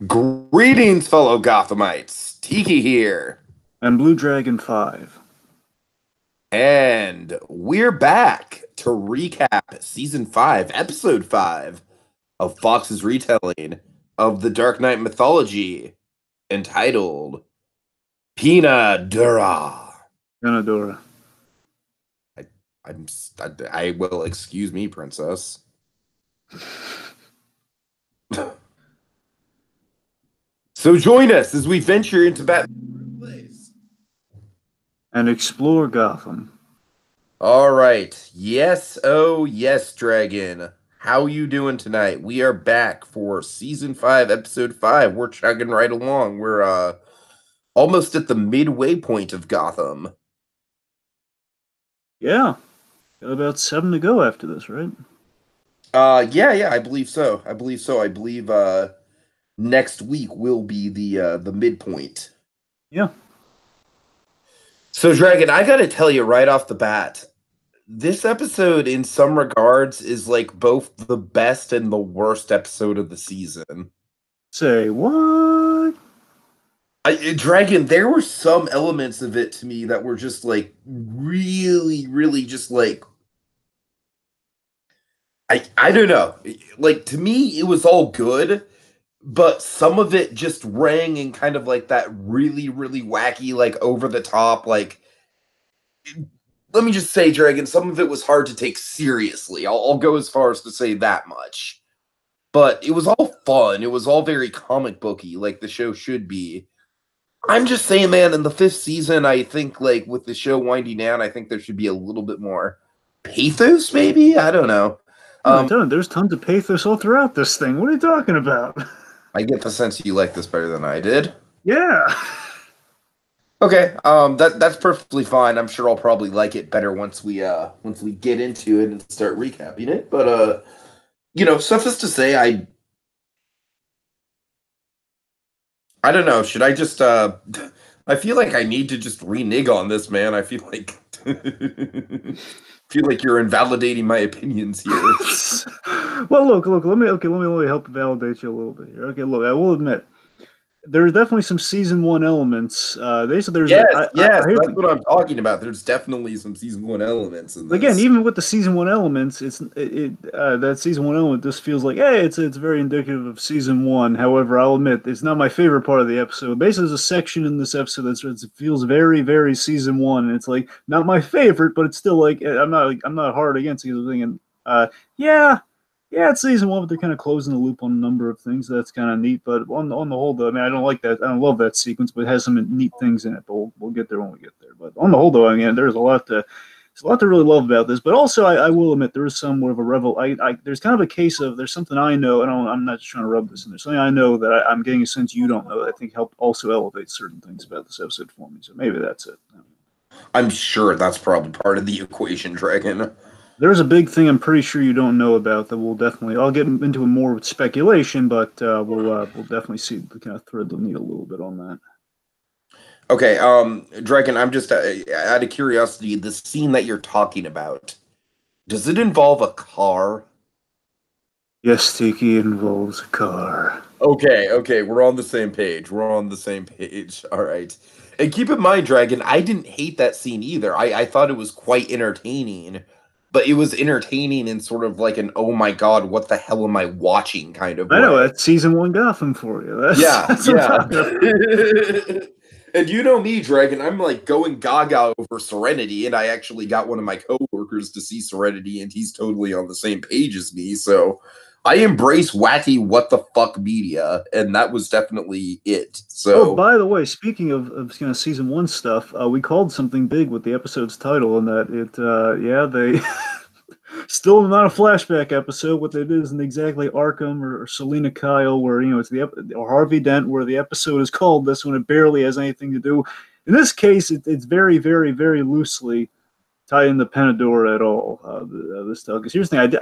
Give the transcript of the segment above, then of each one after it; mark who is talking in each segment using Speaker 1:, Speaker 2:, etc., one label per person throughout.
Speaker 1: Greetings, fellow Gothamites. Tiki here.
Speaker 2: And BlueDragonFive.
Speaker 1: And we're back to recap Season 5, Episode 5 of Fox's retelling of the Dark Knight mythology entitled Pena Dura.
Speaker 2: Dura.
Speaker 1: I will excuse me, princess. So join us as we venture into Batman Place
Speaker 2: and explore Gotham.
Speaker 1: All right. Yes, oh yes, Dragon. How you doing tonight? We are back for Season 5, Episode 5. We're chugging right along. We're almost at the midway point of Gotham.
Speaker 2: Yeah. Got about 7 to go after this, right?
Speaker 1: Yeah, I believe so. I believe next week will be the midpoint.
Speaker 2: Yeah.
Speaker 1: So, Dragon, I gotta tell you right off the bat, this episode, in some regards, is like both the best and the worst episode of the season.
Speaker 2: Say what?
Speaker 1: Dragon, there were some elements of it to me that were just like really, really just like I don't know. Like to me, it was all good, but some of it just rang in kind of like that really, really wacky, like over the top, like let me just say, Dragon, some of it was hard to take seriously. I'll go as far as to say that much. But it was all fun. It was all very comic booky, like the show should be. I'm just saying, man, in the 5th season, I think, like, with the show winding down, I think there should be a little bit more pathos, maybe? I don't know.
Speaker 2: There's tons of pathos all throughout this thing. What are you talking about?
Speaker 1: I get the sense you like this better than I did.
Speaker 2: Yeah.
Speaker 1: Okay, that's perfectly fine. I'm sure I'll probably like it better once we get into it and start recapping it. But suffice to say, I don't know. Should I just I feel like I need to just renege on this, man. I feel like you're invalidating my opinions here.
Speaker 2: Well, look. Let me help validate you a little bit here. Okay, look. I will admit there's definitely some season 1 elements. There's
Speaker 1: yes, that's what I'm talking about. There's definitely some season 1 elements in this.
Speaker 2: Again, even with the season 1 elements, that season 1 element just feels like, hey, it's very indicative of season 1. However, I'll admit it's not my favorite part of the episode. Basically, there's a section in this episode that feels very, very season 1, and it's like not my favorite, but it's still like I'm not hard against it. And yeah, it's season 1, but they're kind of closing the loop on a number of things. That's kind of neat. But on the whole, though, I mean, I don't like that. I don't love that sequence, but it has some neat things in it. But we'll get there when we get there. But on the whole, though, I mean, there's a lot to really love about this. But also, I will admit there is somewhat of a revel. There's kind of a case of there's something I know, and I'm not just trying to rub this in. There's something I know that I'm getting a sense you don't know that I think helped also elevate certain things about this episode for me. So maybe that's it.
Speaker 1: I'm sure that's probably part of the equation, Dragon.
Speaker 2: There's a big thing I'm pretty sure you don't know about that we'll definitely. I'll get into it more with speculation, but we'll definitely see the kind of thread the needle a little bit on that.
Speaker 1: Okay, Dragon, I'm just out of curiosity, the scene that you're talking about, does it involve a car?
Speaker 2: Yes, Tiki, involves a car.
Speaker 1: Okay, we're on the same page. All right. And keep in mind, Dragon, I didn't hate that scene either. I thought it was quite entertaining. But it was entertaining in sort of like an oh my god, what the hell am I watching kind of way.
Speaker 2: I know, that's season 1 Gotham for you. That's
Speaker 1: And you know me, Dragon, I'm like going gaga over Serenity, and I actually got one of my coworkers to see Serenity, and he's totally on the same page as me, so I embrace wacky what the fuck media, and that was definitely it. So,
Speaker 2: by the way, speaking of kind of season 1 stuff, we called something big with the episode's title, and that they still not a flashback episode. What they did isn't exactly Arkham or Selina Kyle, where it's or Harvey Dent, where the episode is called this when it barely has anything to do. In this case, it's very, very, very loosely tie in the Pena Dura at all. This stuff. Because here's the thing,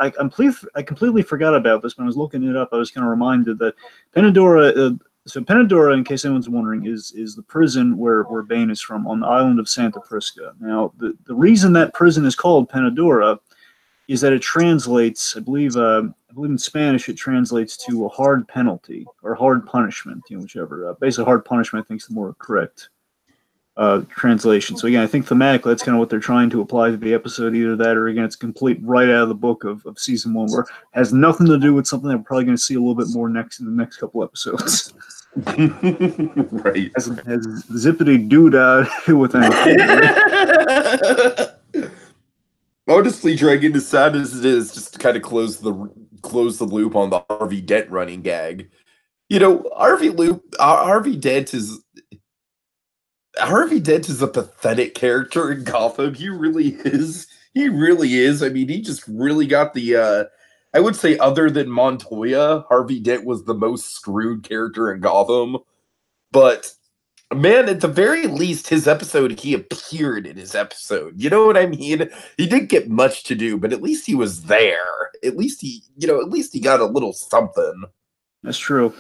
Speaker 2: I completely forgot about this when I was looking it up. I was kind of reminded that Pena Dura. So Pena Dura, in case anyone's wondering, is the prison where Bane is from on the island of Santa Prisca. Now, the reason that prison is called Pena Dura is that it translates, I believe in Spanish it translates to a hard penalty or hard punishment, whichever. Basically, hard punishment I think is the more correct translation. So again, I think thematically that's kind of what they're trying to apply to the episode. Either that, or again, it's complete right out of the book of season one, where it has nothing to do with something that we're probably going to see a little bit more next in the next couple episodes.
Speaker 1: Right.
Speaker 2: Has zippity doo dah with anything. Right?
Speaker 1: Honestly, Dragon, as sad as it is, just to kind of close the loop on the Harvey Dent running gag. Harvey Dent is a pathetic character in Gotham. He really is. He really is. I mean, he just really got the I would say other than Montoya, Harvey Dent was the most screwed character in Gotham. But man, at the very least, he appeared in his episode. You know what I mean? He didn't get much to do, but at least he was there. At least he got a little something.
Speaker 2: That's true.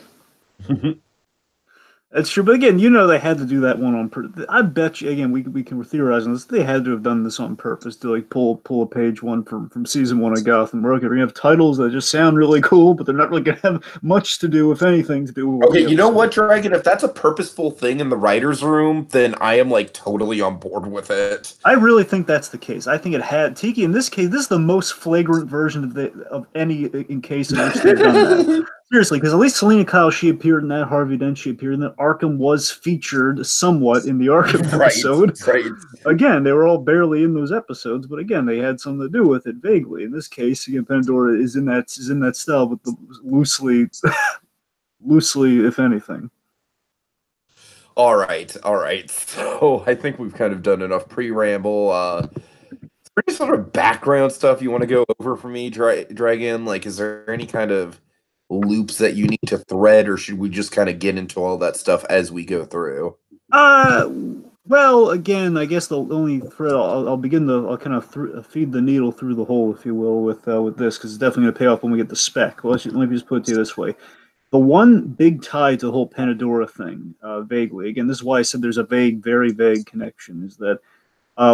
Speaker 2: That's true, but again, they had to do that one on purpose. I bet you, again, we can theorize on this. They had to have done this on purpose to like pull a page one from season one of Gotham. We're gonna have titles that just sound really cool, but they're not really gonna have much to do, if anything, to do with.
Speaker 1: Okay, you know what, Dragon? If that's a purposeful thing in the writers' room, then I am like totally on board with it.
Speaker 2: I really think that's the case. I think it had Tiki. In this case, this is the most flagrant version of any in case in which they've done that. Seriously, because at least Selena Kyle, she appeared in that. Harvey Dent, she appeared in that. Arkham was featured somewhat in the Arkham episode.
Speaker 1: Right.
Speaker 2: Again, they were all barely in those episodes, but again, they had something to do with it vaguely. In this case, again, Pandora is in that style, but loosely, if anything.
Speaker 1: All right. So I think we've kind of done enough pre-ramble. Any sort of background stuff you want to go over for me, Dragon? Like, is there any kind of loops that you need to thread, or should we just kind of get into all that stuff as we go through?
Speaker 2: Well, again, I guess the only thread I'll kind of feed the needle through the hole, if you will, with this, because it's definitely going to pay off when we get the spec. Well, let me just put it to you this way. The one big tie to the whole Dura thing, vaguely, again, this is why I said there's a very vague connection, is that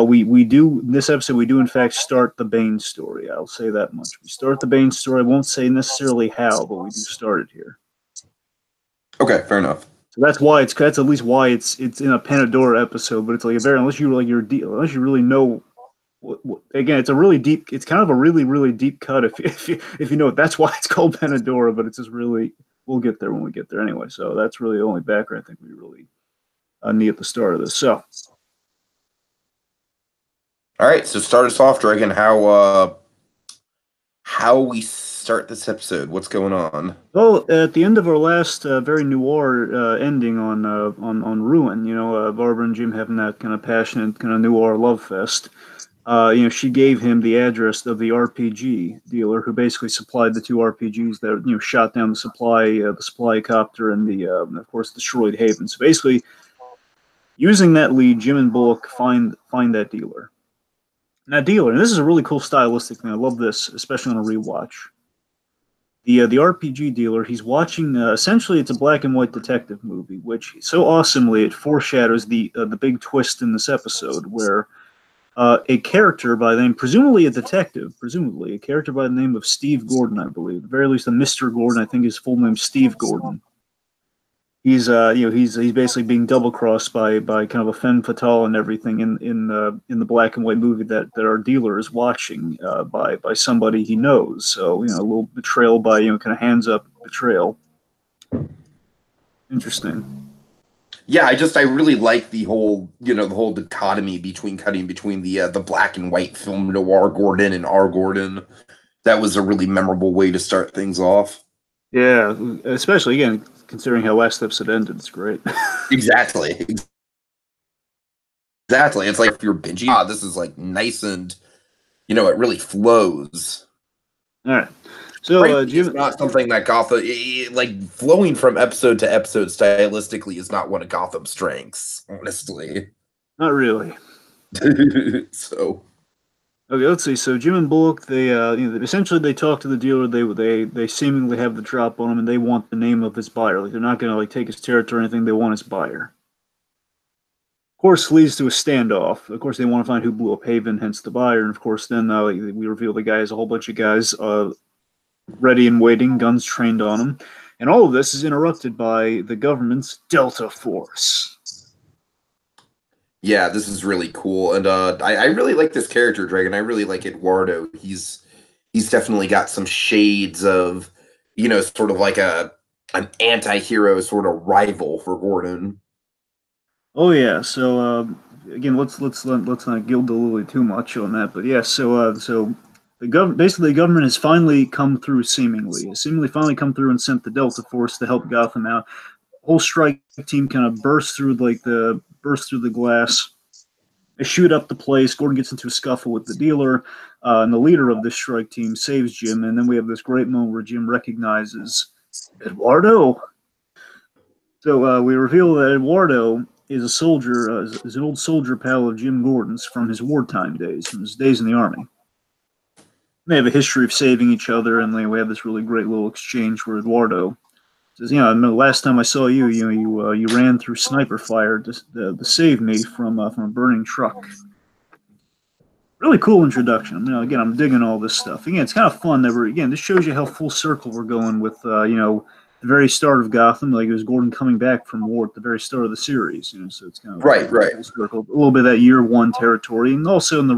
Speaker 2: we do, in this episode, we do in fact start the Bane story. I'll say that much. We start the Bane story. I won't say necessarily how, but we do start it here.
Speaker 1: Okay, fair enough.
Speaker 2: So that's at least why it's in a Dura episode. But it's like unless you really know. Again, it's a really deep. It's kind of a really deep cut if you know it. That's why it's called Dura. But it's just really. We'll get there when we get there anyway. So that's really the only background I think we really need at the start of this. So.
Speaker 1: All right, so start us off, Dragon. How we start this episode? What's going on?
Speaker 2: Well, at the end of our last very noir ending on Ruin, Barbara and Jim having that kind of passionate kind of noir love fest. She gave him the address of the RPG dealer who basically supplied the two RPGs that shot down the supply copter and of course destroyed Haven. So basically, using that lead, Jim and Bullock find that dealer. Now, dealer, and this is a really cool stylistic thing. I love this, especially on a rewatch. The RPG dealer, he's watching. Essentially, it's a black and white detective movie, which so awesomely it foreshadows the big twist in this episode, where a character by the name, presumably a character by the name of Steve Gordon, I believe, at the very least a Mr. Gordon. I think his full name is Steve Gordon. He's basically being double crossed by kind of a femme fatale and everything in the black and white movie that our dealer is watching by somebody he knows. So a little betrayal by kind of hands up betrayal. Interesting.
Speaker 1: Yeah, I really like the whole dichotomy cutting between the black and white film noir Gordon and our Gordon. That was a really memorable way to start things off.
Speaker 2: Yeah, especially again considering how last episode ended. It's great.
Speaker 1: Exactly. It's like if you're binging, this is like nice and it really flows.
Speaker 2: All right. So Jim,
Speaker 1: it's not something that Gotham like flowing from episode to episode stylistically is not one of Gotham's strengths, honestly.
Speaker 2: Not really.
Speaker 1: So.
Speaker 2: Okay, let's see. So Jim and Bullock, they essentially they talk to the dealer. They seemingly have the drop on him, and they want the name of his buyer. Like they're not going to take his territory or anything. They want his buyer. course, leads to a standoff. Of course, they want to find who blew up Haven, hence the buyer. And of course, then we reveal the guy has a whole bunch of guys ready and waiting, guns trained on him. And all of this is interrupted by the government's Delta Force.
Speaker 1: Yeah, this is really cool, and I really like this character, Dragon. I really like Eduardo. He's definitely got some shades of, sort of like an anti-hero sort of rival for Gordon.
Speaker 2: Oh yeah. So again, let's not gild the lily too much on that. But yeah. So basically the government has finally come through. Seemingly finally come through and sent the Delta Force to help Gotham out. Whole strike team kind of bursts through the glass. They shoot up the place. Gordon gets into a scuffle with the dealer, and the leader of this strike team saves Jim. And then we have this great moment where Jim recognizes Eduardo. So we reveal that Eduardo is a soldier, is an old soldier pal of Jim Gordon's from his wartime days, from his days in the army. They have a history of saving each other, and we have this really great little exchange where Eduardo says, the last time I saw you, you ran through sniper fire to save me from a burning truck. Really cool introduction. Again, I'm digging all this stuff. Again, it's kind of fun that this shows you how full circle we're going with, the very start of Gotham. Like, it was Gordon coming back from war at the very start of the series, so it's kind of
Speaker 1: right.
Speaker 2: Full circle. A little bit of that year one territory, and also in the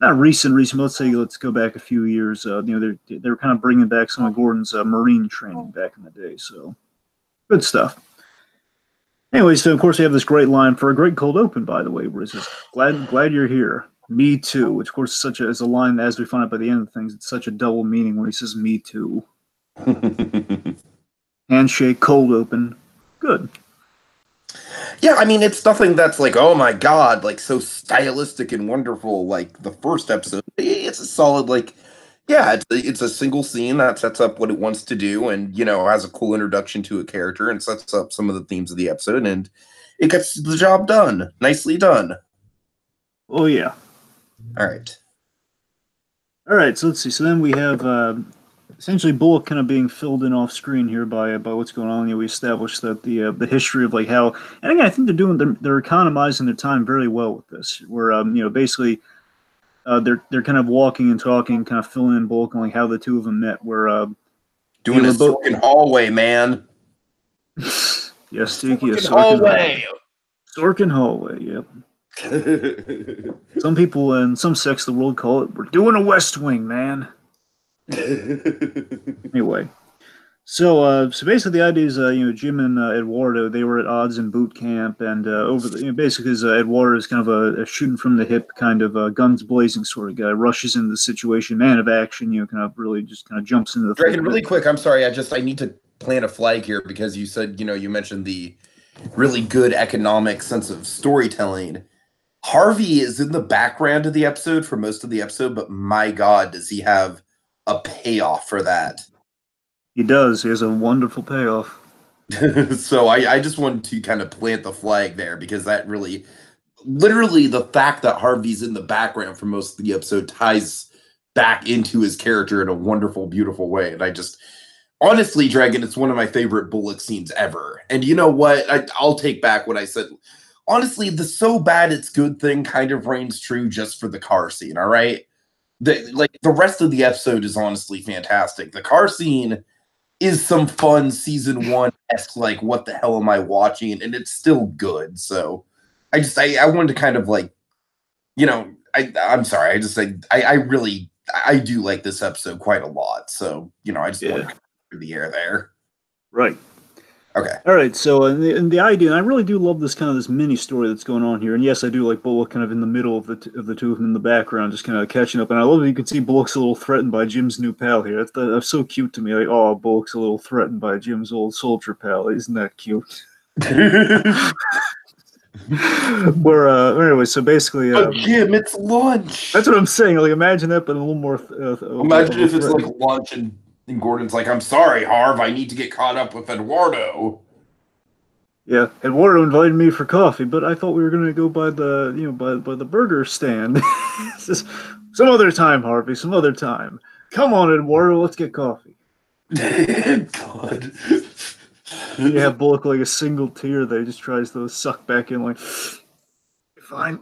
Speaker 2: let's go back a few years. They're kind of bringing back some of Gordon's Marine training back in the day. So good stuff. Anyway, so of course we have this great line for a great cold open, by the way, where it says, "Glad you're here. Me too," which of course is a line, as we find out by the end of things, it's such a double meaning when he says "me too." Handshake, cold open, good.
Speaker 1: Yeah, I mean, it's nothing that's like, oh my god, like so stylistic and wonderful like the first episode. It's a solid, like, yeah, it's a single scene that sets up what it wants to do, and has a cool introduction to a character and sets up some of the themes of the episode, and it gets the job done. Nicely done.
Speaker 2: Oh yeah.
Speaker 1: All
Speaker 2: right. So let's see. So then we have essentially Bullock kind of being filled in off screen here by what's going on. We established that the history of like how, and again, I think they're economizing their time very well with this. Where basically they're kind of walking and talking, kind of filling in Bullock on like how the two of them met. Where
Speaker 1: doing a Sorkin hallway, man.
Speaker 2: Yes, Tiki, a
Speaker 1: Sorkin hallway.
Speaker 2: Sorkin hallway. Yep. Some people in some sects of the world call it, "We're doing a West Wing, man." Anyway, so basically the idea is Jim and Eduardo, they were at odds in boot camp, and over the basically Eduardo is kind of a shooting from the hip kind of guns blazing sort of guy, rushes into the situation, man of action, kind of really just kind of jumps into the
Speaker 1: Dragon, really quick, I'm sorry, I need to plant a flag here because you said you mentioned the really good economic sense of storytelling. Harvey is in the background of the episode for most of the episode, but my god, does he have a payoff for that.
Speaker 2: He does. He has a wonderful payoff.
Speaker 1: So I just wanted to kind of plant the flag there because that really, literally the fact that Harvey's in the background for most of the episode ties back into his character in a wonderful, beautiful way. And I just, honestly, Dragon, it's one of my favorite Bullock scenes ever. And you know what? I'll take back what I said. Honestly, the so bad it's good thing kind of reigns true just for the car scene, all right? The rest of the episode is honestly fantastic. The car scene is some fun season 1-esque, like, what the hell am I watching? And it's still good. So I wanted to kind of like, I'm sorry. I do like this episode quite a lot. So, I just wanted to come through the air there.
Speaker 2: Right.
Speaker 1: Okay.
Speaker 2: All right. So, and the idea, and I really do love this mini story that's going on here. And yes, I do like Bullock kind of in the middle of the two of them in the background, just kind of catching up. And I love that you can see Bullock's a little threatened by Jim's new pal here. That's so cute to me. Like, oh, Bullock's a little threatened by Jim's old soldier pal. Isn't that cute? Anyway, so basically,
Speaker 1: Jim, it's lunch.
Speaker 2: That's what I'm saying. Like, imagine that, but a little more.
Speaker 1: Imagine if it's like lunch and Gordon's like, "I'm sorry, Harv, I need to get caught up with Eduardo."
Speaker 2: Yeah, Eduardo invited me for coffee, but I thought we were going to go by the by the burger stand. Just, some other time, Harvey. Some other time. Come on, Eduardo, let's get coffee.
Speaker 1: God.
Speaker 2: You have Bullock like a single tear that he just tries to suck back in, like, fine.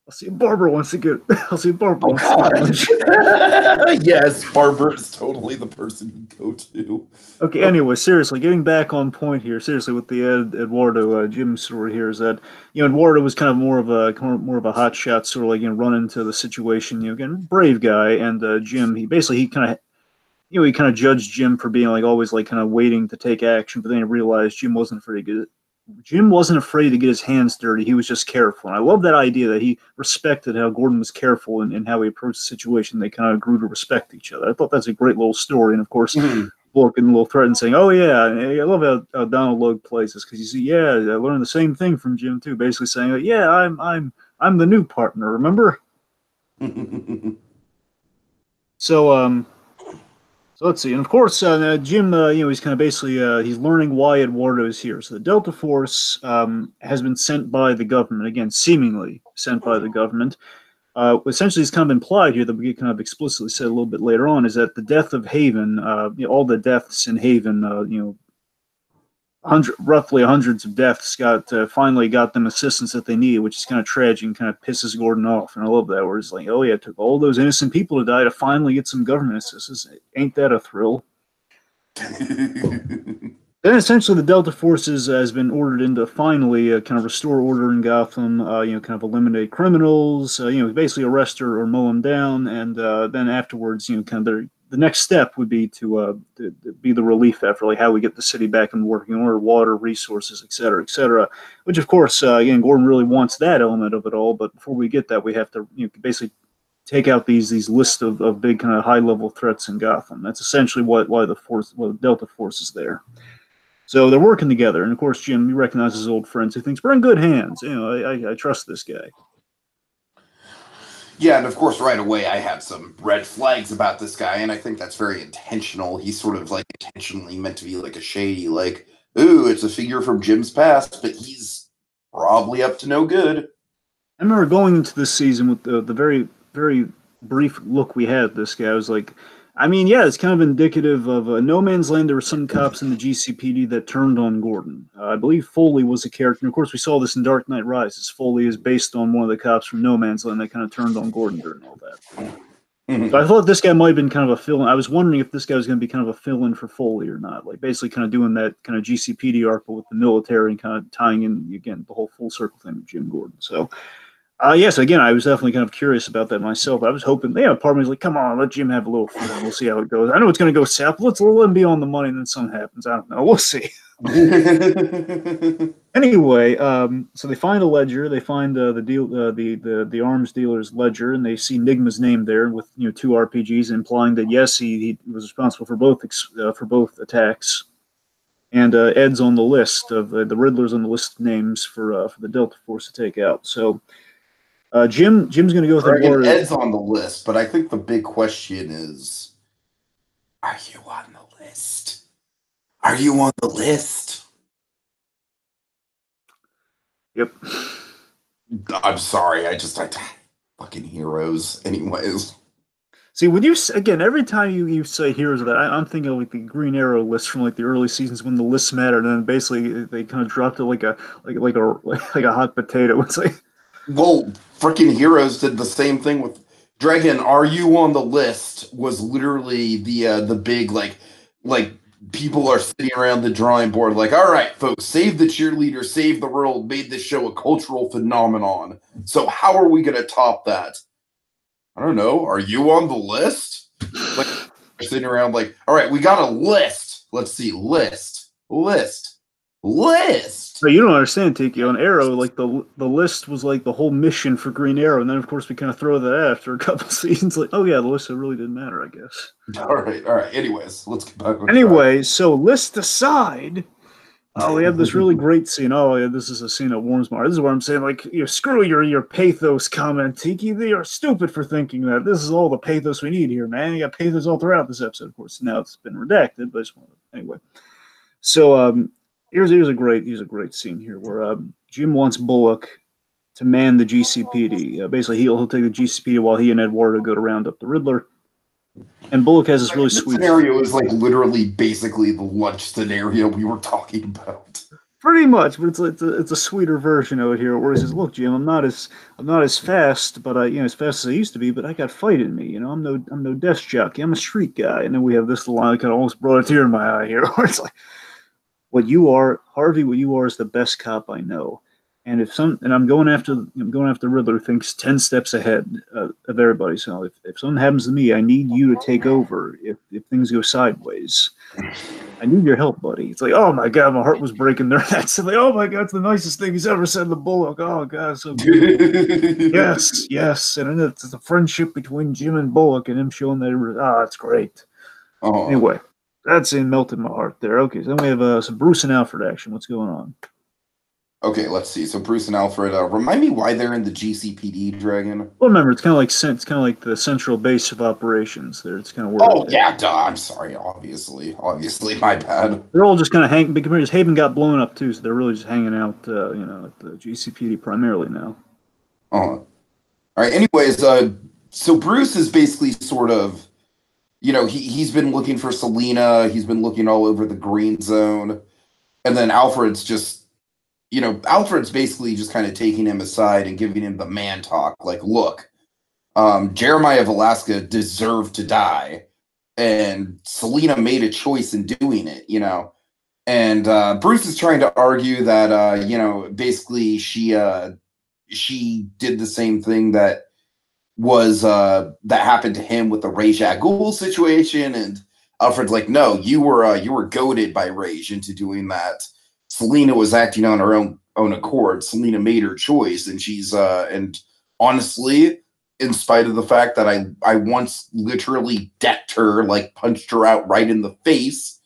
Speaker 2: I'll see if Barbara wants to get. I'll see if Barbara
Speaker 1: Oh
Speaker 2: wants to get
Speaker 1: God!
Speaker 2: lunch.
Speaker 1: Yes, Barber is totally the person you go to.
Speaker 2: Okay, anyway, seriously, getting back on point here, seriously, with the Eduardo Jim story here is that Eduardo was kind of more of a hot shot, sort of like run into the situation. Again, brave guy, and Jim, he kind of he kind of judged Jim for being like always like kind of waiting to take action, but then he realized Jim wasn't afraid to get his hands dirty. He was just careful. And I love that idea that he respected how Gordon was careful and how he approached the situation. They kind of grew to respect each other. I thought that's a great little story. And of course, Bullock and a little threat and saying, "Oh yeah, I love how Donald Logue plays this because you see, yeah, I learned the same thing from Jim too. Basically saying, yeah, I'm the new partner. Remember?" So so let's see, and of course, Jim, he's kind of basically he's learning why Eduardo is here. So the Delta Force has been sent by the government again, seemingly sent by the government. Essentially, it's kind of implied here that we get kind of explicitly said a little bit later on is that the death of Haven, all the deaths in Haven, roughly hundreds of deaths got finally got them assistance that they needed, which is kind of tragic and kind of pisses Gordon off. And I love that where it's like, oh yeah, it took all those innocent people to die to finally get some government assistance. Ain't that a thrill? Then essentially the Delta Forces has been ordered in to finally kind of restore order in Gotham, kind of eliminate criminals, basically arrest or mow them down, and then afterwards, kind of the next step would be to be the relief effort, like how we get the city back in working order, water, resources, et cetera, et cetera. Which, of course, again, Gordon really wants that element of it all, but before we get that, we have to basically take out these lists of big kind of high level threats in Gotham. That's essentially why the Delta Force is there. So they're working together, and of course, Jim, he recognizes his old friends. He thinks we're in good hands. I trust this guy.
Speaker 1: Yeah, and of course, right away, I have some red flags about this guy, and I think that's very intentional. He's sort of like intentionally meant to be like a shady, like, ooh, it's a figure from Jim's past, but he's probably up to no good.
Speaker 2: I remember going into this season with the very, very brief look we had at this guy. I was like, I mean, yeah, it's kind of indicative of No Man's Land. There were some cops in the GCPD that turned on Gordon. I believe Foley was a character. And of course, we saw this in Dark Knight Rises. Foley is based on one of the cops from No Man's Land that kind of turned on Gordon during all that. So I thought this guy might have been kind of a fill-in. I was wondering if this guy was going to be kind of a fill-in for Foley or not. Like basically kind of doing that kind of GCPD arc, but with the military and kind of tying in, again, the whole full circle thing with Jim Gordon. So yes, again, I was definitely kind of curious about that myself. I was hoping, part of me was like, come on, let Jim have a little fun. We'll see how it goes. I know it's going to go south. Let's let him be on the money, and then something happens. I don't know. We'll see. Anyway, so they find a ledger. They find the arms dealer's ledger, and they see Nigma's name there with two RPGs, implying that yes, he was responsible for both attacks. And Ed's on the list of the Riddler's on the list of names for the Delta Force to take out. So. Jim's going to go with
Speaker 1: Eduardo. Ed's on the list, but I think the big question is, are you on the list? Are you on the list?
Speaker 2: Yep.
Speaker 1: I'm sorry. I fucking heroes. Anyways.
Speaker 2: See, when you again every time you say heroes of that, I'm thinking of like the Green Arrow list from like the early seasons when the lists mattered, and then basically they kind of dropped it like a hot potato. It's like.
Speaker 1: Well, freaking Heroes did the same thing with Dragon. Are you on the list? Was literally the big like people are sitting around the drawing board like, all right, folks, save the cheerleader, save the world, made this show a cultural phenomenon. So how are we going to top that? I don't know. Are you on the list? Like sitting around like, all right, we got a list. Let's see, list.
Speaker 2: So you don't understand, Tiki. On Arrow, like the list was like the whole mission for Green Arrow, and then of course we kind of throw that out after a couple seasons. Like, oh yeah, the list really didn't matter, I guess.
Speaker 1: All right. Anyways, let's get back on
Speaker 2: track. So list aside, we have this really great scene. Oh yeah, this is a scene that warms my heart. This is what I'm saying. Like, screw your pathos comment, Tiki. They are stupid for thinking that. This is all the pathos we need here, man. You got pathos all throughout this episode. Of course, now it's been redacted, but anyway. So Here's a great scene here where Jim wants Bullock to man the GCPD. Basically, he'll take the GCPD while he and Eduardo go to round up the Riddler. And Bullock has this
Speaker 1: Like,
Speaker 2: really
Speaker 1: this
Speaker 2: sweet.
Speaker 1: scenario is like literally basically the lunch scenario we were talking about.
Speaker 2: Pretty much, but it's a sweeter version of it here, where he says, "Look, Jim, I'm not as fast, but I as fast as I used to be, but I got fight in me. I'm no desk jockey. I'm a street guy." And then we have this line that kind of almost brought a tear in my eye here, where it's like, "What you are, Harvey, what you are is the best cop I know." And I'm going after Riddler, who thinks 10 steps ahead of everybody. So if something happens to me, I need you to take over. If things go sideways. I need your help, buddy. It's like, oh my god, my heart was breaking there. That's like, oh my god, it's the nicest thing he's ever said to Bullock. Oh god, so good. Yes, yes, and then it's a friendship between Jim and Bullock, and him showing that. It's great.
Speaker 1: Oh,
Speaker 2: Anyway, that scene melted my heart there. Okay, so then we have some Bruce and Alfred action. What's going on?
Speaker 1: okay. Let's see. So Bruce and Alfred. Remind me why they're in the GCPD Dragon.
Speaker 2: Well, remember, it's kind of like the central base of operations. There, it's kind of where
Speaker 1: Oh yeah, duh. I'm sorry. Obviously, my bad.
Speaker 2: they're all just kind of hanging because Haven got blown up too, so they're really just hanging out, at the GCPD primarily now.
Speaker 1: All right. Anyways, so Bruce is basically sort of, he's been looking for Selena. He's been looking all over the green zone, and then Alfred's basically just kind of taking him aside and giving him the man talk. Like, look, Jeremiah of Alaska deserved to die, and Selena made a choice in doing it. And Bruce is trying to argue that basically she did the same thing that happened to him with the Rage Al Ghul situation, and Alfred's like, no, you were goaded by Rage into doing that. Selena was acting on her own accord. Selena made her choice, and she's and honestly, in spite of the fact that I once literally decked her, like punched her out right in the face,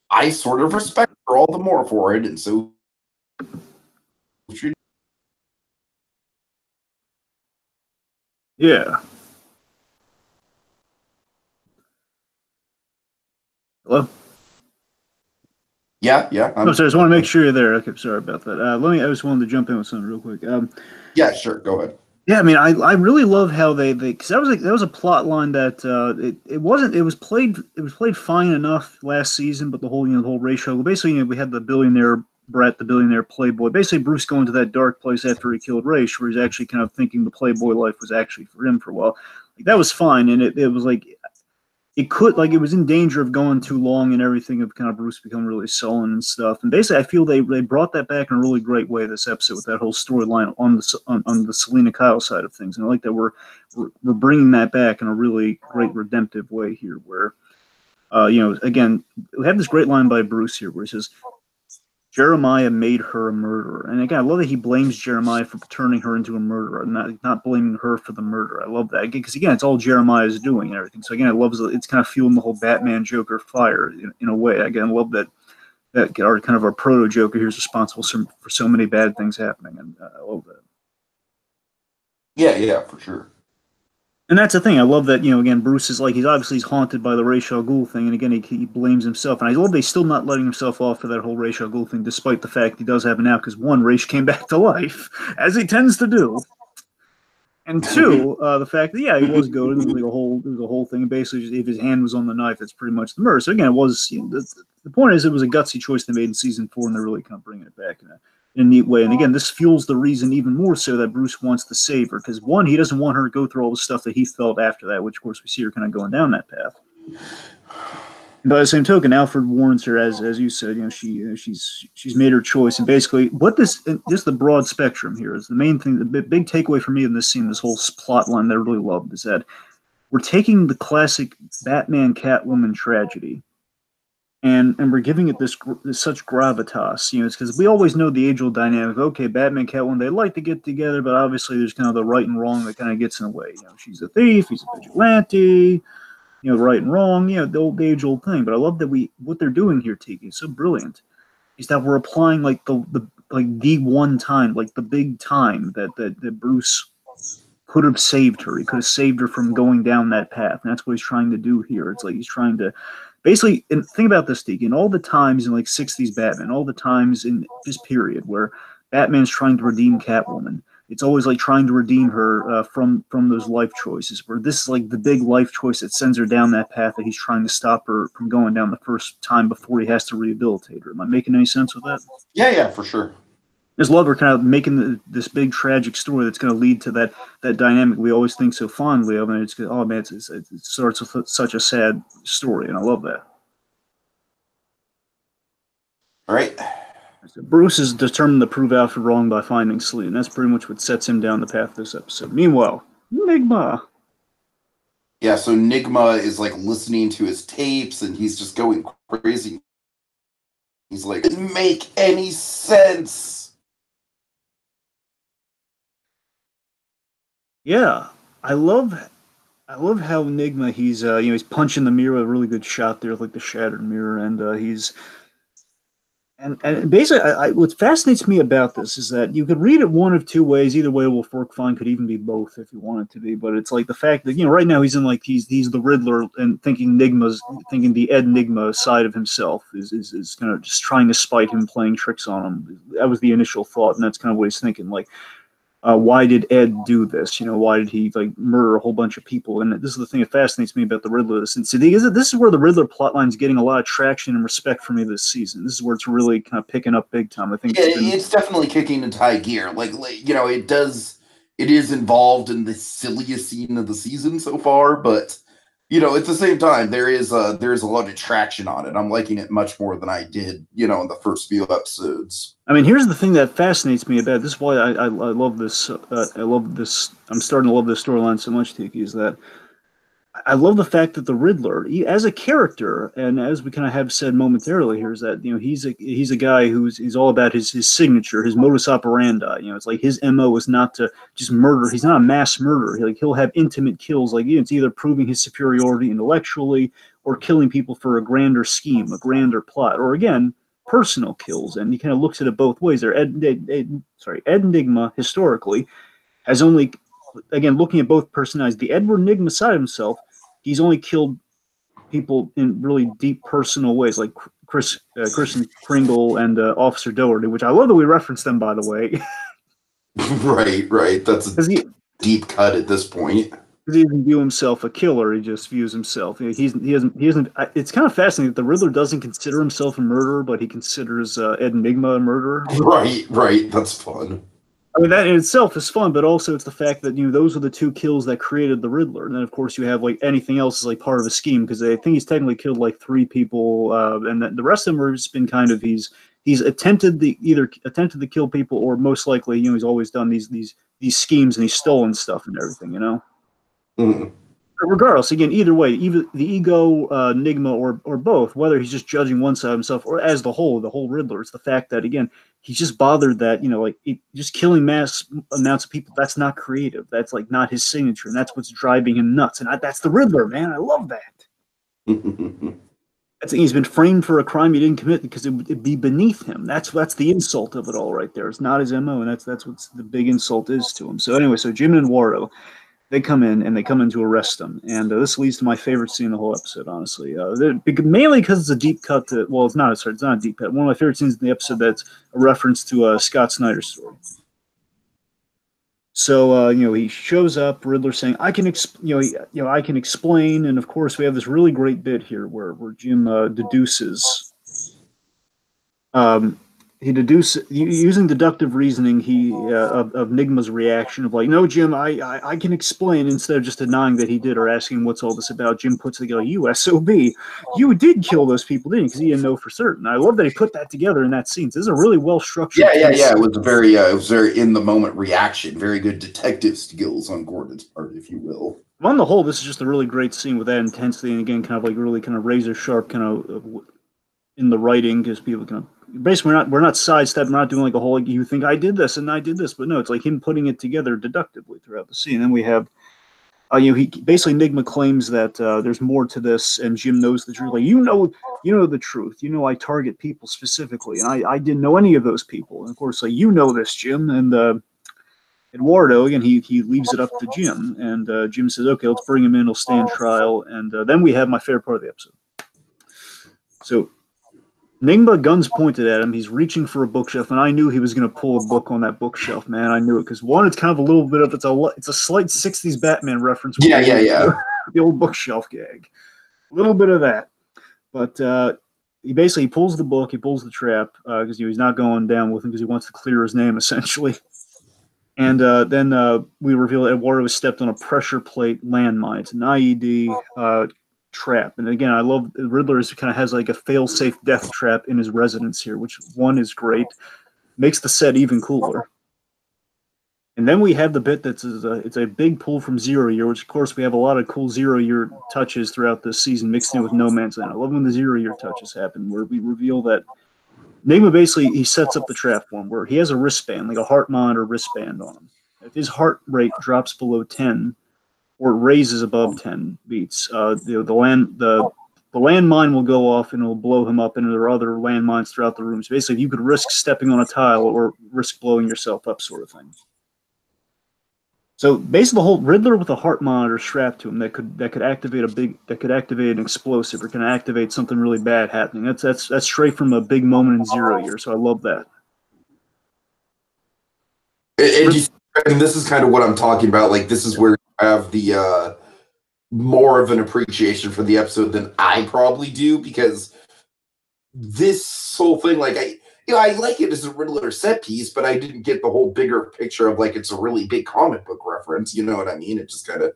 Speaker 1: I sort of respect her all the more for it, and so
Speaker 2: Yeah. Hello?
Speaker 1: yeah.
Speaker 2: Oh, sorry, I just want to make sure you're there. Okay, sorry about that. I just wanted to jump in with something real quick.
Speaker 1: Yeah, sure, go ahead.
Speaker 2: Yeah, I mean, I really love how they because that was a plot line that it was played fine enough last season, but the whole ratio basically we had the billionaire Brett, the billionaire playboy, basically Bruce going to that dark place after he killed Raish, where he's actually kind of thinking the playboy life was actually for him for a while. Like, that was fine, and it was like it was in danger of going too long and everything of kind of Bruce become really sullen and stuff. And basically, I feel they brought that back in a really great way this episode with that whole storyline on the Selena Kyle side of things. And I like that we're bringing that back in a really great redemptive way here, where again we have this great line by Bruce here where he says, Jeremiah made her a murderer. And again, I love that he blames Jeremiah for turning her into a murderer, and not blaming her for the murder. I love that. Because, again, it's all Jeremiah's doing and everything. So, again, I love it's kind of fueling the whole Batman Joker fire in a way. Again, I love that our kind of our proto Joker here is responsible for so many bad things happening. And I love that.
Speaker 1: Yeah, for sure.
Speaker 2: And that's the thing. I love that, again, Bruce is like, he's haunted by the Ra's al Ghul thing. And again, he blames himself. And I love that he's still not letting himself off for that whole Ra's al Ghul thing, despite the fact he does have it now, because one, Ra's came back to life, as he tends to do. And two, the fact that, he was goaded. There was a whole thing. Basically, if his hand was on the knife, that's pretty much the murder. So again, it was, the point is, it was a gutsy choice they made in season 4, and they're really kind of bringing it back in a neat way. And again, this fuels the reason even more so that Bruce wants to save her, because one, he doesn't want her to go through all the stuff that he felt after that, which of course we see her kind of going down that path. And by the same token, Alfred warns her, as you said, she's made her choice, and basically just the broad spectrum here is the main thing. The big takeaway for me in this scene, this whole plot line that I really loved, is that we're taking the classic Batman Catwoman tragedy, and we're giving it this such gravitas. It's because we always know the age-old dynamic. Okay, Batman, Catwoman, they like to get together, but obviously there's kind of the right and wrong that kind of gets in the way. She's a thief, he's a vigilante. Right and wrong. The age-old thing. But I love that what they're doing here, Tiki, is so brilliant. Is that we're applying like the one time, like the big time that Bruce could have saved her. He could have saved her from going down that path. And that's what he's trying to do here. It's like he's trying to basically, and think about this, Tiki, in all the times in like 60s Batman, all the times in this period where Batman's trying to redeem Catwoman, it's always like trying to redeem her from those life choices. Where this is like the big life choice that sends her down that path that he's trying to stop her from going down the first time before he has to rehabilitate her. Am I making any sense with that?
Speaker 1: Yeah, for sure.
Speaker 2: Just love her kind of making this big tragic story that's going to lead to that dynamic we always think so fondly of, and it's oh man, it starts with such a sad story, and I love that.
Speaker 1: All right.
Speaker 2: Bruce is determined to prove Alfred wrong by finding Slee, and that's pretty much what sets him down the path of this episode. Meanwhile, Nigma.
Speaker 1: Yeah, so Nigma is like listening to his tapes, and he's just going crazy. He's like, it didn't make any sense.
Speaker 2: Yeah, I love how Nigma he's punching the mirror, a really good shot there, like the shattered mirror, and he's and basically, what fascinates me about this is that you could read it one of two ways. Either way will work fine. Could even be both if you want it to be. But it's like the fact that right now he's in like he's the Riddler and thinking the Ed Nigma side of himself is kind of just trying to spite him, playing tricks on him. That was the initial thought, and that's kind of what he's thinking. Like, why did Ed do this? Why did he like murder a whole bunch of people? And this is the thing that fascinates me about the Riddler. This is where the Riddler plotline is getting a lot of traction and respect for me this season. This is where it's really kind of picking up big time. I think
Speaker 1: it's definitely kicking into high gear. Like it is involved in the silliest scene of the season so far, but at the same time, there is a lot of traction on it. I'm liking it much more than I did, in the first few episodes.
Speaker 2: I mean, here's the thing that fascinates me about it. This is why I love this. I love this. I'm starting to love this storyline so much, Tiki, is that I love the fact that the Riddler, as a character, and as we kind of have said momentarily here, is that he's a guy he's all about his signature, his modus operandi. It's like his MO is not to just murder. He's not a mass murderer. He'll have intimate kills. Like it's either proving his superiority intellectually or killing people for a grander scheme, a grander plot, or again personal kills. And he kind of looks at it both ways. There, Ed Nigma historically has only. Again, looking at both personalities, the Edward Nigma side of himself, he's only killed people in really deep personal ways, like Kristen Kringle and Officer Doherty, which I love that we reference them, by the way.
Speaker 1: Right. That's a deep cut at this point.
Speaker 2: He doesn't view himself a killer; he just views himself. He hasn't. It's kind of fascinating that the Riddler doesn't consider himself a murderer, but he considers Ed Nigma a murderer.
Speaker 1: Right. That's fun.
Speaker 2: I mean, that in itself is fun, but also it's the fact that those are the two kills that created the Riddler. And then, of course, you have like anything else is like part of a scheme because I think he's technically killed like 3 people, and the rest of them have just been kind of he's either attempted to kill people or most likely he's always done these schemes and he's stolen stuff and everything.
Speaker 1: Mm-hmm.
Speaker 2: Regardless, again, either way, either the ego, Nigma, or both, whether he's just judging one side of himself or as the whole Riddler, it's the fact that again he's just bothered that just killing mass amounts of people. That's not creative. That's like not his signature, and that's what's driving him nuts. And that's the Riddler, man. I love that. He's been framed for a crime he didn't commit because it'd be beneath him. That's the insult of it all, right there. It's not his MO, and that's what the big insult is to him. So anyway, so Jim and Eduardo. They come in to arrest him, and this leads to my favorite scene in the whole episode. Honestly, mainly because it's a deep cut. It's not a deep cut. One of my favorite scenes in the episode that's a reference to Scott Snyder's story. So he shows up. Riddler saying, "I can I can explain," and of course we have this really great bit here where Jim deduces. He deduces using deductive reasoning. Of Nigma's reaction of like, no, Jim, I can explain instead of just denying that he did or asking what's all this about. Jim puts together, you SOB, you did kill those people, didn't you? Because he didn't know for certain. I love that he put that together in that scene. This is a really well structured.
Speaker 1: Yeah. It was very in the moment reaction. Very good detective skills on Gordon's part, if you will.
Speaker 2: On the whole, this is just a really great scene with that intensity, and again, kind of like really kind of razor sharp, kind of in the writing, because people kind of. Basically, we're not sidestepping, we're not doing like a whole like you think I did this and I did this, but no, it's like him putting it together deductively throughout the scene. And then we have, he basically Nigma claims that there's more to this, and Jim knows the truth. Like you know the truth. I target people specifically, and I didn't know any of those people. And of course, like this, Jim. And Eduardo again, he leaves it up to Jim, and Jim says, "Okay, let's bring him in. He'll stand trial." And then we have my favorite part of the episode. So. Enigma, guns pointed at him. He's reaching for a bookshelf, and I knew he was going to pull a book on that bookshelf, man. I knew it because one, it's kind of a little bit of it's a slight '60s Batman reference with the old bookshelf gag, a little bit of that. But he pulls the book, he pulls the trap because he's not going down with him because he wants to clear his name essentially. And then we reveal that Eduardo has stepped on a pressure plate landmine. It's an IED trap. And again, I love Riddler kind of has like a fail-safe death trap in his residence here, which one is great, makes the set even cooler. And then we have the bit it's a big pull from Zero Year, which of course we have a lot of cool Zero Year touches throughout this season mixed in with No Man's Land. I love when the Zero Year touches happen, where we reveal that Enigma basically he sets up the trap for him, where he has a wristband, like a heart monitor wristband on him. If his heart rate drops below 10 or raises above 10 beats, the landmine will go off and it'll blow him up, and there are other landmines throughout the room. So basically, you could risk stepping on a tile or risk blowing yourself up, sort of thing. So basically, the whole Riddler with a heart monitor strapped to him that could activate an explosive or can activate something really bad happening. That's straight from a big moment in Zero Year. So I love that.
Speaker 1: And this is kind of what I'm talking about. Like, this is where you have the more of an appreciation for the episode than I probably do, because this whole thing, like, I like it as a Riddler set piece, but I didn't get the whole bigger picture of, like, it's a really big comic book reference. You know what I mean? It just kind of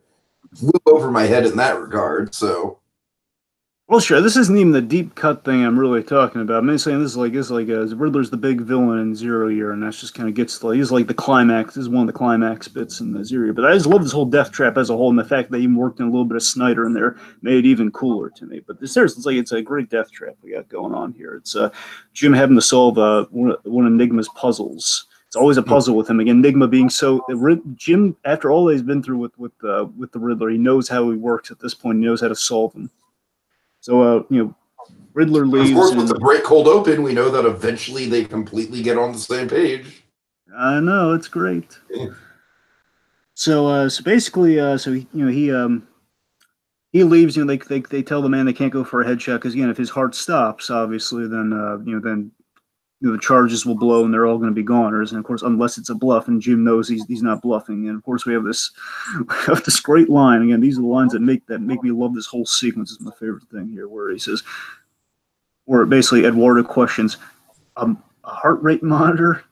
Speaker 1: flew over my head in that regard. So,
Speaker 2: well, sure, this isn't even the deep cut thing I'm really talking about. I'm saying this is like Riddler's the big villain in Zero Year, and that's just kind of he's like the climax. This is one of the climax bits in the Zero Year. But I just love this whole death trap as a whole, and the fact that they even worked in a little bit of Snyder in there made it even cooler to me. But seriously, it's a great death trap we got going on here. It's Jim having to solve one of Enigma's puzzles. It's always a puzzle with him. Again, Enigma being so Jim, after all he's been through with the Riddler, he knows how he works at this point. He knows how to solve him. So, Riddler leaves.
Speaker 1: Of course, with the break cold open, we know that eventually they completely get on the same page.
Speaker 2: I know, it's great. So basically, he leaves. They tell the man they can't go for a headshot because again, if his heart stops, obviously, then the charges will blow and they're all going to be goners. And of course, unless it's a bluff, and Jim knows he's not bluffing. And of course, we have this great line. Again, these are the lines that make me love this whole sequence. Is my favorite thing here, where he says, where basically Eduardo questions a heart rate monitor,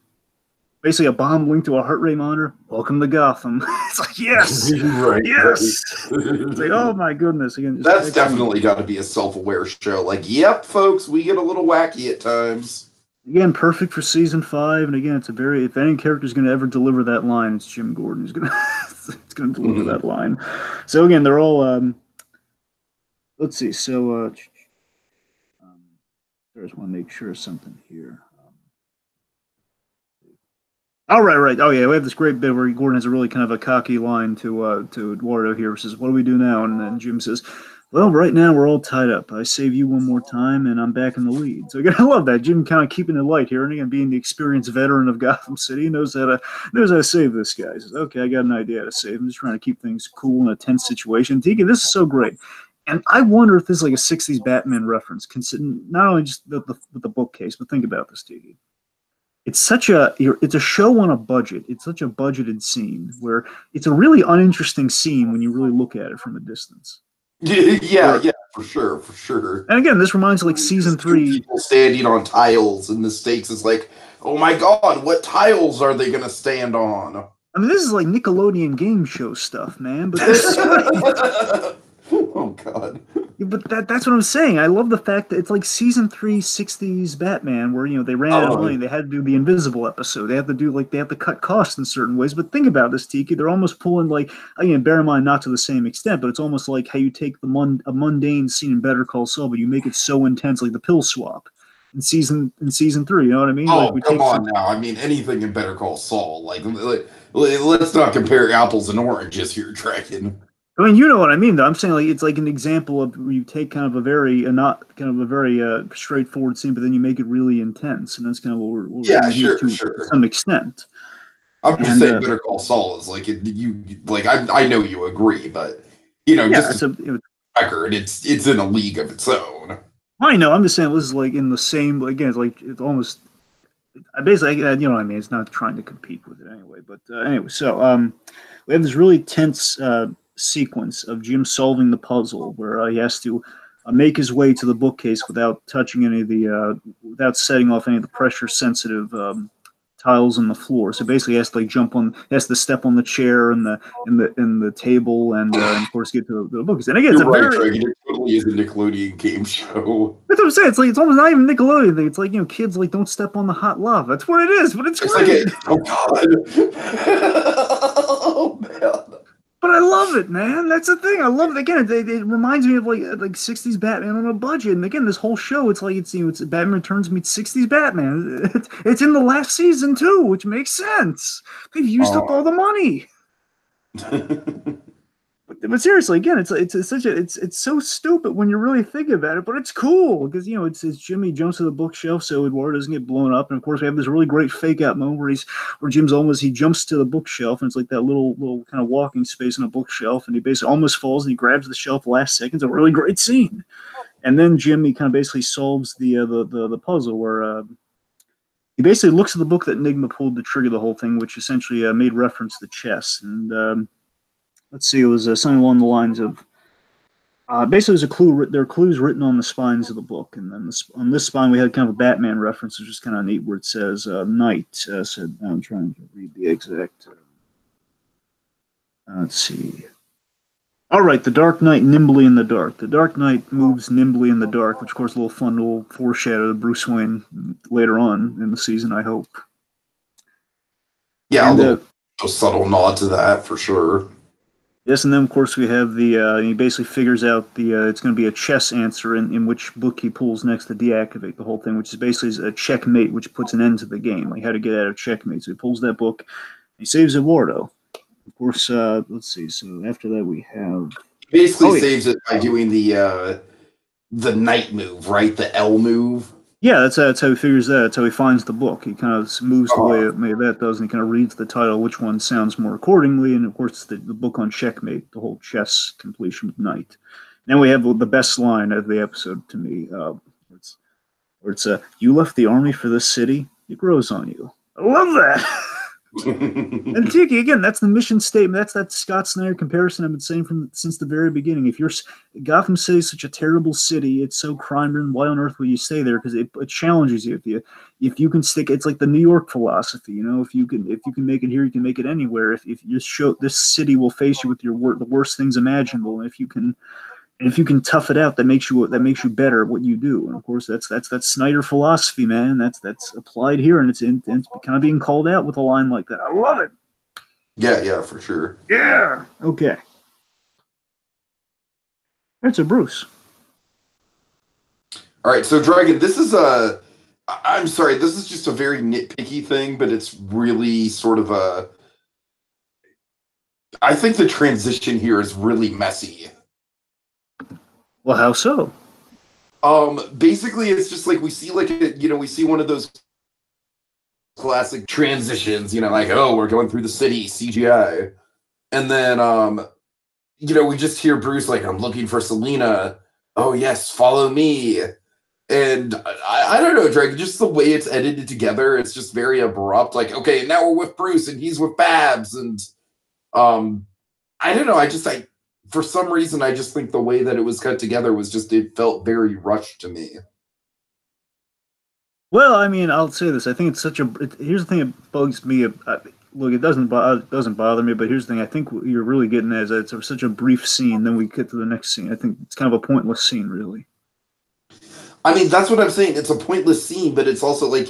Speaker 2: basically a bomb linked to a heart rate monitor. Welcome to Gotham. It's like, yes,
Speaker 1: right,
Speaker 2: yes. Right. It's like, oh my goodness. Again,
Speaker 1: that's definitely got to be a self-aware show. Like, yep, folks, we get a little wacky at times.
Speaker 2: Again, perfect for season 5, and again, it's if any character is going to ever deliver that line, it's Jim Gordon who's going to deliver that line. So again, they're all. Let's see. So, I just want to make sure of something here. Oh, right. Oh, yeah, we have this great bit where Gordon has a really kind of a cocky line to Eduardo here. He says, "What do we do now?" And then Jim says, "Well, right now we're all tied up. I save you one more time, and I'm back in the lead." So again, I love that Jim kind of keeping it light here, and again, being the experienced veteran of Gotham City, knows how to save this guy. He says, "Okay, I got an idea how to save him. I'm just trying to keep things cool in a tense situation." Tiki, this is so great, and I wonder if this is like a '60s Batman reference, considering not only just the bookcase, but think about this, Tiki. It's a show on a budget. It's such a budgeted scene where it's a really uninteresting scene when you really look at it from a distance.
Speaker 1: Yeah, for sure.
Speaker 2: And again, this reminds me like season 3.
Speaker 1: People standing on tiles, and the stakes is like, oh my god, what tiles are they going to stand on?
Speaker 2: I mean, this is like Nickelodeon game show stuff, man. But this is
Speaker 1: oh god.
Speaker 2: But that's what I'm saying. I love the fact that it's like season 3 '60s Batman, where they ran out of money. They had to do the Invisible episode. They have to cut costs in certain ways. But think about this, Tiki. They're almost pulling like, again, bear in mind not to the same extent, but it's almost like how you take a mundane scene in Better Call Saul, but you make it so intense, like the pill swap in season 3. You know what I mean?
Speaker 1: Oh, come on now. I mean, anything in Better Call Saul. Like let's not compare apples and oranges here, Dragon.
Speaker 2: I mean, you know what I mean, though. I'm saying like it's like an example of where you take kind of a very straightforward scene, but then you make it really intense, and that's kind of what we're
Speaker 1: sure.
Speaker 2: To some extent.
Speaker 1: I'm just saying, Better Call Saul is like I know you agree, but just record, it's in a league of its own.
Speaker 2: I know. I'm just saying this is like in the same. Again, it's like it's almost. I basically, you know what I mean. It's not trying to compete with it anyway. But anyway, so we have this really tense sequence of Jim solving the puzzle where he has to make his way to the bookcase without touching any of the, without setting off any of the pressure sensitive tiles on the floor. So basically, he has to like jump on, he has to step on the chair and the table, and of course get to the bookcase. And again, it's
Speaker 1: You're
Speaker 2: a
Speaker 1: right,
Speaker 2: very
Speaker 1: Dragon. It totally is a Nickelodeon game show.
Speaker 2: that's what I'm saying. It's like it's almost not even Nickelodeon thing. It's like kids like don't step on the hot lava. That's what it is, but it's
Speaker 1: It's like
Speaker 2: great.
Speaker 1: oh god, oh man.
Speaker 2: But I love it, man. That's the thing. I love it. Again, it reminds me of like '60s Batman on a budget. And again, this whole show, it's like it's Batman Returns meets '60s Batman. It's in the last season too, which makes sense. They've used up all the money. But seriously, again, it's such a it's so stupid when you really think about it, but it's cool because it's Jimmy jumps to the bookshelf so Eduardo doesn't get blown up, and of course we have this really great fake out moment where Jim's almost he jumps to the bookshelf and it's like that little kind of walking space on a bookshelf, and he basically almost falls and he grabs the shelf last second. It's a really great scene, and then Jimmy kind of basically solves the puzzle where. He basically looks at the book that Enigma pulled to trigger the whole thing, which essentially made reference to chess. And let's see, it was something along the lines of basically there's a clue. There are clues written on the spines of the book, and then on this spine we had kind of a Batman reference, which is kind of neat, where it says "night." Said I'm trying to read the exact. Let's see. All right, the Dark Knight nimbly in the dark. The Dark Knight moves nimbly in the dark, which of course a little fun little foreshadow of Bruce Wayne later on in the season, I hope.
Speaker 1: Yeah,
Speaker 2: And,
Speaker 1: a subtle nod to that for sure.
Speaker 2: yes, and then of course we have he basically figures out it's going to be a chess answer in which book he pulls next to deactivate the whole thing, which is basically a checkmate, which puts an end to the game, like how to get out of checkmate. So he pulls that book, he saves Eduardo. Of course, let's see. So after that, we have
Speaker 1: He basically saves it by doing the knight move, right? The L move.
Speaker 2: Yeah, that's how he figures that. That's how he finds the book. He kind of moves the way that does, and he kind of reads the title, which one sounds more accordingly. And of course, it's the book on checkmate, the whole chess completion with knight. Now we have the best line of the episode to me, where it's "You left the army for this city. It grows on you." I love that. And Tiki, again, that's the mission statement. That's that Scott Snyder comparison I've been saying since the very beginning. If Gotham City is such a terrible city, it's so crime-ridden, why on earth would you stay there? Because it challenges you. If you can stick, it's like the New York philosophy. If you can make it here, you can make it anywhere. If you show this city will face you with the worst things imaginable, and if you can tough it out, that makes you better at what you do. And of course, that's Snyder philosophy, man. That's applied here, and it's kind of being called out with a line like that. I love it.
Speaker 1: Yeah, for sure.
Speaker 2: Yeah. Okay. That's a Bruce.
Speaker 1: All right, so Dragon, this is I'm sorry, this is just a very nitpicky thing, but it's really sort of I think the transition here is really messy.
Speaker 2: Well, how so?
Speaker 1: Basically, it's just like we see we see one of those classic transitions, like, oh, we're going through the city, CGI. And then, we just hear Bruce like, I'm looking for Selena. Oh, yes, follow me. And I don't know, Drake, just the way it's edited together, it's just very abrupt. Like, okay, now we're with Bruce and he's with Babs. And I don't know, for some reason, I just think the way that it was cut together was it felt very rushed to me.
Speaker 2: Well, I mean, I'll say this. I think it's here's the thing that bugs me. Look, it doesn't bother me, but here's the thing. I think what you're really getting at is that it's such a brief scene, then we get to the next scene. I think it's kind of a pointless scene, really.
Speaker 1: I mean, that's what I'm saying. It's a pointless scene, but it's also like,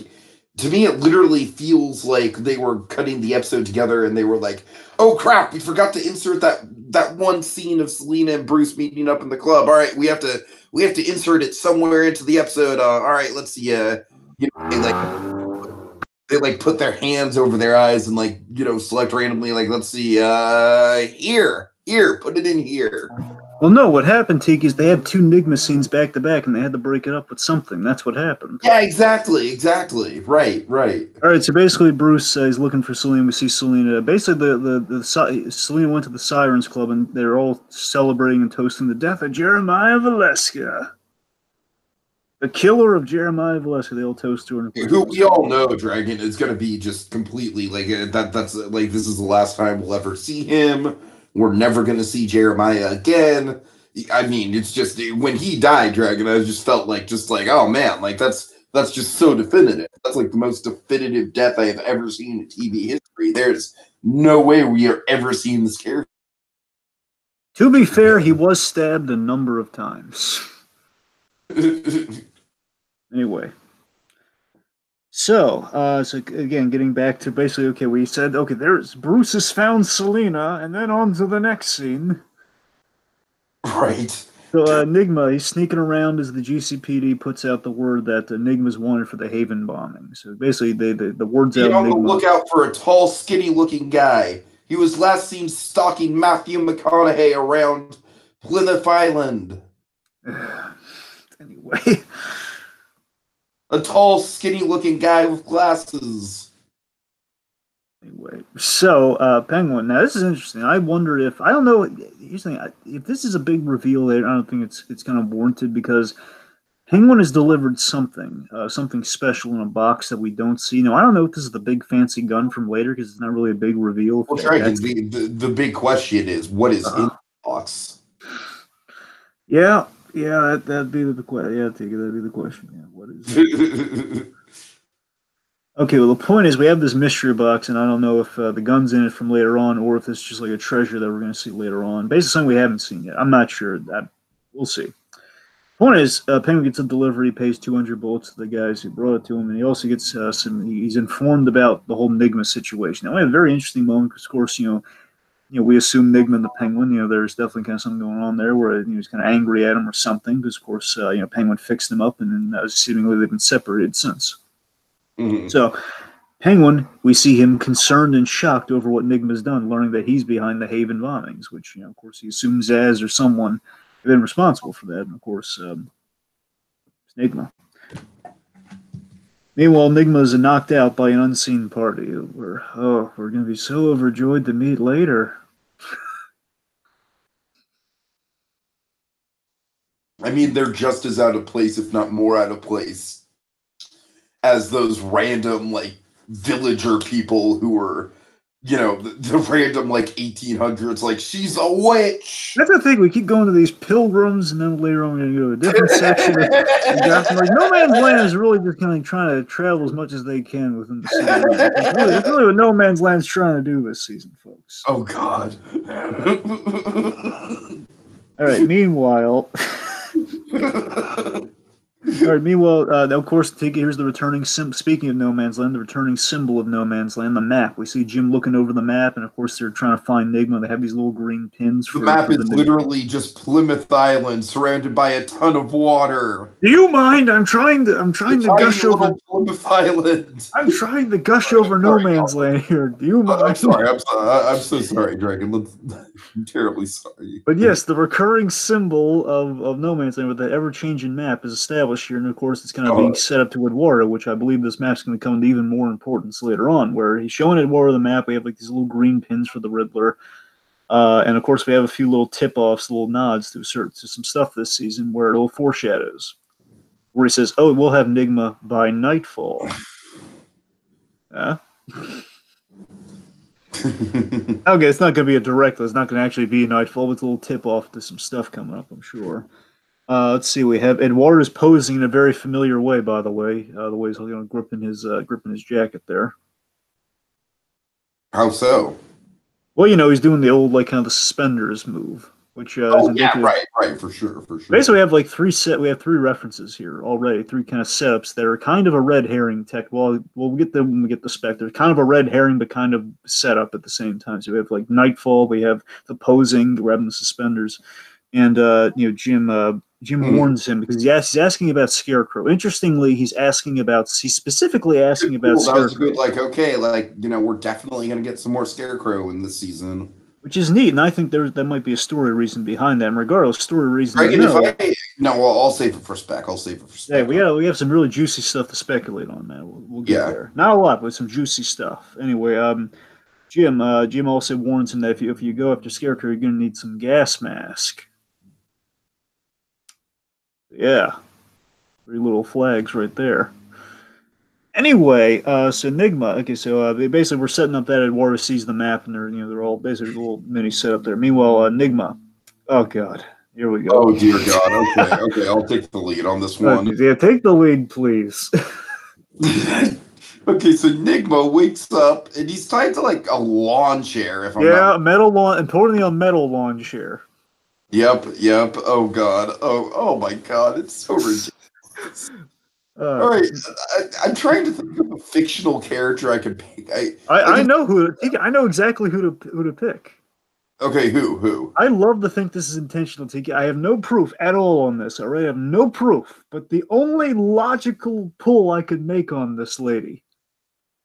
Speaker 1: to me, it literally feels like they were cutting the episode together and they were like, oh crap, we forgot to insert that one scene of Selena and Bruce meeting up in the club. All right, we have to insert it somewhere into the episode. All right, let's see. They put their hands over their eyes and select randomly. Like, let's see. Here, put it in here.
Speaker 2: Well, no, what happened, Tiki, is they had two Enigma scenes back to back, and they had to break it up with something. That's what happened.
Speaker 1: Yeah, exactly. Right.
Speaker 2: All right, so basically, Bruce is looking for Selena. We see Selena. Basically, Selena went to the Sirens Club, and they're all celebrating and toasting the death of Jeremiah Valeska. The killer of Jeremiah Valesky, the old toaster, and of course,
Speaker 1: Who we all know, Dragon is going to be just completely like that. That's like this is the last time we'll ever see him. We're never going to see Jeremiah again. I mean, it's just when he died, Dragon. I just felt like oh man, like that's just so definitive. That's like the most definitive death I have ever seen in TV history. There's no way we are ever seeing this character
Speaker 2: to be fair, he
Speaker 1: again.
Speaker 2: was stabbed a number of times. Anyway, so again, getting back to basically, okay, we said, okay, there's Bruce has found Selena, and then on to the next scene.
Speaker 1: Right.
Speaker 2: So Enigma, he's sneaking around as the GCPD puts out the word that Enigma's wanted for the Haven bombing. So basically, the word's
Speaker 1: Be
Speaker 2: out.
Speaker 1: on the
Speaker 2: Enigma.
Speaker 1: lookout for a tall, skinny-looking guy. He was last seen stalking Matthew McConaughey around Plymouth Island.
Speaker 2: Anyway,
Speaker 1: A tall, skinny-looking guy with glasses.
Speaker 2: so Penguin. Now this is interesting. I wonder if I don't know. Here's the thing, if this is a big reveal, I don't think it's kind of warranted because Penguin has delivered something special in a box that we don't see. Now I don't know if this is the big fancy gun from later because it's not really a big reveal.
Speaker 1: Well, Dragon, the big question is, what is in
Speaker 2: Uh,
Speaker 1: the box?
Speaker 2: yeah, yeah, that'd be the question. Yeah, that'd be the question. Yeah, what is? Okay, well, the point is we have this mystery box, and I don't know if the gun's in it from later on, or if it's just like a treasure that we're going to see later on. Basically, something we haven't seen yet. I'm not sure. We'll see. Point is, Penguin gets a delivery, pays 200 bullets to the guys who brought it to him, and he also gets he's informed about the whole Nigma situation. Now, we have a very interesting moment, because, of course, we assume Nigma and the Penguin, there's definitely kind of something going on there where he's kind of angry at him or something, because, of course, Penguin fixed him up, and then seemingly they've been separated since.
Speaker 1: Mhm.
Speaker 2: So, Penguin, we see him concerned and shocked over what Nigma's done, learning that he's behind the Haven bombings, which, of course, he assumes Zaz or someone have been responsible for that. And, of course, it's Nigma. Meanwhile, Nigma is knocked out by an unseen party. We're going to be so overjoyed to meet later.
Speaker 1: I mean, they're just as out of place, if not more out of place, as those random, like, villager people who were, the random, like, 1800s, like, she's a witch.
Speaker 2: That's the thing. We keep going to these pilgrims, and then later on we're going to go to a different section of Gotham. Like, No Man's Land is really just kind of trying to travel as much as they can within the city. That's really what No Man's Land's trying to do this season, folks.
Speaker 1: Oh, God.
Speaker 2: All right. Meanwhile, of course, Tiki, here's the returning symbol. Speaking of No Man's Land, the returning symbol of No Man's Land, the map. We see Jim looking over the map, and of course, they're trying to find Nigma. They have these little green pins.
Speaker 1: The map is literally just Plymouth Island, surrounded by a ton of water.
Speaker 2: Do you mind? I'm trying to gush over
Speaker 1: Plymouth Island.
Speaker 2: I'm trying to gush over No Man's Land here. Do you mind?
Speaker 1: I'm sorry. I'm so sorry, Dragon. I'm terribly sorry.
Speaker 2: But yes, the recurring symbol of No Man's Land with the ever-changing map is established here, and of course, it's kind of being set up to Eduardo, which I believe this map's going to come into even more importance later on, where he's showing Eduardo the map. We have like these little green pins for the Riddler, and of course, we have a few little tip-offs, little nods to some stuff this season where it'll foreshadows, where he says, "Oh, we'll have Nigma by nightfall." Yeah. Okay, it's not going to be a direct. It's not going to actually be a nightfall. But it's a little tip off to some stuff coming up, I'm sure. Let's see. We have Eduardo's posing in a very familiar way, by the way. The way he's gripping his jacket there.
Speaker 1: How so?
Speaker 2: Well, he's doing the old like kind of the suspenders move, which is indicative.
Speaker 1: Right, for sure.
Speaker 2: Basically, we have like we have three references here already, three kind of setups that are kind of a red herring tech. Well, we'll get them when we get the spec. They're kind of a red herring, but kind of set up at the same time. So we have like Nightfall, we have the grabbing the suspenders, and Jim warns him because he's asking about Scarecrow. Interestingly, he's specifically asking about Scarecrow. That was
Speaker 1: good. We're definitely going to get some more Scarecrow in this season.
Speaker 2: Which is neat, and I think that might be a story reason behind that. And regardless, story reason.
Speaker 1: I'll save it for spec.
Speaker 2: Yeah, we have some really juicy stuff to speculate on, man. We'll get there. Not a lot, but some juicy stuff. Anyway, Jim also warns him that if you go after Scarecrow, you're going to need some gas mask. Yeah. Three little flags right there. Anyway, so Enigma. Okay, so basically we're setting up that Eduardo sees the map, and they're all basically a little mini setup there. Meanwhile, Enigma. Oh God, here we go.
Speaker 1: Oh dear God. Okay, okay, I'll take the lead on this one.
Speaker 2: Yeah, take the lead, please.
Speaker 1: Okay, so Enigma wakes up and he's tied to like a lawn chair, if I'm not.
Speaker 2: Yeah, metal lawn, importantly a metal lawn chair.
Speaker 1: Yep, yep. Oh God. Oh my God. It's so ridiculous. All right, I'm trying to think of a fictional character I could pick.
Speaker 2: I know I know exactly who to pick.
Speaker 1: Okay, who?
Speaker 2: I love to think this is intentional, Tiki. I have no proof at all on this. All right, I have no proof. But the only logical pull I could make on this lady,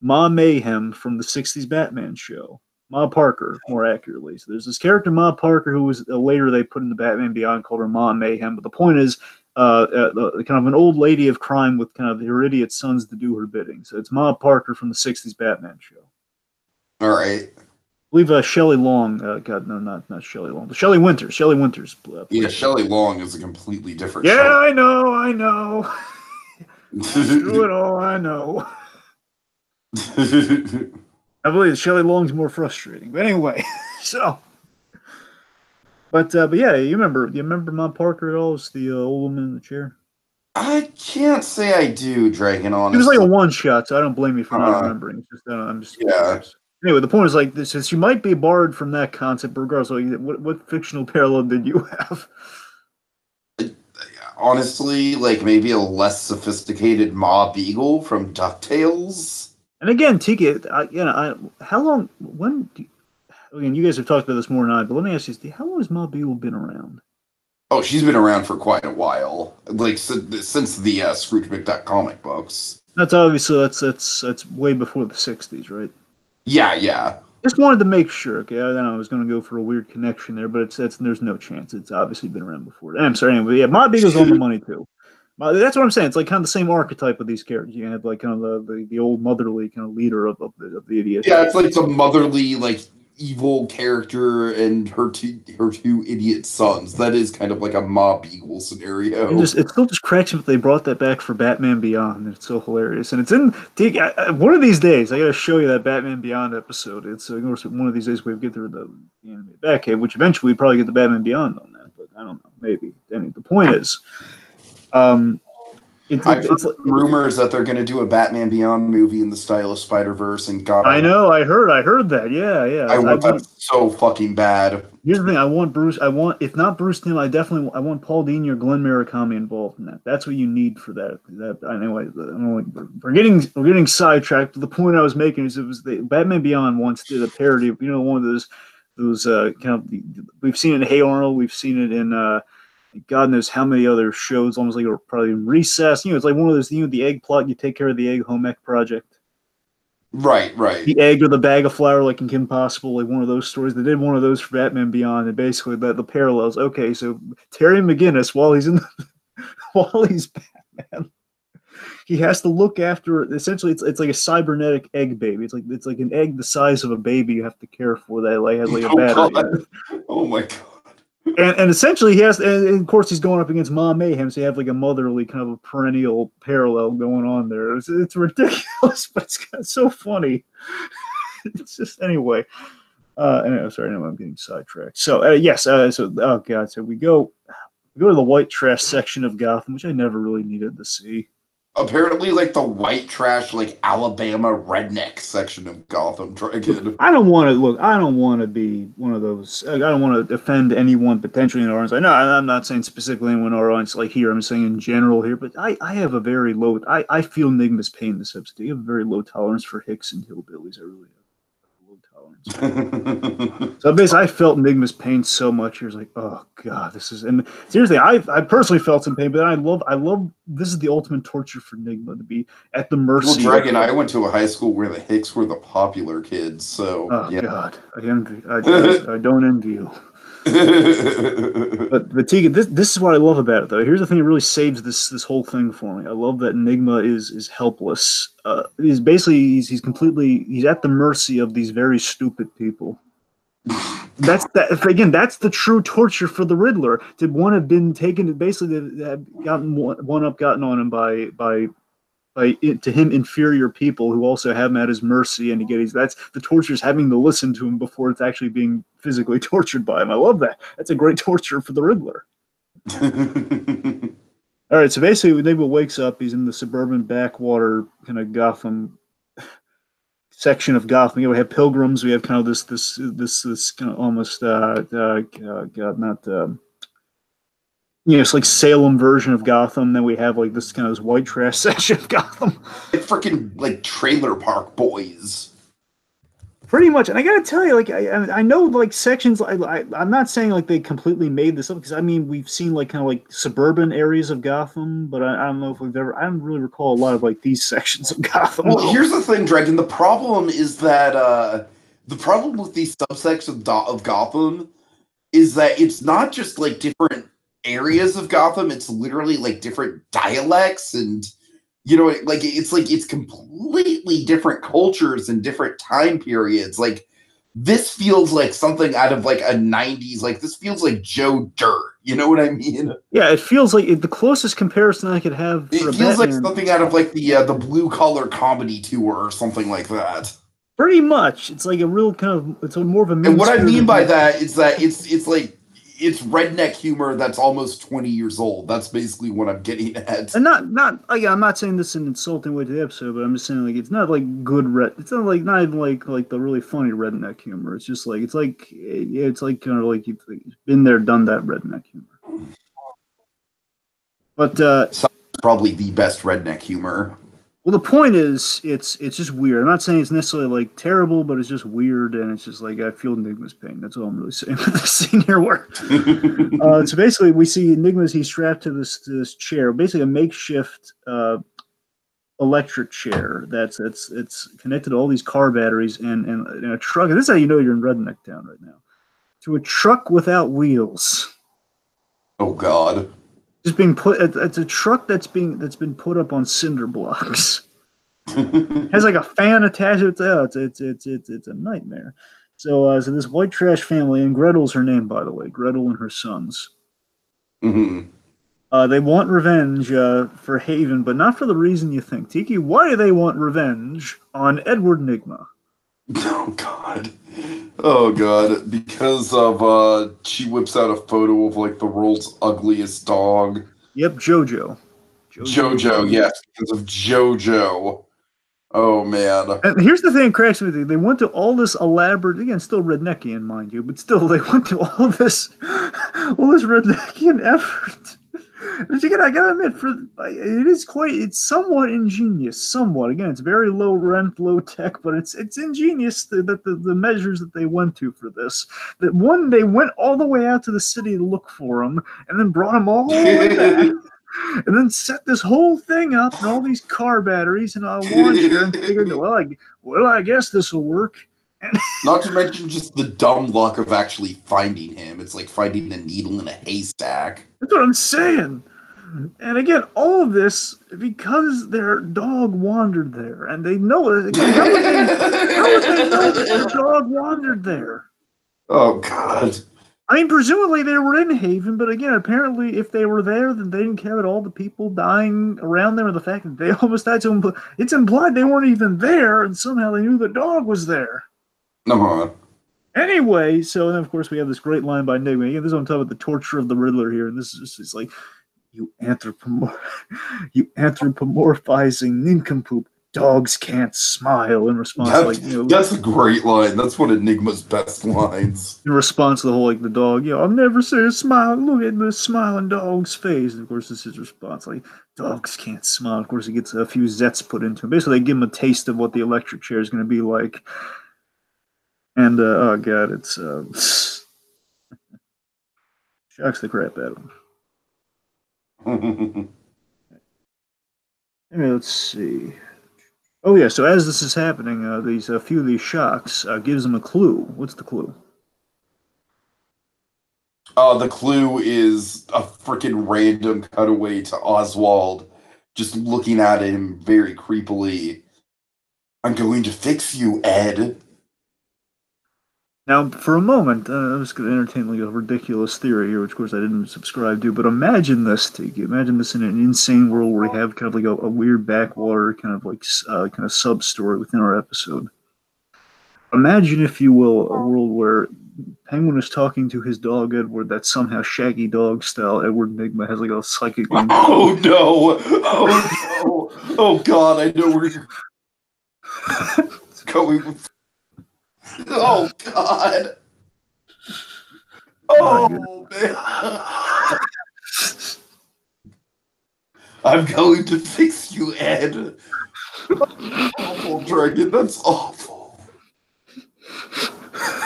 Speaker 2: Ma Mayhem from the '60s Batman show, Ma Parker, more accurately. So there's this character Ma Parker who was later they put in the Batman Beyond called her Ma Mayhem. But the point is, kind of an old lady of crime with kind of her idiot sons to do her bidding. So it's Ma Parker from the '60s Batman show.
Speaker 1: All right.
Speaker 2: I believe Shelley Long. God, no, not Shelley Long. But Shelley Winters. Shelley Winters.
Speaker 1: Yeah, Shelley Long is a completely different.
Speaker 2: Yeah,
Speaker 1: show.
Speaker 2: I know. Do it all. I know. I believe Shelley Long's more frustrating. But anyway, so. But yeah, you remember Mom Parker at all? It's the old woman in the chair.
Speaker 1: I can't say I do, Dragon. Honestly,
Speaker 2: It was like a one shot, so I don't blame you for not remembering. It's just I'm just curious. Anyway, the point is like this: is she might be borrowed from that concept, but regardless, like, what fictional parallel did you have?
Speaker 1: Honestly, like maybe a less sophisticated Ma Beagle from DuckTales.
Speaker 2: And again, Tiki, how long? When? Again, you guys have talked about this more than I, but let me ask you: how long has Ma Beagle been around?
Speaker 1: Oh, she's been around for quite a while, like since the Scrooge McDuck comic books.
Speaker 2: That's obviously that's way before the '60s, right?
Speaker 1: Yeah.
Speaker 2: Just wanted to make sure. Okay, I was going to go for a weird connection there, but there's no chance. It's obviously been around before. I'm sorry. Anyway, yeah, Ma Beagle's on the money too. That's what I'm saying. It's like kind of the same archetype of these characters. You have like kind of the old motherly kind of leader of the idiot.
Speaker 1: Yeah, it's like the motherly like evil character and her two idiot sons. That is kind of like a Ma Beagle scenario.
Speaker 2: It still just cracks me that they brought that back for Batman Beyond. It's so hilarious, and it's in one of these days. I got to show you that Batman Beyond episode. It's one of these days we get through the animated Batcave, which eventually we probably get the Batman Beyond on that. But I don't know, maybe. Anyway, the point is,
Speaker 1: I've heard rumors that they're going to do a Batman Beyond movie in the style of Spider-Verse, and God,
Speaker 2: I know, I heard that. Yeah.
Speaker 1: I want that so fucking bad.
Speaker 2: Here's the thing: I want if not Bruce Timm, I want Paul Dini or Glenn Murakami involved in that. That's what you need for that. Anyway, we're getting sidetracked. The point I was making is Batman Beyond once did a parody of one of those kind of we've seen it in Hey Arnold, we've seen it in God knows how many other shows, almost like probably in Recess. It's like one of those, the egg plot, you take care of the egg home ec project.
Speaker 1: Right.
Speaker 2: The egg or the bag of flour, like in Kim Possible, like one of those stories. They did one of those for Batman Beyond, and basically the parallels. Okay, so Terry McGinnis, while he's Batman, he has to look after. Essentially, it's like a cybernetic egg baby. It's like an egg the size of a baby. You have to care for that. Like has like a battery.
Speaker 1: Oh my God.
Speaker 2: And essentially, he has, and of course, he's going up against Ma Mayhem, so you have like a motherly kind of a perennial parallel going on there. It's ridiculous, but it's so funny. It's just anyway. Anyway, sorry, I'm getting sidetracked. So yes, oh God, so we go to the white trash section of Gotham, which I never really needed to see.
Speaker 1: Apparently, like the white trash, like Alabama redneck section of Gotham.
Speaker 2: I don't want to be one of those. I don't want to offend anyone potentially in our audience. I know I'm not saying specifically anyone in our audience like here. I'm saying in general here. But I have a very low. I feel Enigma's pain this episode. You have a very low tolerance for hicks and hillbillies. I really have. So basically, I felt Enigma's pain so much. He was like, "Oh God, this is." And seriously, I personally felt some pain, but I love. This is the ultimate torture for Enigma to be at the mercy.
Speaker 1: Well, Dragon, I went to a high school where the Hicks were the popular kids, so.
Speaker 2: Oh
Speaker 1: yeah.
Speaker 2: God, I don't envy you. but Tegan, this is what I love about it, though. Here's the thing that really saves this whole thing for me. I love that Enigma is helpless. He's basically he's at the mercy of these very stupid people. That's that again. That's the true torture for the Riddler. To one have been taken, basically, have gotten one up, gotten on him by to him inferior people who also have him at his mercy, and that's the torture is having to listen to him before it's actually being physically tortured by him. I love that. That's a great torture for the Riddler. All right, so basically, when Enigma wakes up, he's in the suburban backwater kind of Gotham section of Gotham. We have pilgrims. We have kind of this kind of almost God, not it's like Salem version of Gotham. Then we have like this kind of this white trash section of Gotham.
Speaker 1: It's freaking like Trailer Park Boys.
Speaker 2: Pretty much, and I gotta tell you, like I know like sections. I'm not saying like they completely made this up because I mean we've seen like kind of like suburban areas of Gotham, but I don't know if we've ever. I don't really recall a lot of like these sections of Gotham.
Speaker 1: Well, here's the thing, Dragon. The problem is that the problem with these subsections of Gotham is that it's not just like different areas of Gotham. It's literally like different dialects and. It's completely different cultures and different time periods. Like, this feels like something out of like a 90s. Like, this feels like Joe Dirt. You know what I mean?
Speaker 2: Yeah, it feels like the closest comparison I could have.
Speaker 1: It feels like something out of like the Blue Collar Comedy Tour or something like that.
Speaker 2: Pretty much, it's like a real kind of. It's more of a.
Speaker 1: And what I mean by that is that it's like. It's redneck humor that's almost 20 years old. That's basically what I'm getting at.
Speaker 2: And again, I'm not saying this in an insulting way to the episode, but I'm just saying like it's not like good it's not even like the really funny redneck humor. It's just like it's like kind of like you've been there, done that redneck humor. But
Speaker 1: probably the best redneck humor.
Speaker 2: Well, the point is, it's just weird. I'm not saying it's necessarily like terrible, but it's just weird, and it's just like I feel Enigma's pain. That's all I'm really saying with this scene here. Where so basically, we see Enigma's he's strapped to this chair, basically a makeshift electric chair that's connected to all these car batteries and a truck. And this is how you know you're in Redneck Town right now. To a truck without wheels.
Speaker 1: Oh God.
Speaker 2: Just being put. It's a truck that's been put up on cinder blocks. Has like a fan attached. It's a nightmare. So this white trash family, and Gretel's her name, by the way. Gretel and her sons.
Speaker 1: Mm-hmm.
Speaker 2: They want revenge for Haven, but not for the reason you think. Tiki, why do they want revenge on Edward Nygma?
Speaker 1: Oh God. Oh God, because of she whips out a photo of like the world's ugliest dog.
Speaker 2: Yep, Jojo.
Speaker 1: Jojo, yes, because of Jojo. Oh man.
Speaker 2: And here's the thing that cracks me. They went to all this elaborate, again, still redneckian, mind you, but still they went to all this redneckian effort. But again, I gotta admit, it's somewhat ingenious. Somewhat, again, it's very low rent, low tech, but it's ingenious that the measures that they went to for this. That one, they went all the way out to the city to look for them, and then brought them all the way back, and then set this whole thing up and all these car batteries and a launcher, and figured, well, I guess this will work.
Speaker 1: Not to mention just the dumb luck of actually finding him. It's like finding a needle in a haystack.
Speaker 2: That's what I'm saying. And again, all of this because their dog wandered there, and they know it. How would they know that their dog wandered there?
Speaker 1: Oh God!
Speaker 2: I mean, presumably they were in Haven, but again, apparently, if they were there, then they didn't care about all the people dying around them, or the fact that they almost died. So it's implied they weren't even there, and somehow they knew the dog was there. Anyway, so then of course we have this great line by Nygma. Again, this is what I'm talking about, the torture of the Riddler here, and this is just like, you anthropomorphizing nincompoop. Dogs can't smile. In response,
Speaker 1: that's a great line. That's one of Enigma's best lines.
Speaker 2: In response to the whole the dog, I've never seen a smile. Look at the smiling dog's face. And of course, this is his response, like, dogs can't smile. Of course, he gets a few zets put into him. Basically, they give him a taste of what the electric chair is going to be like. And oh God, it's shocks the crap out of him. Let's see. Oh yeah, so as this is happening, a few of these shocks gives them a clue. What's the clue?
Speaker 1: The clue is a freaking random cutaway to Oswald, just looking at him very creepily. I'm going to fix you, Ed.
Speaker 2: Now, for a moment, I was going to entertain like a ridiculous theory here, which of course I didn't subscribe to. But imagine this, Tiki. Imagine this in an insane world where we have kind of like a weird backwater kind of like kind of sub story within our episode. Imagine, if you will, a world where Penguin is talking to his dog Edward. That's somehow Shaggy Dog style. Edward Enigma has like a psychic link to
Speaker 1: Oh no! Oh no! Oh god! I know where you're going. Oh god!
Speaker 2: my goodness.
Speaker 1: Oh man! I'm going to fix you, Ed. Awful dragon. That's awful.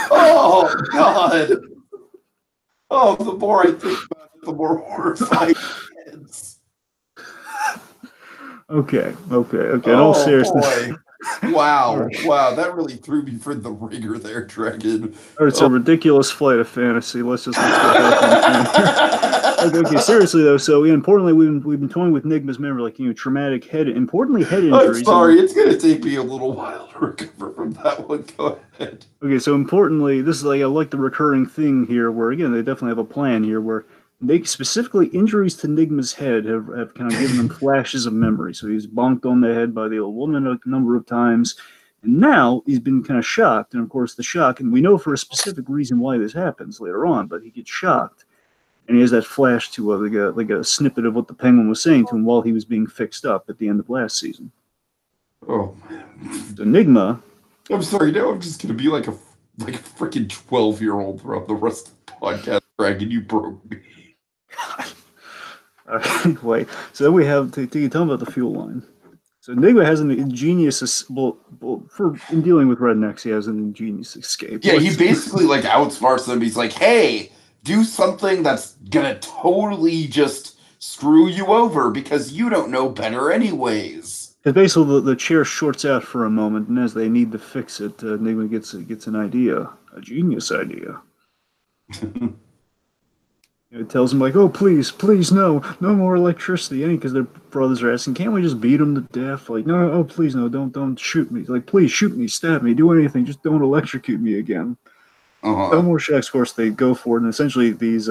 Speaker 1: Oh god! Oh, the more I think about it, the more horrifying it gets.
Speaker 2: Okay. In all
Speaker 1: Oh
Speaker 2: seriousness.
Speaker 1: boy! Wow!
Speaker 2: All
Speaker 1: Wow! That really threw me for the ringer there, dragon.
Speaker 2: right, so
Speaker 1: Oh.
Speaker 2: ridiculous flight of fantasy. Let's get back on track here. Okay, seriously though. So yeah, importantly, we've been toying with Nigma's memory, like traumatic importantly head
Speaker 1: I'm
Speaker 2: injuries.
Speaker 1: sorry, it's gonna take me a little while to recover from that one. Go ahead.
Speaker 2: Okay, so importantly, this is like I like the recurring thing here, where again they definitely have a plan here, where they specifically injuries to Nigma's head have kind of given him flashes of memory. So he's bonked on the head by the old woman a number of times, and now he's been kind of shocked. And of course, the shock, and we know for a specific reason why this happens later on, but he gets shocked. And he has that flash to like a snippet of what the Penguin was saying to him while he was being fixed up at the end of last season.
Speaker 1: Oh man.
Speaker 2: So Enigma,
Speaker 1: I'm sorry, now I'm just gonna be like a freaking 12-year-old throughout the rest of the podcast, Dragon. You broke me.
Speaker 2: anyway, so then we have to tell him about the fuel line. So Enigma has an ingenious, well, for in dealing with rednecks, he has an ingenious escape.
Speaker 1: Yeah, he basically like outsmarts them. He's like, hey, do something that's gonna totally just screw you over because you don't know better anyways.
Speaker 2: Because basically the chair shorts out for a moment, and as they need to fix it, Enigma gets an idea, a genius idea. It tells him like, "Oh, please, no more electricity." Because their brothers are asking, "Can't we just beat him to death?" Like, no, oh, please, no, don't shoot me. Like, please shoot me, stab me, do anything, just don't electrocute me again. No more shocks. Of course, they go for it, and essentially these,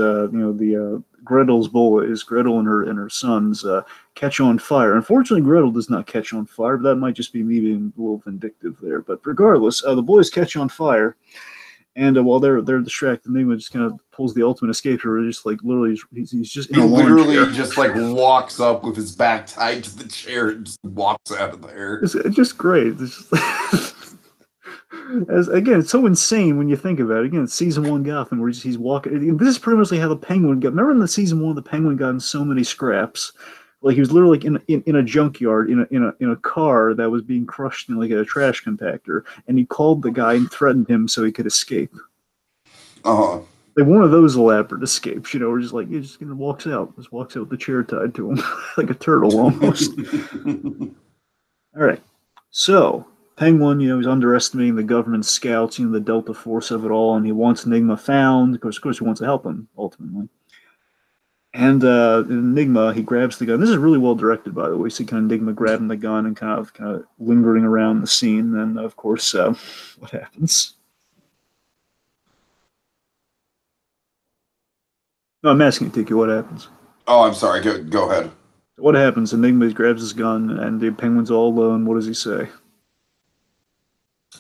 Speaker 2: Gretel's boys, Gretel and her sons, catch on fire. Unfortunately, Gretel does not catch on fire, but that might just be me being a little vindictive there. But regardless, the boys catch on fire. And while they're distracted, Enigma just kind of pulls the ultimate escape here. Just like literally, he's just in
Speaker 1: He
Speaker 2: a lawn
Speaker 1: literally
Speaker 2: chair.
Speaker 1: just like walks up with his back tied to the chair and just walks out of there.
Speaker 2: It's just great. It's just as again, it's so insane when you think about it. Again, it's season one Gotham where he's walking. This is pretty much like how the Penguin got. Remember in the season one, the Penguin got in so many scraps. Like he was literally like in a junkyard in a car that was being crushed in like a trash compactor, and he called the guy and threatened him so he could escape.
Speaker 1: Uh-huh.
Speaker 2: Like one of those elaborate escapes, where just like he just walks out with the chair tied to him like a turtle almost. All right, so Penguin, he's underestimating the government scouts, the Delta Force of it all, and he wants Enigma found. Of course, he wants to help him ultimately. And Enigma, he grabs the gun. This is really well directed, by the way. So kind of Enigma grabbing the gun and kind of lingering around the scene. And of course, what happens? No, I'm asking you, Tiki, what happens?
Speaker 1: Oh, I'm sorry. Go ahead.
Speaker 2: What happens? Enigma grabs his gun, and the Penguin's all alone. What does he say?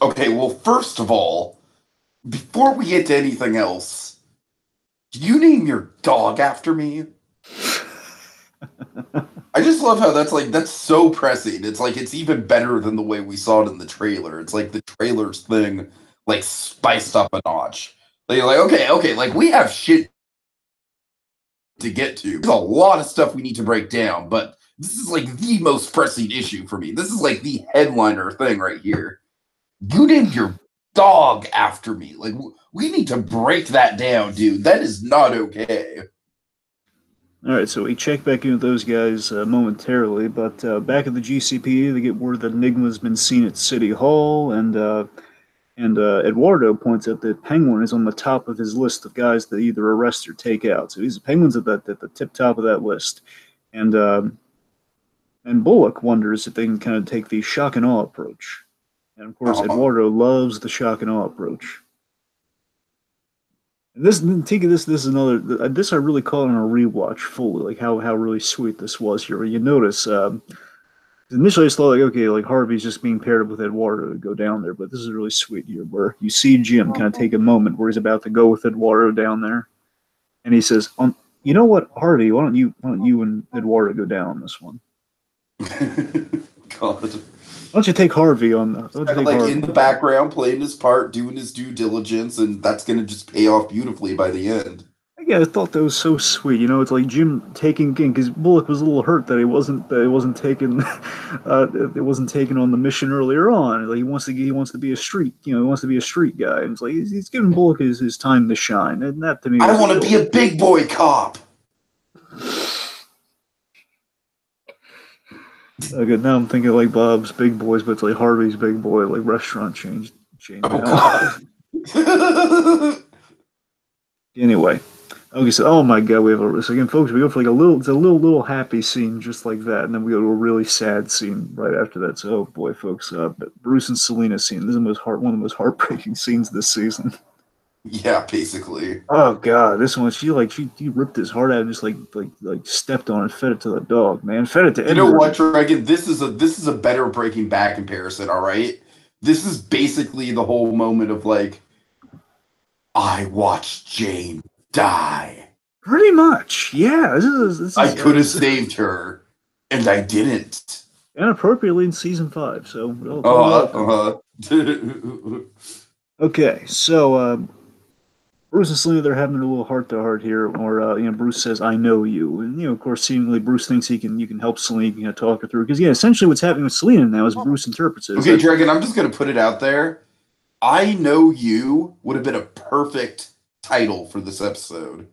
Speaker 1: Okay, well, first of all, before we get to anything else, did you name your dog after me? I just love how that's so pressing. It's like it's even better than the way we saw it in the trailer. It's like the trailer's thing like spiced up a notch. Like okay, like we have shit to get to. There's a lot of stuff we need to break down, but this is like the most pressing issue for me. This is like the headliner thing right here. You named your dog after me. Like we need to break that down, dude. That is not okay.
Speaker 2: All right, so we check back in with those guys momentarily, but back at the GCPD, they get word that Enigma's been seen at City Hall, and Eduardo points out that Penguin is on the top of his list of guys that either arrest or take out. So Penguin's at the tip top of that list, and Bullock wonders if they can kind of take the shock and awe approach. And of course, Eduardo loves the shock and awe approach. This Tiki, this is another. This I really caught on a rewatch fully, like how really sweet this was here. You notice initially I just thought like okay, like Harvey's just being paired up with Eduardo to go down there, but this is really sweet here where you see Jim kind of take a moment where he's about to go with Eduardo down there, and he says, you know what, Harvey, why don't you and Eduardo go down on this one?
Speaker 1: God.
Speaker 2: Why don't you take Harvey on the? Why don't you
Speaker 1: Kind of
Speaker 2: take
Speaker 1: like
Speaker 2: Harvey?
Speaker 1: in the background, playing his part, doing his due diligence, and that's gonna just pay off beautifully by the end.
Speaker 2: Yeah, I thought that was so sweet. You know, it's like Jim taking because Bullock was a little hurt that he wasn't taken, it wasn't taken on the mission earlier on. Like he wants to be a street, he wants to be a street guy. And it's like he's giving Bullock his time to shine, and that to me
Speaker 1: I
Speaker 2: was a
Speaker 1: want to
Speaker 2: real.
Speaker 1: be a big boy cop.
Speaker 2: Okay, now I'm thinking like Bob's Big Boys, but it's like Harvey's Big Boy, like restaurant chain
Speaker 1: Oh
Speaker 2: now.
Speaker 1: God.
Speaker 2: Anyway, okay, so oh my God, we have a so again, folks. We go for like a little, it's a little happy scene just like that, and then we go to a really sad scene right after that. So, oh boy, folks, Bruce and Selena scene. This is one of the most heartbreaking scenes this season.
Speaker 1: Yeah, basically.
Speaker 2: Oh God, this one she ripped his heart out and just like stepped on it, fed it to the dog, man, fed it to
Speaker 1: You know
Speaker 2: Edward.
Speaker 1: what, Dragon? This is a better Breaking Bad comparison. All right, this is basically the whole moment of like, I watched Jane die.
Speaker 2: Pretty much, yeah.
Speaker 1: I could have saved her, and I didn't.
Speaker 2: inappropriately in season 5, so it's all relative.
Speaker 1: Uh-huh, uh-huh.
Speaker 2: Okay, so Bruce and Selena, they're having a little heart to heart here, or Bruce says, "I know you," and of course, seemingly Bruce thinks you can help Selena, talk her through because essentially what's happening with Selena now, as Bruce interprets it, is
Speaker 1: Okay,
Speaker 2: that
Speaker 1: Dragon, I'm just gonna put it out there. I Know You would have been a perfect title for this episode.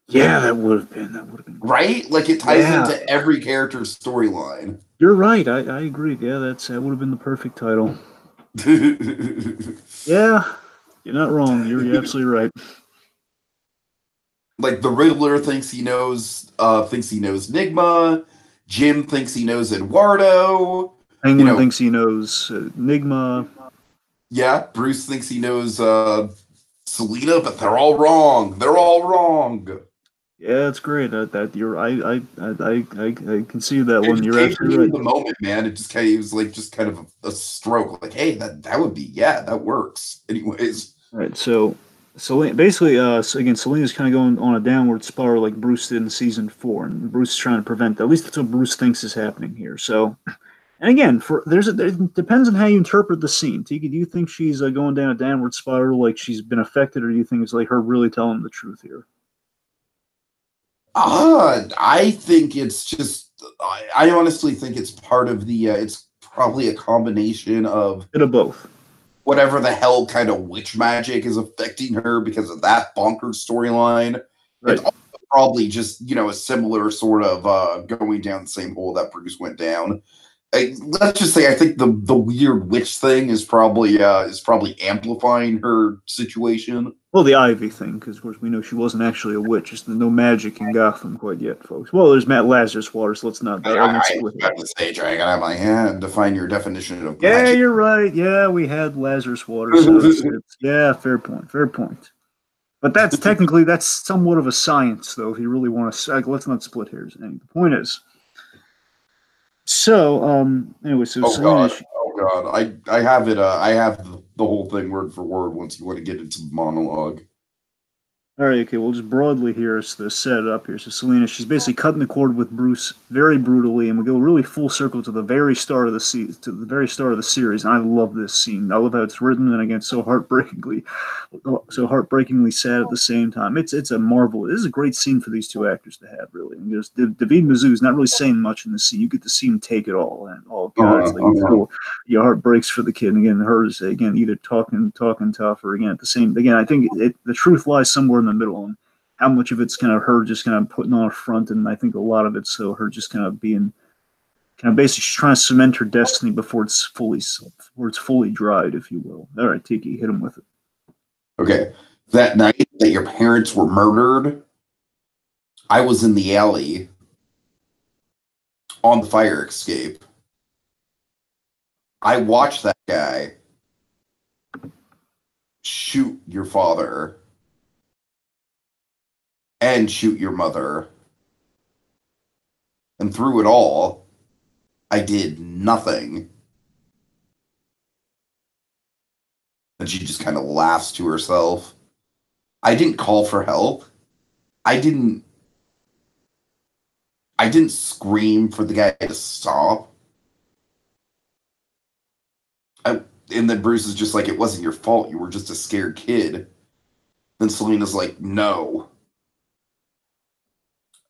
Speaker 2: yeah, that would have been great.
Speaker 1: Right? Like it ties
Speaker 2: Yeah,
Speaker 1: into every character's storyline.
Speaker 2: you're right. I agree. Yeah, that would have been the perfect title. Yeah, you're not wrong. You're absolutely right.
Speaker 1: Like the Riddler thinks he knows Nigma. Jim thinks he knows Eduardo. You
Speaker 2: Penguin
Speaker 1: know,
Speaker 2: thinks he knows Enigma.
Speaker 1: yeah, Bruce thinks he knows Selena, but they're all wrong. They're all wrong.
Speaker 2: Yeah, it's great. That you're I can see that
Speaker 1: It
Speaker 2: one.
Speaker 1: just
Speaker 2: You're
Speaker 1: came to
Speaker 2: absolutely
Speaker 1: me in
Speaker 2: right.
Speaker 1: the moment, man. It was like just kind of a stroke. Like, hey, that would be, yeah, that works. Anyways.
Speaker 2: All right, so basically, so again, Selena's kind of going on a downward spiral like Bruce did in season 4, and Bruce is trying to prevent that. At least that's what Bruce thinks is happening here. So, and again, it depends on how you interpret the scene. Tiki, do you think she's going down a downward spiral, like she's been affected, or do you think it's like her really telling the truth here?
Speaker 1: I think it's just. I honestly think it's part of the. It's probably a combination of
Speaker 2: Bit of both.
Speaker 1: whatever the hell kind of witch magic is affecting her because of that bonkers storyline. It's
Speaker 2: Right.
Speaker 1: also probably just a similar sort of going down the same hole that Bruce went down. Let's just say I think the weird witch thing is probably amplifying her situation.
Speaker 2: Well, the Ivy thing, because of course we know she wasn't actually a witch. There's no magic in Gotham quite yet, folks. Well, there's Matt Lazarus water, so let's not. I won't
Speaker 1: I
Speaker 2: split it.
Speaker 1: got the stage dragon. I'm like, define your definition of
Speaker 2: Yeah,
Speaker 1: magic.
Speaker 2: you're right. Yeah, we had Lazarus water, so it's yeah, fair point, fair point. But that's somewhat of a science, though. If you really want to, let's not split hairs. And the point is, so anyway, so
Speaker 1: Oh
Speaker 2: Selena,
Speaker 1: God, oh God, I have it. I have the whole thing word for word. Once you want to get into the monologue.
Speaker 2: all right, okay, we'll just broadly here to set it up here. So Selena, she's basically cutting the cord with Bruce very brutally, and we go really full circle to the very start of the series. And I love this scene. I love how it's written, and again, so heartbreakingly sad at the same time. It's a marvel. This is a great scene for these two actors to have, really. And just David Mizzou's not really saying much in this scene. You get to see him take it all, and oh God, it's like your heart breaks for the kid. And again, hers again either talking tough or again at the same. Again, I think the truth lies somewhere in the middle, and how much of it's kind of her just kind of putting on a front, and I think a lot of it's so her just kind of being kind of basically she's trying to cement her destiny before it's fully dried, if you will. All right, Tiki, hit him with it.
Speaker 1: Okay, that night that your parents were murdered, I was in the alley on the fire escape. I watched that guy shoot your father and shoot your mother. And through it all, I did nothing. And she just kind of laughs to herself. I didn't call for help. I didn't scream for the guy to stop. And then Bruce is just like, it wasn't your fault. You were just a scared kid. Then Selena's like, no.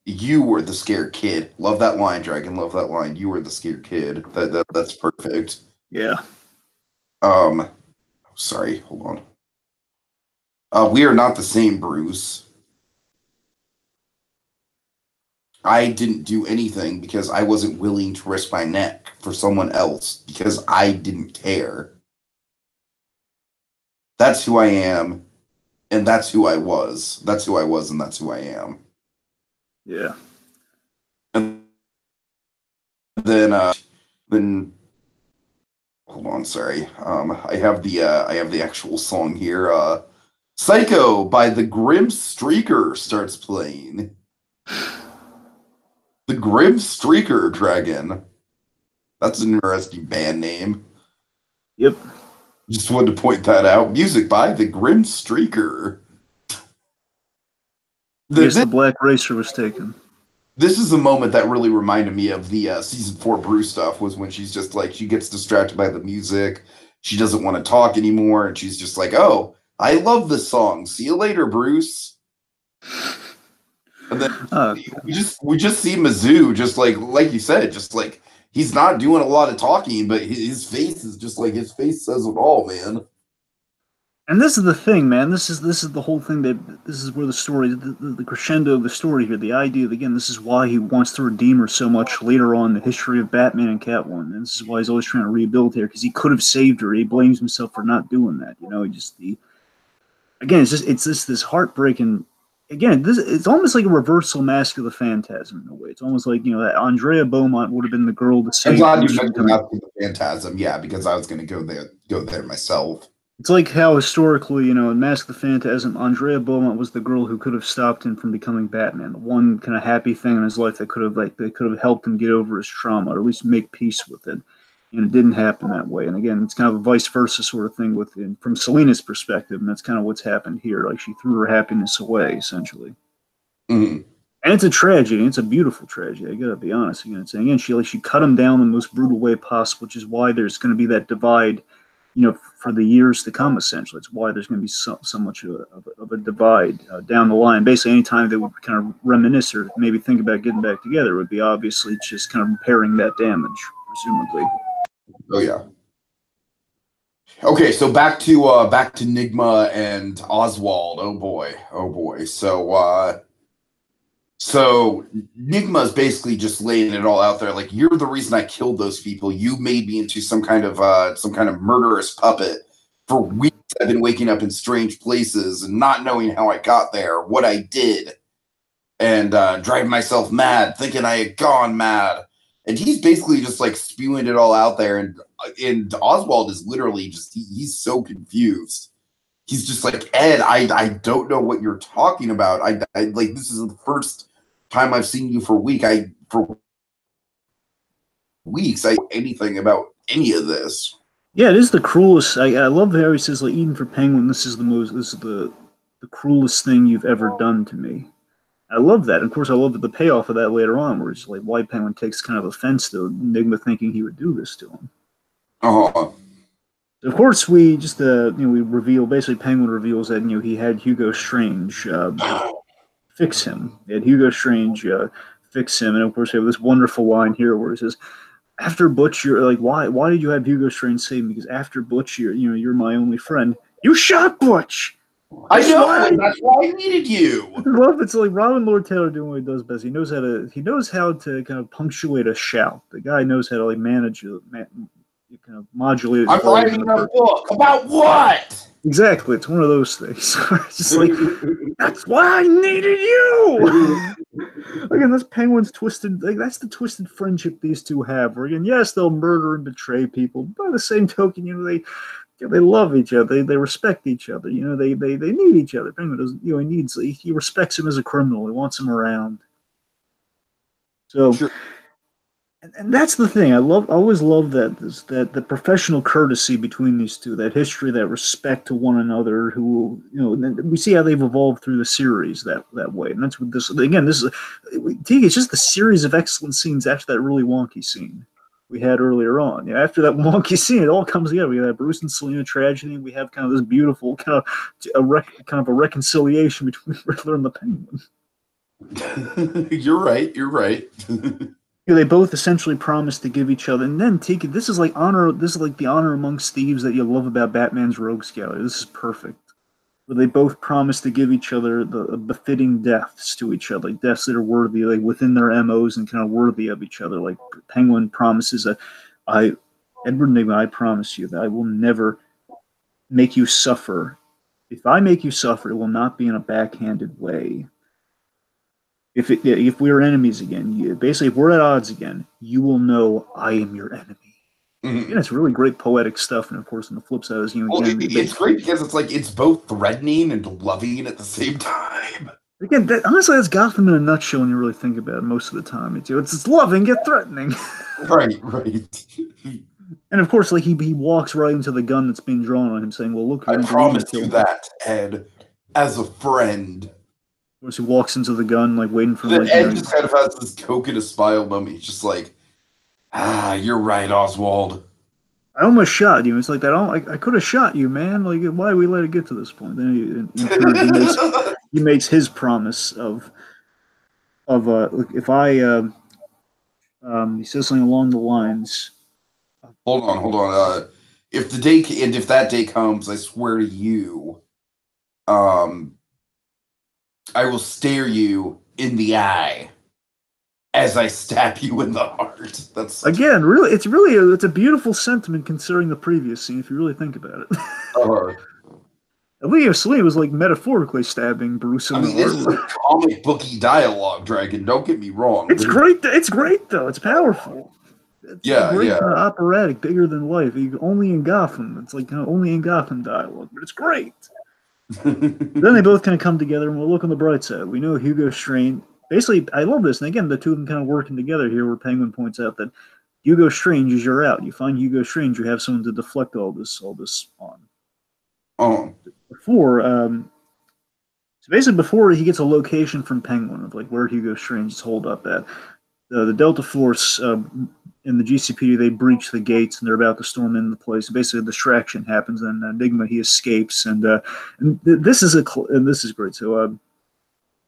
Speaker 1: You were the scared kid. Love that line, Dragon. Love that line. You were the scared kid. That's perfect.
Speaker 2: Yeah.
Speaker 1: Sorry, hold on. We are not the same, Bruce. I didn't do anything because I wasn't willing to risk my neck for someone else because I didn't care. That's who I am, and that's who I was. That's who I was, and that's who I am.
Speaker 2: Yeah.
Speaker 1: And then hold on, sorry. I have the actual song here. Psycho by the Grim Streaker starts playing. The Grim Streaker, Dragon. That's an interesting band name.
Speaker 2: Yep.
Speaker 1: Just wanted to point that out. Music by the Grim Streaker.
Speaker 2: The Black Racer was taken.
Speaker 1: This is a moment that really reminded me of the season 4 Bruce stuff, was when she's just like, she gets distracted by the music. She doesn't want to talk anymore. And she's just like, oh, I love this song. See you later, Bruce. And then we just see Mizzou just like you said, just like, he's not doing a lot of talking, but his face is just like, his face says it all, man.
Speaker 2: And this is the thing, man. This is the whole thing. This is where the story, the crescendo of the story here. The idea of, again, this is why he wants to redeem her so much later on in the history of Batman and Catwoman. And this is why he's always trying to rebuild her, because he could have saved her. He blames himself for not doing that. You know, it's just this heartbreaking. Again, it's almost like a reversal mask of the Phantasm in a way. It's almost like, you know, that Andrea Beaumont would have been the girl to save.
Speaker 1: I'm glad you mentioned Mask of the Phantasm, yeah, because I was going to go there myself.
Speaker 2: It's like how historically, you know, in Mask of the Phantasm, Andrea Beaumont was the girl who could have stopped him from becoming Batman. The one kind of happy thing in his life that could have helped him get over his trauma, or at least make peace with it. And it didn't happen that way. And again, it's kind of a vice versa sort of thing from Selena's perspective, and that's kind of what's happened here. Like, she threw her happiness away, essentially.
Speaker 1: Mm-hmm.
Speaker 2: And it's a tragedy. It's a beautiful tragedy. I gotta be honest. Again, she cut him down in the most brutal way possible, which is why there's going to be that divide, you know, for the years to come. Essentially, it's why there's going to be so much of a divide down the line. Basically, any time they would kind of reminisce or maybe think about getting back together would be obviously just kind of repairing that damage, presumably.
Speaker 1: Oh yeah. Okay, so back to Nigma and Oswald. Oh boy. So Nigma's basically just laying it all out there. Like, you're the reason I killed those people. You made me into some kind of murderous puppet. For weeks, I've been waking up in strange places and not knowing how I got there, what I did, and driving myself mad, thinking I had gone mad. And he's basically just like spewing it all out there. And Oswald is literally just, he's so confused. He's just like, Ed, I don't know what you're talking about. I like, this is the first time I've seen you for weeks. I don't know anything about any of this.
Speaker 2: Yeah, it is the cruelest. I love how he says, like, even for Penguin, this is the cruelest thing you've ever done to me. I love that. And of course, I love the payoff of that later on, where it's like White Penguin takes kind of offense to Enigma thinking he would do this to him.
Speaker 1: Uh-huh.
Speaker 2: Of course, we just we reveal, basically Penguin reveals that, you know, he had Hugo Strange fix him. He had Hugo Strange fix him, and of course we have this wonderful line here where he says, "After Butch, you're like, why did you have Hugo Strange save me? Because after Butch, you're my only friend. You shot Butch."
Speaker 1: That's why I needed you.
Speaker 2: I love it's like Robin Lord Taylor doing what he does best. He knows how to kind of punctuate a shout. The guy knows how to like manage kind of modulate.
Speaker 1: I'm writing a book about what?
Speaker 2: Exactly, it's one of those things. It's just like, that's why I needed you. Again, that's Penguin's twisted. Like, that's the twisted friendship these two have. Where again, yes, they'll murder and betray people. But by the same token, you know, They love each other. They respect each other. You know, they need each other. Penguin doesn't, you know, he respects him as a criminal. He wants him around. So,
Speaker 1: Sure.
Speaker 2: and that's the thing. I always love that the professional courtesy between these two, that history, that respect to one another. Who, you know, and we see how they've evolved through the series that way. And that's what this again. This is it's just the series of excellent scenes after that really wonky scene we had earlier on. You know, after that wonky scene, it all comes together. We have Bruce and Selena tragedy. We have kind of this beautiful kind of a reconciliation between Riddler and the Penguin.
Speaker 1: You're right. You're right.
Speaker 2: You know, they both essentially promise to give each other, and then Tiki. This is like honor. This is like the honor amongst thieves that you love about Batman's Rogues Gallery. This is perfect. Where they both promise to give each other the befitting deaths to each other, like deaths that are worthy, like within their MOs and kind of worthy of each other. Like Penguin promises that Edward Nygma, I promise you that I will never make you suffer. If I make you suffer, it will not be in a backhanded way. If we are enemies again, basically if we're at odds again, you will know I am your enemy.
Speaker 1: Mhm.
Speaker 2: Yeah, it's really great poetic stuff, and of course, on the flip side is
Speaker 1: Well, it's great because it's like it's both threatening and loving at the same time.
Speaker 2: Again, honestly, that's Gotham in a nutshell when you really think about it most of the time. It's loving yet threatening.
Speaker 1: Right, right.
Speaker 2: And of course, like he walks right into the gun that's being drawn on him, saying, "Well, look,
Speaker 1: I promised you that, Ed, as a friend.
Speaker 2: Of course, he walks into the gun, like waiting for
Speaker 1: Then
Speaker 2: like.
Speaker 1: Ed just kind of has this coconut smile moment. He's just like, you're right, Oswald.
Speaker 2: I almost shot you. It's like that. I could have shot you, man. Like, why we let it get to this point? Then he makes his promise of look, if I he says something along the lines.
Speaker 1: Hold on. If that day comes, I swear to you, I will stare you in the eye as I stab you in the heart. That's
Speaker 2: again, really, it's a beautiful sentiment considering the previous scene. If you really think about it, Leo Selene was like metaphorically stabbing Bruce in the heart.
Speaker 1: This is a comic booky dialogue, Dragon. Don't get me wrong.
Speaker 2: It's great. It's great though. It's powerful. It's great,
Speaker 1: yeah.
Speaker 2: Kind of operatic, bigger than life. Only in Gotham. It's like kind of only in Gotham dialogue, but it's great. Then they both kind of come together, and we'll look on the bright side. We know Hugo Strange. Basically, I love this, and again, the two of them kind of working together here. Where Penguin points out that Hugo Strange is your out. You find Hugo Strange, you have someone to deflect all this on.
Speaker 1: Oh.
Speaker 2: So basically, before he gets a location from Penguin of like where Hugo Strange is holed up at, the Delta Force in the GCPD, they breach the gates and they're about to storm into the place. Basically, a distraction happens, and Enigma he escapes, and this is great. So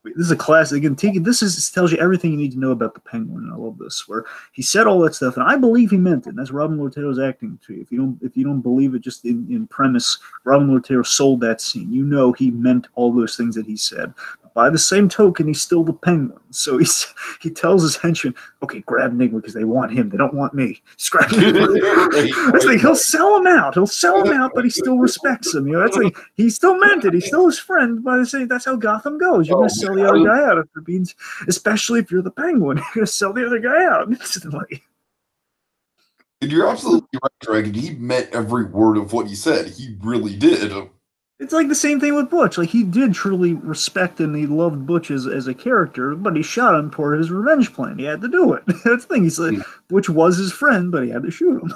Speaker 2: this is a classic. Again, Tiki, this tells you everything you need to know about the Penguin, and I love this. Where he said all that stuff, and I believe he meant it. And that's Robin Lord Taylor's acting to you. If you don't believe it, just in premise, Robin Lord Taylor sold that scene. You know he meant all those things that he said. By the same token, he's still the Penguin. So he tells his henchmen, "Okay, grab Enigma because they want him. They don't want me. Just grab Enigma." He'll sell him out. He'll sell him out, but he still respects him. You know, that's like he still meant it. He's still his friend. By the same, that's how Gotham goes. You're going to sell the other guy out after being, especially if you're the Penguin. You're going to sell the other guy out instantly.
Speaker 1: And you're absolutely right, Dragon. He meant every word of what he said. He really did.
Speaker 2: It's like the same thing with Butch. Like he did truly respect and he loved Butch as a character, but he shot him for his revenge plan. He had to do it. That's the thing. He's like Butch was his friend, but he had to shoot
Speaker 1: him.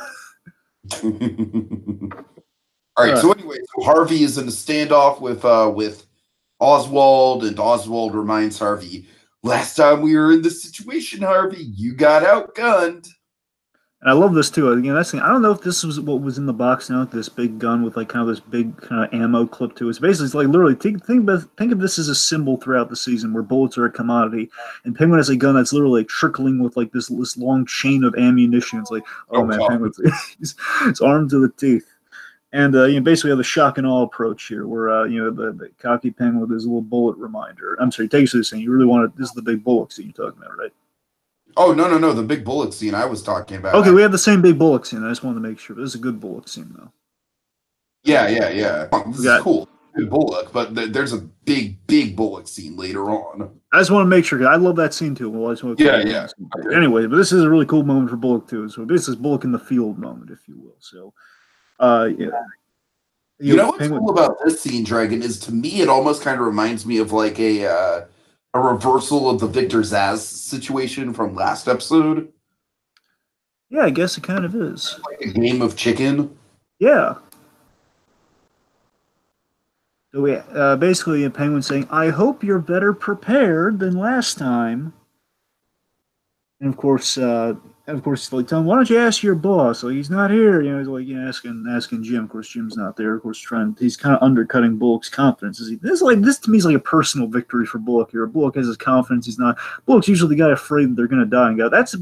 Speaker 1: All right. So anyway, Harvey is in a standoff with Oswald, and Oswald reminds Harvey, "Last time we were in this situation, Harvey, you got outgunned."
Speaker 2: And I love this too. Again, that's the thing. I don't know if this was what was in the box now, this big gun with like kind of this big kind of ammo clip to it. It's basically it's like literally think of this as a symbol throughout the season where bullets are a commodity, and Penguin has a gun that's literally like trickling with like this long chain of ammunition. It's like, man, Penguin's he's armed to the teeth. And basically we have the shock and awe approach here, where the cocky Penguin with his little bullet reminder. I'm sorry, takes you to the scene. You really want this is the big bullet scene you're talking about, right?
Speaker 1: Oh, no, the big bullet scene I was talking about.
Speaker 2: Okay, we have the same big bullet scene. I just wanted to make sure. This is a good bullet scene, though.
Speaker 1: Yeah. This is cool. Good bullet, but there's a big bullet scene later on.
Speaker 2: I just want to make sure. I love that scene, too. Well,
Speaker 1: yeah.
Speaker 2: Okay. Anyway, but this is a really cool moment for Bullock, too. So this is Bullock in the field moment, if you will. So, yeah.
Speaker 1: You know what's
Speaker 2: Penguin.
Speaker 1: cool about this scene, Dragon, is to me it almost kind of reminds me of like a reversal of the Victor Zaz situation from last episode,
Speaker 2: Yeah, I guess it kind of is.
Speaker 1: like a game of chicken.
Speaker 2: Yeah. So we basically a penguin saying, "I hope you're better prepared than last time." And of course, like telling, "Why don't you ask your boss?" Like he's not here. He's like asking Jim. Of course, Jim's not there. Of course, he's kind of undercutting Bullock's confidence. This to me is like a personal victory for Bullock here. Bullock has his confidence. He's not. Bullock's usually the guy afraid that they're going to die and go. That's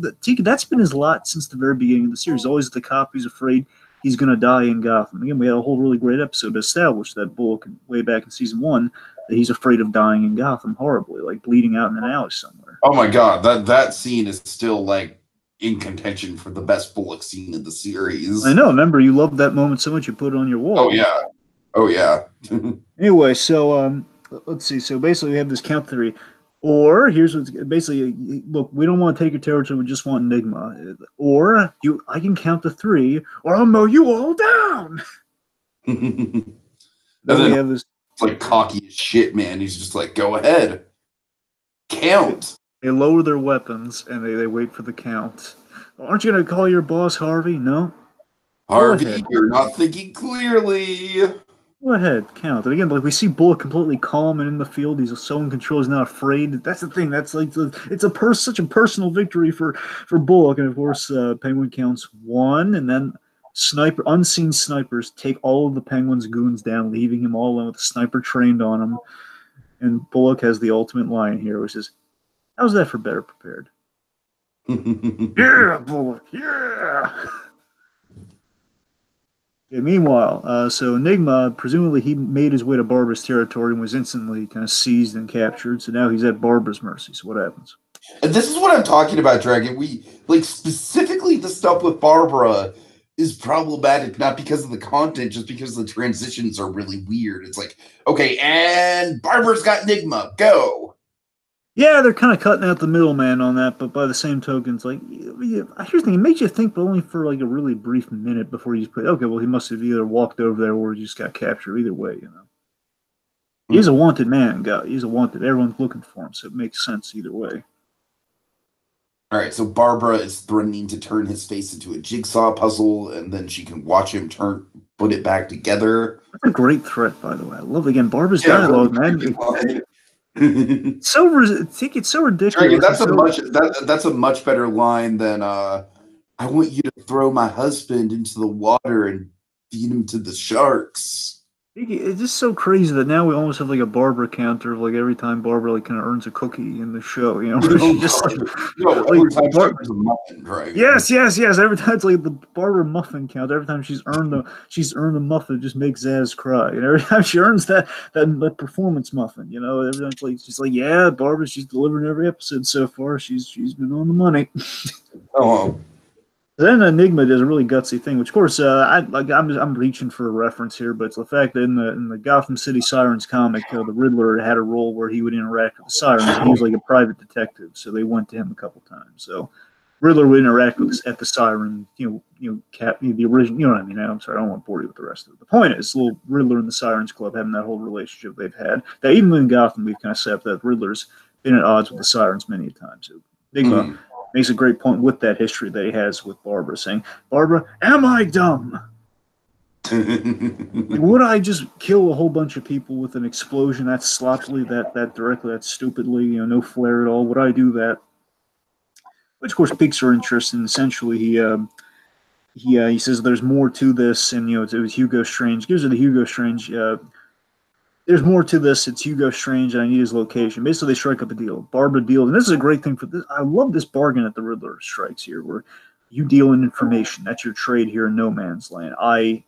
Speaker 2: been his lot since the very beginning of the series. Always the cop who's afraid he's going to die in Gotham. Again, we had a whole really great episode to establish that Bullock way back in season 1 that he's afraid of dying in Gotham horribly, like bleeding out in an alley somewhere.
Speaker 1: Oh my god, that scene is still like in contention for the best Bullock scene in the series.
Speaker 2: I know. Remember, you loved that moment so much you put it on your wall.
Speaker 1: Oh yeah, oh yeah.
Speaker 2: Anyway, so let's see. So basically, we have this count theory, or here's what's basically. Look, we don't want to take your territory. We just want Enigma. Or I can count to 3, or I'll mow you all down.
Speaker 1: And
Speaker 2: Then we
Speaker 1: then
Speaker 2: have this.
Speaker 1: it's like cocky as shit, man. He's just like, go ahead, count.
Speaker 2: They lower their weapons and they wait for the count. Aren't you gonna call your boss Harvey? No.
Speaker 1: Harvey, you're not thinking clearly.
Speaker 2: Go ahead, count. And again, like we see Bullock completely calm and in the field. He's so in control. He's not afraid. That's the thing. That's like such a personal victory for Bullock. And of course, Penguin counts 1, and then unseen snipers take all of the Penguin's goons down, leaving him all alone with a sniper trained on him. And Bullock has the ultimate line here, which is, "How's that for better prepared?" Yeah, Bullock. Yeah. Yeah, meanwhile, so Enigma, presumably he made his way to Barbara's territory and was instantly kind of seized and captured. So now he's at Barbara's mercy. So what happens?
Speaker 1: And this is what I'm talking about, Dragon. We like specifically the stuff with Barbara is problematic, not because of the content, just because the transitions are really weird. It's like, okay, and Barbara's got Enigma, go.
Speaker 2: Yeah, they're kind of cutting out the middleman on that, but by the same token, it's like, here's the thing, it makes you think, but only for like a really brief minute before you just put, okay, well, he must have either walked over there or he just got captured. Either way, He's a wanted man, guy. He's a wanted. Everyone's looking for him, so it makes sense either way.
Speaker 1: All right, so Barbara is threatening to turn his face into a jigsaw puzzle, and then she can watch him put it back together.
Speaker 2: That's a great threat, by the way. I love, again, Barbara's dialogue,
Speaker 1: really,
Speaker 2: man. It's so ridiculous.
Speaker 1: That's a much better line than I want you to throw my husband into the water and feed him to the sharks.
Speaker 2: It's just so crazy that now we almost have like a Barbara counter of like every time Barbara like kind of earns a cookie in the show, She's just
Speaker 1: every time Barbara's a muffin, right?
Speaker 2: Yes. Every time it's like the Barbara muffin count. Every time she's earned a muffin, it just makes Zaz cry. And every time she earns that performance muffin, every time she's like, yeah, Barbara, she's delivering every episode so far. She's been on the money.
Speaker 1: Oh.
Speaker 2: Then Enigma does a really gutsy thing, which of course I'm reaching for a reference here, but it's the fact that in the Gotham City Sirens comic, the Riddler had a role where he would interact with the Sirens. And he was like a private detective, so they went to him a couple times. So Riddler would interact with at the Siren, the original. You know what I mean? I'm sorry, I don't want to bore you with the rest of it. The point is, little Riddler and the Sirens Club having that whole relationship they've had. That even in Gotham, we've kind of set up that Riddler's been at odds with the Sirens many times. So Enigma makes a great point with that history that he has with Barbara, saying, "Barbara, am I dumb? Would I just kill a whole bunch of people with an explosion that sloppily, that directly, that stupidly, no flair at all? Would I do that?" Which, of course, piques her interest, and essentially he says there's more to this, and it was Hugo Strange. Gives her the Hugo Strange. There's more to this. It's Hugo Strange, and I need his location. Basically, they strike up a deal. Barbara deals, and this is a great thing for this. I love this bargain that the Riddler strikes here, where you deal in information. That's your trade here in No Man's Land. I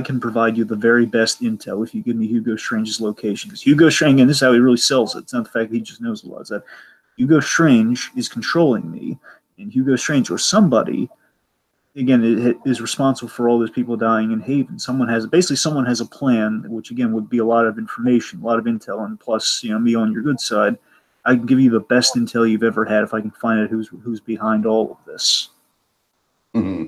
Speaker 2: can provide you the very best intel if you give me Hugo Strange's location. Because Hugo Strange, and this is how he really sells it. It's not the fact that he just knows a lot. It's that Hugo Strange is controlling me, and Hugo Strange or somebody, again, is responsible for all those people dying in Haven. Someone has a plan, which again would be a lot of information, a lot of intel, and plus, me on your good side. I can give you the best intel you've ever had if I can find out who's behind all of this.
Speaker 1: Mm-hmm.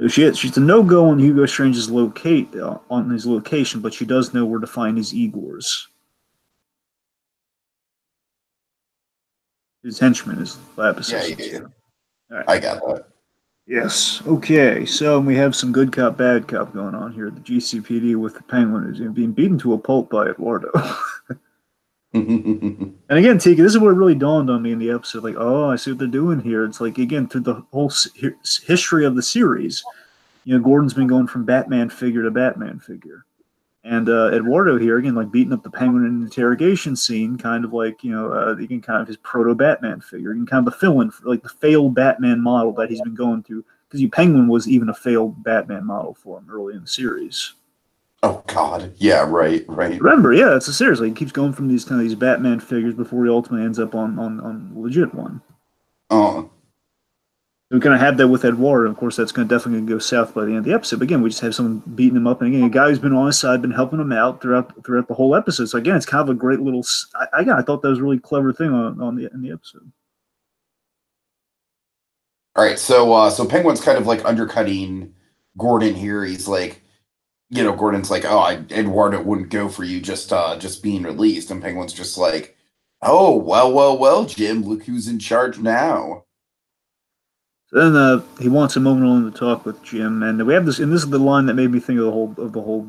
Speaker 2: So she's a no-go on Hugo Strange's on his location, but she does know where to find his Igors. His henchman is lab assistants.
Speaker 1: Yeah.
Speaker 2: All right.
Speaker 1: I got that.
Speaker 2: Yes. Okay. So we have some good cop, bad cop going on here. The GCPD with the Penguin is being beaten to a pulp by Eduardo. And again, Tiki, this is what really dawned on me in the episode. Like, oh, I see what they're doing here. It's like, again, through the whole history of the series, Gordon's been going from Batman figure to Batman figure. And Eduardo here, again, like beating up the Penguin in an interrogation scene, kind of like, again, kind of his proto-Batman figure, and kind of the fill-in, like the failed Batman model that he's been going through. Because Penguin was even a failed Batman model for him early in the series.
Speaker 1: Oh, God. Yeah, right.
Speaker 2: Remember, yeah, it's a series. Like, he keeps going from these Batman figures before he ultimately ends up on a legit one.
Speaker 1: Oh.
Speaker 2: We're going to have that with Eduardo. Of course, that's definitely going to go south by the end of the episode. But again, we just have someone beating him up. And again, a guy who's been on his side, been helping him out throughout the whole episode. So again, it's kind of a great little. I thought that was a really clever thing in the episode.
Speaker 1: All right, so Penguin's kind of like undercutting Gordon here. He's like, Gordon's like, oh, Eduardo wouldn't go for you just being released, and Penguin's just like, oh, well, Jim, look who's in charge now.
Speaker 2: Then he wants a moment alone to talk with Jim, and we have this. And this is the line that made me think of the whole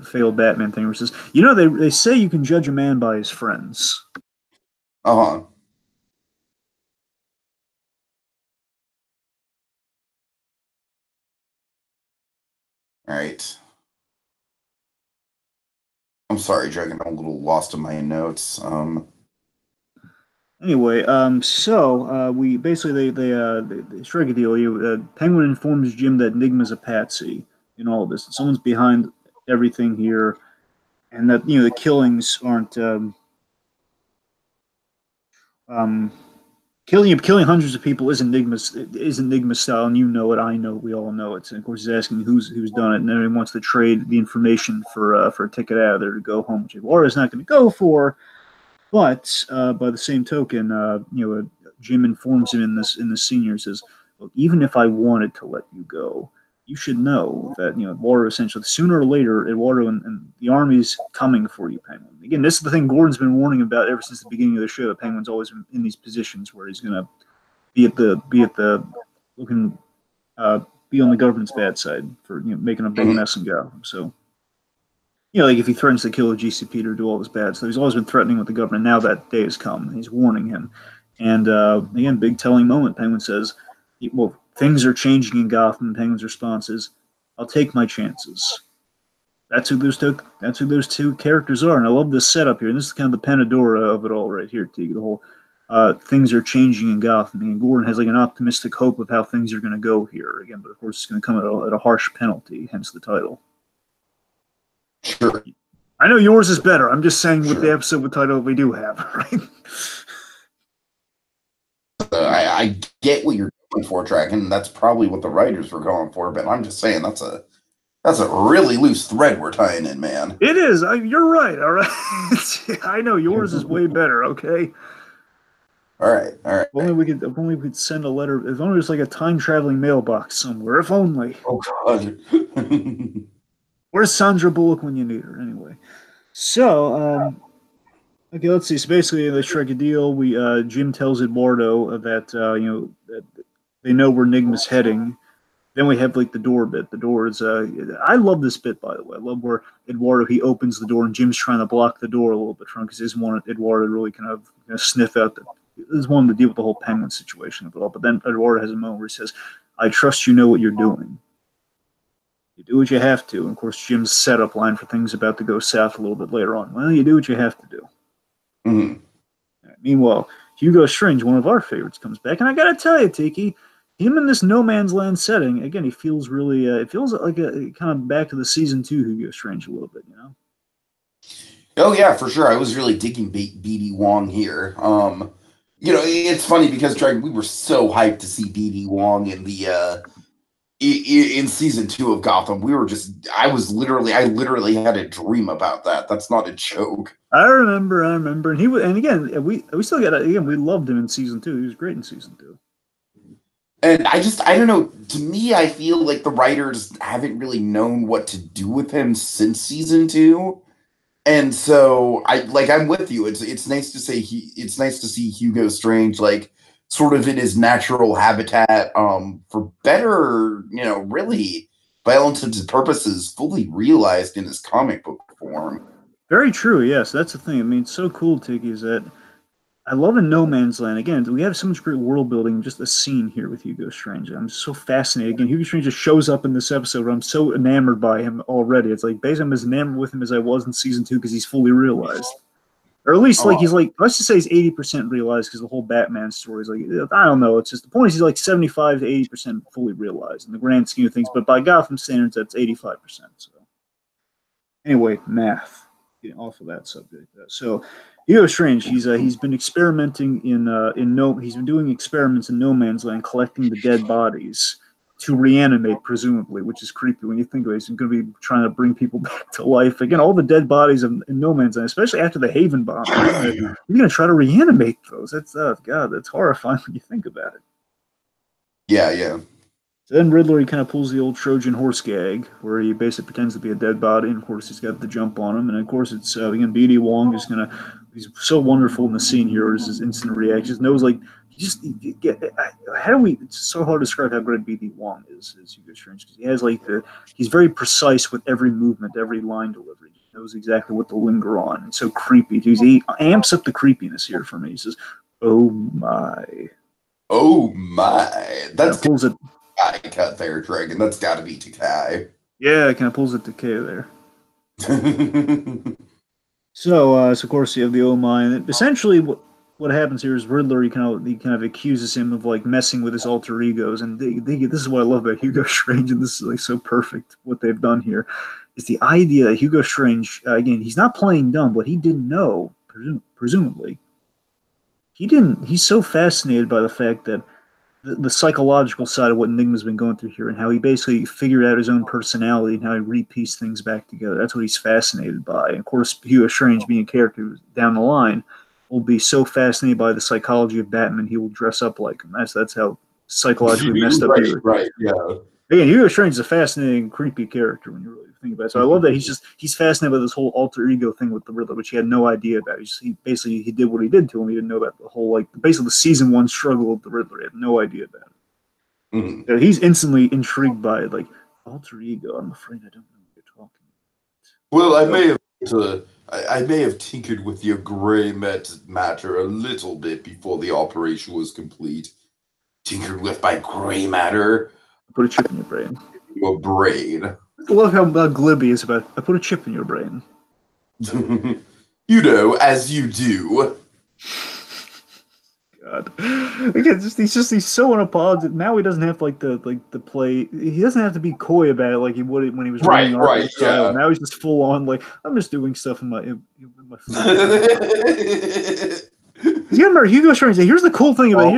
Speaker 2: failed Batman thing, which is, they say you can judge a man by his friends.
Speaker 1: Uh-huh. All right. I'm sorry, Dragon. I'm a little lost in my notes.
Speaker 2: Anyway, so we basically they strike a deal. Penguin informs Jim that Enigma's a patsy in all of this. Someone's behind everything here, and that the killings aren't killing hundreds of people is Enigma style, and I know, we all know it. And of course, he's asking who's done it, and then he wants to trade the information for a ticket out of there to go home, which Laura's not going to go for. But by the same token, Jim informs him in this senior says, look, even if I wanted to let you go, you should know that Laura essentially sooner or later, Eduardo and the army's coming for you, Penguin. Again, this is the thing Gordon's been warning about ever since the beginning of the show. That Penguin's always been in these positions where he's going to be on the government's bad side for making a big mess in Gotham. So. Like if he threatens to kill a GCP or do all this bad stuff, he's always been threatening with the government. Now that day has come. He's warning him. And again, big telling moment. Penguin says, well, things are changing in Gotham. Penguin's response is, I'll take my chances. That's who those two characters are. And I love this setup here. And this is kind of the Pena Dura of it all right here, Teague. The whole things are changing in Gotham. And Gordon has like an optimistic hope of how things are going to go here. Again, but of course it's going to come at a harsh penalty, hence the title.
Speaker 1: Sure.
Speaker 2: I know yours is better. I'm just saying with the episode with title we do have, right?
Speaker 1: I get what you're going for, Dragon. That's probably what the writers were going for, but I'm just saying that's a really loose thread we're tying in, man.
Speaker 2: It is. You're right. All right. I know yours is way better. Okay.
Speaker 1: All right.
Speaker 2: If only we could send a letter. If only there's like a time traveling mailbox somewhere. If only.
Speaker 1: Oh God.
Speaker 2: Where's Sandra Bullock when you need her? Anyway, so okay, let's see. So basically, they strike a deal. Jim tells Eduardo that that they know where Enigma's heading. Then we have like the door bit. The door is I love this bit, by the way. I love where Eduardo he opens the door and Jim's trying to block the door a little bit from because he doesn't want Eduardo to really kind of sniff out he doesn't want him to deal with the whole Penguin situation at all. But then Eduardo has a moment where he says, "I trust you know what you're doing. You do what you have to." And of course, Jim's setup line for things about to go south a little bit later on. Well, you do what you have to do.
Speaker 1: Mm-hmm.
Speaker 2: Meanwhile, Hugo Strange, one of our favorites, comes back. And I got to tell you, Tiki, him in this no man's land setting, again, he feels really, it feels like a kind of back to the season 2 Hugo Strange a little bit,
Speaker 1: Oh, yeah, for sure. I was really digging B.D. Wong here. It's funny because, Dragon, we were so hyped to see B.D. Wong in the, in season 2 of Gotham. I literally had a dream about that. That's not a joke.
Speaker 2: I remember. And again, we still got, again, we loved him in season 2. He was great in season 2.
Speaker 1: And I don't know. To me, I feel like the writers haven't really known what to do with him since season two. And so I'm with you. It's nice to say it's nice to see Hugo Strange like sort of in his natural habitat, for better, really by all intents and purposes, fully realized in his comic book form.
Speaker 2: Very true. Yes, that's the thing. I mean, it's so cool, Tiki, is that I love in No Man's Land. Again, we have so much great world building, just a scene here with Hugo Strange. I'm so fascinated. Again, Hugo Strange just shows up in this episode. I'm so enamored by him already. It's like basically I'm as enamored with him as I was in season two because he's fully realized. Or at least like he's like, let's just say he's 80% realized because the whole Batman story is like, I don't know. It's just the point is he's like 75 to 80% fully realized in the grand scheme of things. But by Gotham standards, that's 85%. So anyway, math. Getting off of that subject. So Hugo Strange, he's been experimenting he's been doing experiments in No Man's Land, collecting the dead bodies to reanimate, presumably, which is creepy when you think of it. He's going to be trying to bring people back to life. Again, all the dead bodies in No Man's Land, especially after the Haven bomb, you're going to try to reanimate those. That's God, that's horrifying when you think about it.
Speaker 1: Yeah.
Speaker 2: So then Riddler, he kind of pulls the old Trojan horse gag, where he basically pretends to be a dead body, and of course he's got the jump on him, and of course it's again BD Wong is he's so wonderful in the scene here. His instant reactions, knows like how do we? It's so hard to describe how great BD Wong is as Hugo Strange because he has he's very precise with every movement, every line delivery. He knows exactly what to linger on. It's so creepy. He amps up the creepiness here for me. He says, "Oh my,
Speaker 1: oh my," that's
Speaker 2: pulls it.
Speaker 1: I cut there, Dragon. That's got to be Takai.
Speaker 2: Yeah, it kind of pulls it to K there. So of course you have the oh my, and essentially what happens here is Riddler he kind of accuses him of like messing with his alter egos, and this is what I love about Hugo Strange, and this is like so perfect what they've done here, is the idea that Hugo Strange again he's not playing dumb, but he didn't know presumably he's so fascinated by the fact that the psychological side of what Enigma's been going through here and how he basically figured out his own personality and how he repieced things back together. That's what he's fascinated by. And of course, Hugo Strange, being a character down the line, will be so fascinated by the psychology of Batman, he will dress up like him. That's how psychologically messed up he is.
Speaker 1: Right, yeah.
Speaker 2: Again, Hugo Strange is a fascinating, creepy character when you really think about it. So I love that he's fascinated by this whole alter ego thing with the Riddler, which he had no idea about. He did what he did to him. He didn't know about the whole basically the season one struggle with the Riddler. He had no idea about it. Mm-hmm. So he's instantly intrigued by it, like alter ego. I'm afraid I don't know what you're talking about.
Speaker 1: Well, I may have tinkered with your gray matter a little bit before the operation was complete. Tinkered with my gray matter.
Speaker 2: Put a chip in your brain.
Speaker 1: Your brain.
Speaker 2: I love how glib he is about. I put a chip in your brain.
Speaker 1: You know, as you do.
Speaker 2: God, again, he's so unapologetic. Now he doesn't have the play. He doesn't have to be coy about it like he would when he was running
Speaker 1: right. Yeah.
Speaker 2: Now he's just full on like I'm just doing stuff in my. You remember Hugo Strange? Here's the cool thing about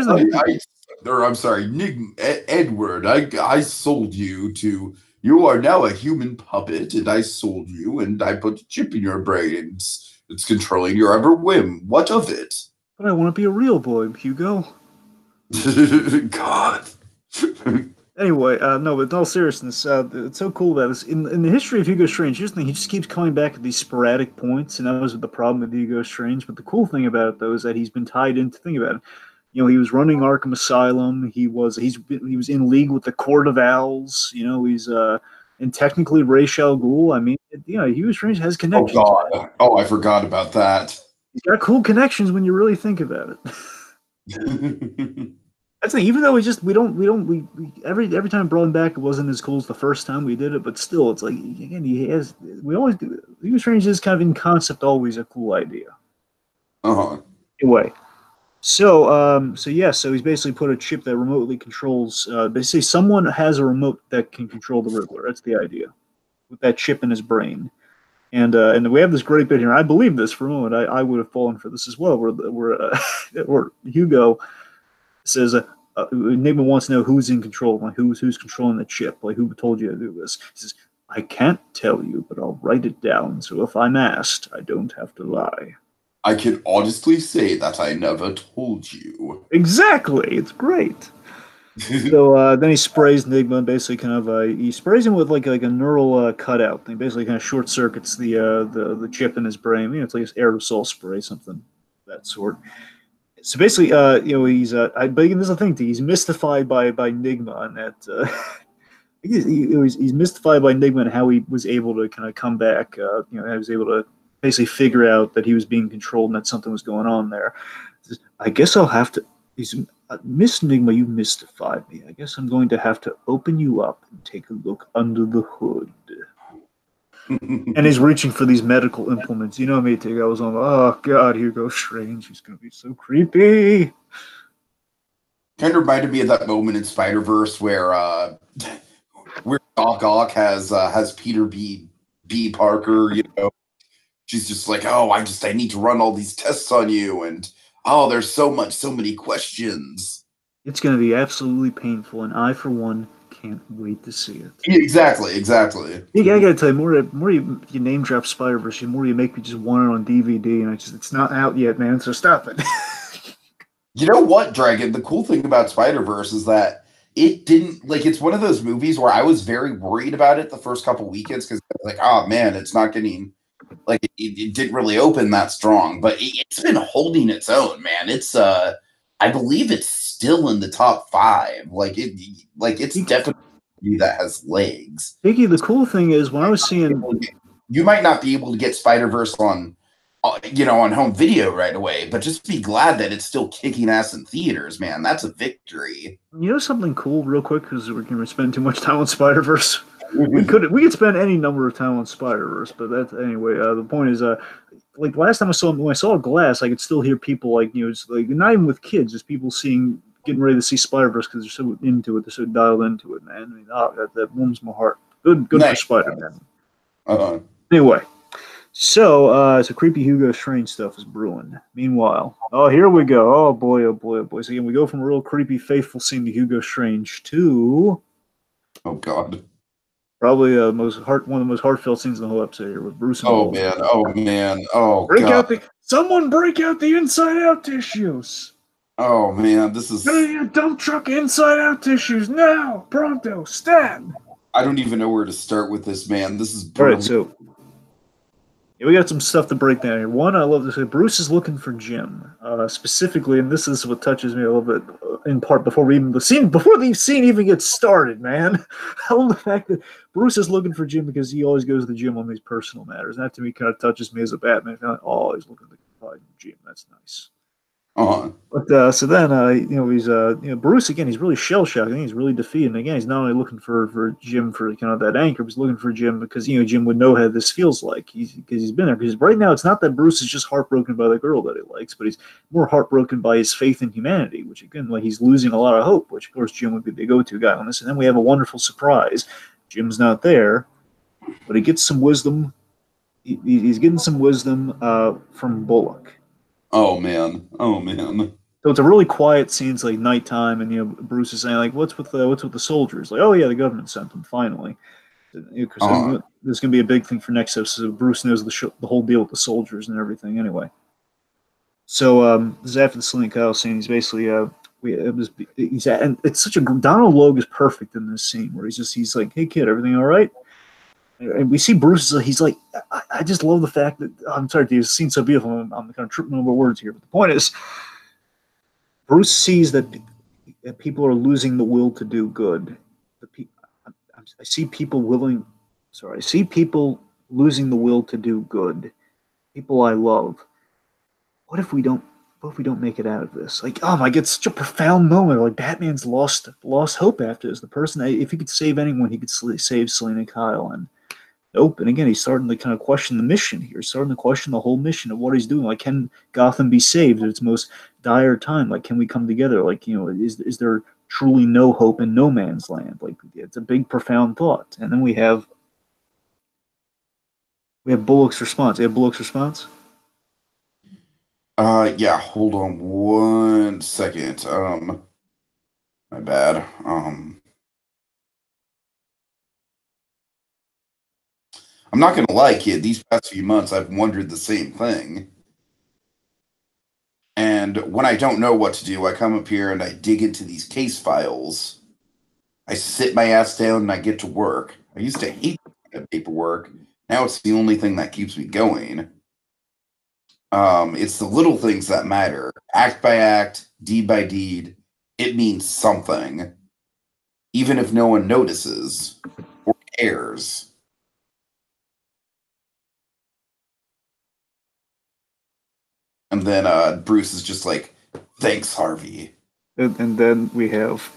Speaker 1: I'm sorry, Edward. I sold you to. You are now a human puppet, and I sold you, and I put a chip in your brain. It's controlling your every whim. What of it?
Speaker 2: But I want to be a real boy, Hugo.
Speaker 1: God.
Speaker 2: Anyway, no, but in all seriousness, it's so cool that in the history of Hugo Strange, here's the thing, he just keeps coming back at these sporadic points, and that was the problem with Hugo Strange. But the cool thing about it, though, is that he's been tied into, think about it, he was running Arkham Asylum, he was in league with the Court of Owls, and technically Ra's al Ghul. I mean, Hugo Strange has connections.
Speaker 1: Oh, God. Oh, I forgot about that.
Speaker 2: He's got cool connections when you really think about it. That's the thing. Even though we every time I brought him back, it wasn't as cool as the first time we did it. But still, it's like again, we always do. Hugo Strange is kind of in concept always a cool idea. Anyway, so he's basically put a chip that remotely controls. They say someone has a remote that can control the Riddler. That's the idea, with that chip in his brain. And we have this great bit here. I believe this for a moment. I would have fallen for this as well. Where Hugo says, Enigma wants to know who's in control, like who's controlling the chip, like who told you to do this. He says, I can't tell you, but I'll write it down. So if I'm asked, I don't have to lie.
Speaker 1: I can honestly say that I never told you.
Speaker 2: Exactly. It's great. So then he sprays Nigma and basically kind of he sprays him with like a neural cutout. He basically kind of short circuits the chip in his brain. You know, it's like this aerosol spray, something of that sort. So basically, he's but again, there's a thing. He's mystified by Nigma and that. He's mystified by Nigma and how he was able to kind of come back. How he was able to basically figure out that he was being controlled and that something was going on there. I guess I'll have to. He's Miss Nigma, you mystified me. I guess I'm going to have to open you up and take a look under the hood. And he's reaching for these medical implements. You know me, Tig. I was on. Oh God, here goes Strange. He's going to be so creepy.
Speaker 1: Kind of reminded me of that moment in Spider-Verse where Doc Ock has Peter B. Parker, she's just like, oh, I need to run all these tests on you, and oh, there's so many questions.
Speaker 2: It's going to be absolutely painful, and I, for one, can't wait to see it.
Speaker 1: Yeah, exactly.
Speaker 2: Yeah, I gotta tell you, more you name drop Spider Verse, the more you make me just want it on DVD, and it's not out yet, man. So stop it.
Speaker 1: You know what, Dragon? The cool thing about Spider-Verse is that it didn't it's one of those movies where I was very worried about it the first couple weekends because I was like, oh man, it's not getting it didn't really open that strong, but it's been holding its own, man. It's I believe it's still in the top 5. It's definitely that has legs.
Speaker 2: Iggy, the cool thing is when I was seeing,
Speaker 1: you might not be able to get Spider-Verse on on home video right away, but just be glad that it's still kicking ass in theaters, man. That's a victory.
Speaker 2: You know something cool, real quick, because we're going to spend too much time on Spider Verse. We could spend any number of time on Spider Verse, but that's anyway. The point is, last time when I saw Glass, I could still hear people it's not even with kids, just people getting ready to see Spider Verse because they're so into it, they're so dialed into it, man. I mean, that warms my heart. Good nice. For Spider Man. Anyway. So creepy Hugo Strange stuff is brewing. Meanwhile, oh, here we go. Oh boy, oh boy, oh boy. So again, we go from a real creepy, faithful scene to Hugo Strange to,
Speaker 1: oh God,
Speaker 2: probably one of the most heartfelt scenes in the whole episode here with Bruce. And
Speaker 1: oh man, oh God.
Speaker 2: Someone break out the inside out tissues.
Speaker 1: Oh man, this is.
Speaker 2: Go to your dump truck, inside out tissues now, pronto, stat.
Speaker 1: I don't even know where to start with this, man. This is
Speaker 2: all right. So. Yeah, we got some stuff to break down here. One, I love this. Bruce is looking for Jim, specifically, and this is what touches me a little bit. In part, before the scene even gets started, man. I love the fact that Bruce is looking for Jim because he always goes to the gym on these personal matters. And that to me kind of touches me as a Batman fan. Oh, he's looking to confide in Jim. That's nice. But so then, he's Bruce again. He's really shell shocked. He's really defeated. And again, he's not only looking for Jim for kind of that anchor, but he's looking for Jim because Jim would know how this feels like. Because he's been there. Because right now, it's not that Bruce is just heartbroken by the girl that he likes, but he's more heartbroken by his faith in humanity. Which again, he's losing a lot of hope. Which of course, Jim would be the go-to guy on this. And then we have a wonderful surprise. Jim's not there, but he gets some wisdom. He's getting some wisdom from Bullock.
Speaker 1: Oh man.
Speaker 2: So it's a really quiet scene. It's like nighttime, and Bruce is saying what's with the soldiers? Like, oh yeah, the government sent them finally. Because there's gonna be a big thing for next episode. So Bruce knows the whole deal with the soldiers and everything. Anyway, so this is after the Selena Kyle scene. He's basically and it's such a Donald Logue is perfect in this scene where he's like, hey kid, everything all right? And we see Bruce. He's like, I just love the fact that I'm sorry, this scene's so beautiful. I'm kind of tripping over words here, but the point is, Bruce sees that people are losing the will to do good. I see people losing the will to do good. People I love. What if we don't make it out of this? Like, oh my God, it's such a profound moment. Like Batman's lost hope after this. The person, if he could save anyone, he could save Selena Kyle. And nope. And again, he's starting to kind of question the mission here. He's starting to question the whole mission of what he's doing. Like, can Gotham be saved at its most dire time? Like, can we come together? Like, is there truly no hope in no man's land? Like, it's a big, profound thought. And then we have Bullock's response. You have Bullock's response?
Speaker 1: Yeah, hold on 1 second. My bad. I'm not gonna lie, kid, these past few months I've wondered the same thing. And And when I don't know what to do, I come up here and I dig into these case files. I sit my ass down and I get to work. I used to hate that paperwork. Now it's the only thing that keeps me going. It's the little things that matter. Act by act, deed by deed. It means something, even if no one notices or cares. And then Bruce is just like, "Thanks, Harvey."
Speaker 2: And then we have,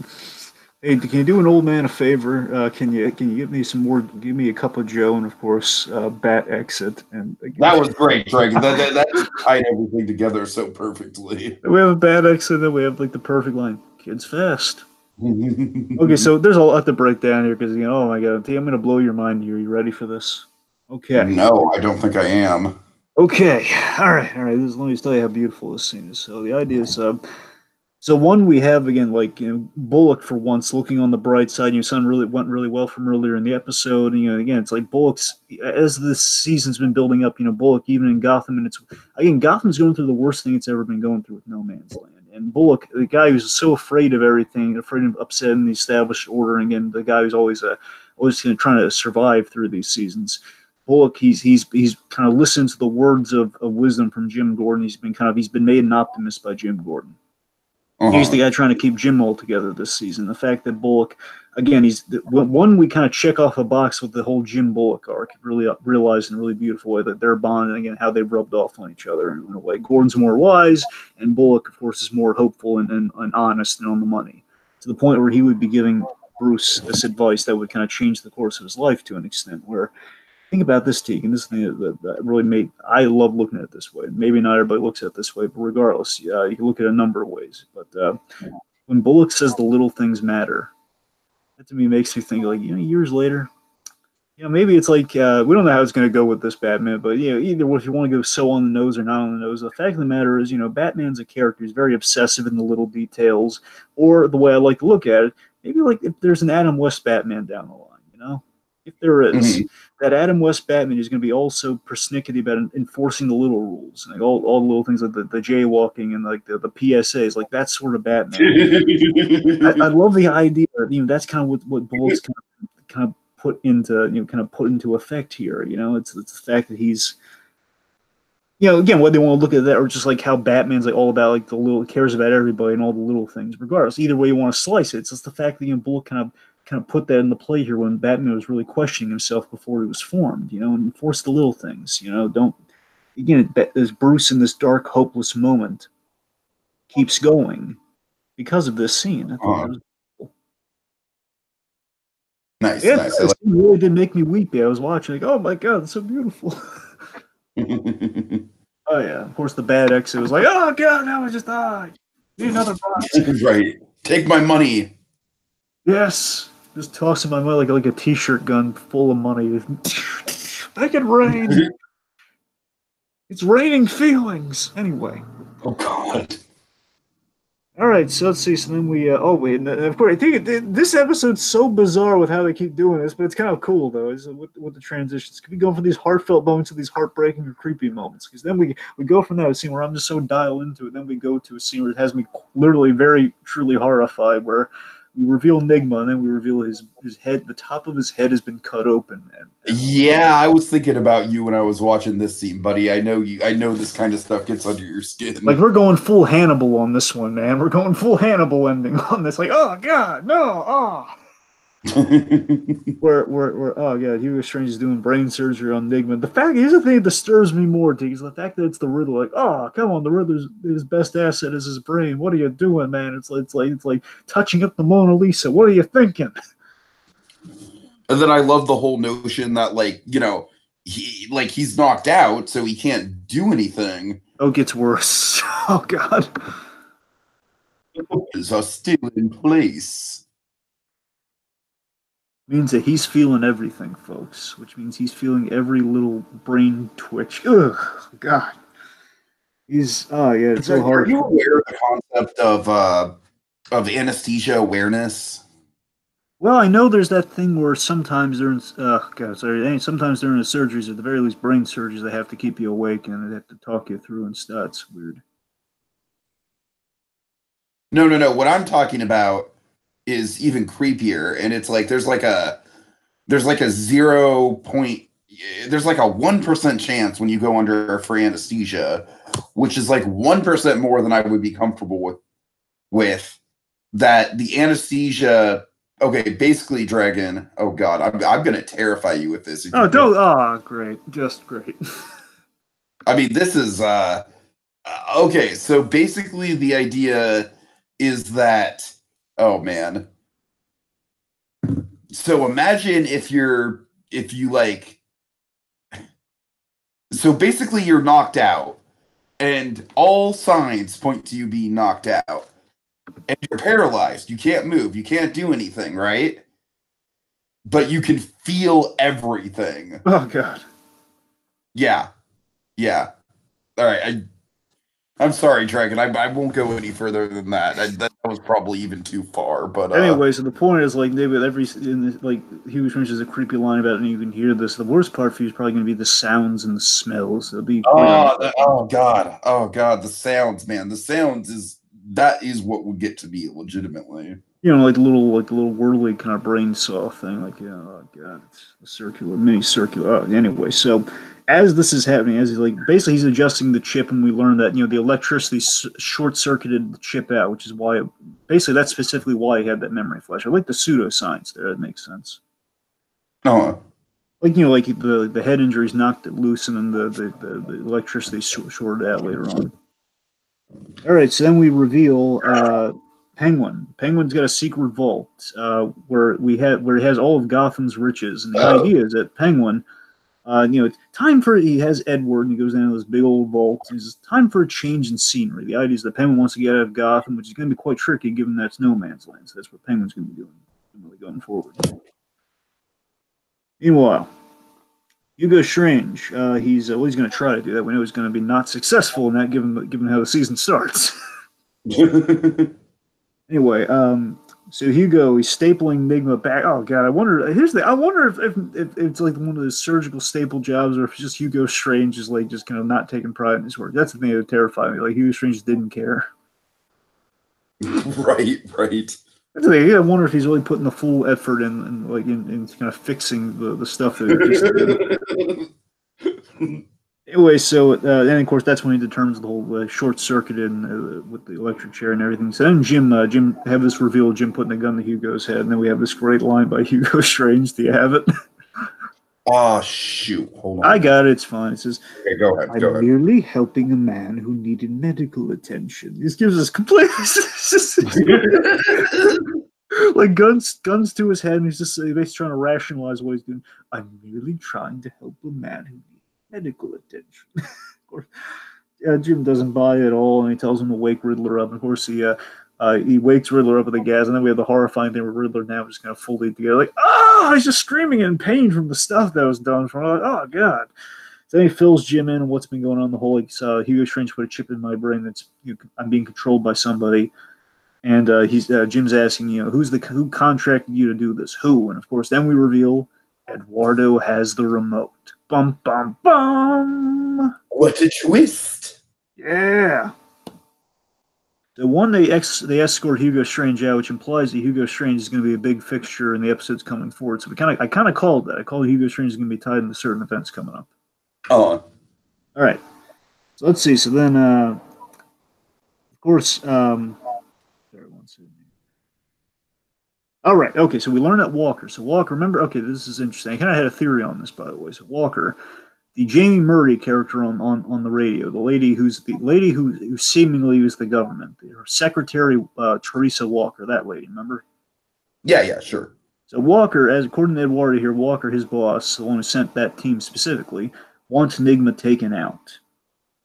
Speaker 2: hey, can you do an old man a favor? Can you give me some more? Give me a cup of Joe, and of course, Bat Exit. And
Speaker 1: That was great, Dragon. That just tied everything together so perfectly.
Speaker 2: we have a Bat Exit, and we have like the perfect line: "Kids fast." Okay, so there's a lot to break down here because oh my god, I'm gonna blow your mind here. You ready for this? Okay.
Speaker 1: No, I don't think I am.
Speaker 2: Okay. All right. Let me just tell you how beautiful this scene is. So the idea is, so one we have again, like Bullock for once looking on the bright side. Son really went really well from earlier in the episode. And, again, it's like Bullock's as this season's been building up. Bullock even in Gotham, and it's again Gotham's going through the worst thing it's ever been going through with No Man's Land. And Bullock, the guy who's so afraid of everything, afraid of upsetting the established order, and again the guy who's always trying to survive through these seasons. Bullock, he's kind of listened to the words of wisdom from Jim Gordon. He's been made an optimist by Jim Gordon. He's the guy trying to keep Jim all together this season. The fact that Bullock, again, we kind of check off a box with the whole Jim Bullock arc, really realized in a really beautiful way that they're bonding, again, how they've rubbed off on each other in a way. Gordon's more wise, and Bullock, of course, is more hopeful and honest and on the money, to the point where he would be giving Bruce this advice that would kind of change the course of his life to an extent, where think about this, Teague, and this thing that really I love looking at it this way. Maybe not everybody looks at it this way, but regardless, you can look at a number of ways. But when Bullock says the little things matter, that to me makes me think, like, years later, maybe it's like, we don't know how it's going to go with this Batman, but, either if you want to go so on the nose or not on the nose, the fact of the matter is, Batman's a character who's very obsessive in the little details, or the way I like to look at it, maybe like if there's an Adam West Batman down the line, if there is, that Adam West Batman is going to be also persnickety about enforcing the little rules, like all the little things like the jaywalking and like the PSAs, like that sort of Batman. I love the idea. That's kind of what Bullock's kind of put into effect here. It's the fact that he's, again, whether they want to look at that or just like how Batman's like all about like the little cares about everybody and all the little things. Regardless, either way you want to slice it, it's just the fact that Bullock kind of put that into play here when Batman was really questioning himself before he was formed, and enforce the little things, don't, again, as Bruce in this dark, hopeless moment keeps going because of this scene. I thought that was cool.
Speaker 1: Nice.
Speaker 2: It really did make me weepy. I was watching, like, oh my God, it's so beautiful. Oh yeah, of course the Bad Exit was like, oh God, now I just died. Need another box.
Speaker 1: Right. Take my money.
Speaker 2: Yes. Just tossing my money like a t-shirt gun full of money. Make it rain. It's raining feelings. Anyway.
Speaker 1: Oh God.
Speaker 2: All right, so let's see. So then we. And of course, I think this episode's so bizarre with how they keep doing this, but it's kind of cool though. Is with the transitions. Could we go from these heartfelt moments to these heartbreaking or creepy moments? Because then we go from that scene where I'm just so dialed into it. Then we go to a scene where it has me literally very truly horrified, where we reveal Nigma, and then we reveal his head. The top of his head has been cut open.
Speaker 1: Yeah, I was thinking about you when I was watching this scene, buddy. I know this kind of stuff gets under your skin.
Speaker 2: Like, we're going full Hannibal on this one, man. We're going full Hannibal ending on this. Like, oh God, no, oh. where oh yeah, Hugo Strange is doing brain surgery on Nigma. Here's the thing that disturbs me more, T, is the fact that it's the Riddler. Like, oh come on, the Riddler's his best asset is his brain. What are you doing, man? It's like touching up the Mona Lisa. What are you thinking?
Speaker 1: And then I love the whole notion that he's knocked out, so he can't do anything.
Speaker 2: Oh, it gets worse. Oh God.
Speaker 1: Are still in place.
Speaker 2: Means that he's feeling everything, folks, which means he's feeling every little brain twitch. Ugh, God. It's so hard.
Speaker 1: Are you aware of the concept of anesthesia awareness?
Speaker 2: Well, I know there's that thing where sometimes during sometimes during the surgeries, at the very least brain surgeries, they have to keep you awake and they have to talk you through and stuff. It's weird.
Speaker 1: No, no, no. What I'm talking about is even creepier, and it's like there's like a 1% chance when you go under for anesthesia, which is like 1% more than I would be comfortable with that the anesthesia. Okay, basically, Dragon. Oh God, I'm gonna terrify you with this if
Speaker 2: Oh,
Speaker 1: you don't.
Speaker 2: don't. Oh, great. Just great.
Speaker 1: I mean, this is okay. So basically, the idea is that. Oh man. So imagine if you like. So basically, you're knocked out, and all signs point to you being knocked out, and you're paralyzed. You can't move. You can't do anything, right? But you can feel everything.
Speaker 2: Oh, God.
Speaker 1: Yeah, yeah. All right. I'm sorry, Dragon. I won't go any further than that. That was probably even too far. But
Speaker 2: Anyway, so the point is, like, David, like, Hugo Strange has a creepy line about it, and you can hear this. The worst part for you is probably going to be the sounds and the smells. It'll be quite unpleasant.
Speaker 1: oh God, the sounds, man. The sounds is that is what would get to me legitimately.
Speaker 2: You know, like the little whirly kind of brain saw thing. Like, yeah, oh God, it's a circular, mini circular. Oh, anyway, so as this is happening, as he's like, basically he's adjusting the chip, and we learn that the electricity short circuited the chip out, which is why basically that's specifically why he had that memory flash. I like the pseudoscience there. That makes sense.
Speaker 1: Oh,
Speaker 2: Like like the head injuries knocked it loose, and then the electricity shorted out later on. All right, so then we reveal Penguin. Penguin's got a secret vault where it has all of Gotham's riches, and the idea is that Penguin, time for he has Edward, and he goes down to this big old vault. And it's time for a change in scenery. The idea is that Penguin wants to get out of Gotham, which is going to be quite tricky given that it's no man's land. So that's what Penguin's going to be doing, really going forward. Meanwhile, Hugo Strange, he's going to try to do that. We know he's going to be not successful in that, given how the season starts. Anyway, so Hugo, he's stapling Nigma back. Oh God, I wonder. I wonder if it's like one of those surgical staple jobs, or if it's just Hugo Strange is like just kind of not taking pride in his work. That's the thing that would terrify me. Like Hugo Strange didn't care.
Speaker 1: right, right.
Speaker 2: That's the thing. I wonder if he's really putting the full effort in kind of fixing the stuff that he just did. Anyway, so and of course that's when he determines the whole short circuited with the electric chair and everything. So then Jim have this reveal, Jim putting a gun to Hugo's head, and then we have this great line by Hugo Strange. Do you have it?
Speaker 1: Oh shoot! Hold on.
Speaker 2: I got it. It's fine. It says,
Speaker 1: "Okay, go ahead.
Speaker 2: I'm merely helping a man who needed medical attention." This gives us complete like guns to his head, and he's just basically trying to rationalize what he's doing. I'm merely trying to help a man who medical attention. Of course, Jim doesn't buy it at all, and he tells him to wake Riddler up. And of course, he wakes Riddler up with the gas, and then we have the horrifying thing where Riddler now just kind of fully together, like, oh, he's just screaming in pain from the stuff that was done. From like, oh God. So then he fills Jim in on what's been going on the whole. Like, Hugo Strange put a chip in my brain that's I'm being controlled by somebody. And Jim's asking, who contracted you to do this? Who? And of course, then we reveal Eduardo has the remote. Bum bum bum.
Speaker 1: What a twist!
Speaker 2: Yeah. The one they escort Hugo Strange out, which implies that Hugo Strange is going to be a big fixture in the episodes coming forward. So I kind of called that. I called Hugo Strange is going to be tied into certain events coming up.
Speaker 1: Oh.
Speaker 2: All right. So let's see. So then, of course, all right. Okay. So we learned that Walker. So Walker, remember? Okay, this is interesting. I kind of had a theory on this, by the way. So Walker, the Jamie Murray character on the radio, the lady who seemingly was the government, her secretary, Teresa Walker, that lady. Remember?
Speaker 1: Yeah, sure.
Speaker 2: So Walker, as according to Eduardo here, Walker, his boss, the one who sent that team specifically, wants Enigma taken out.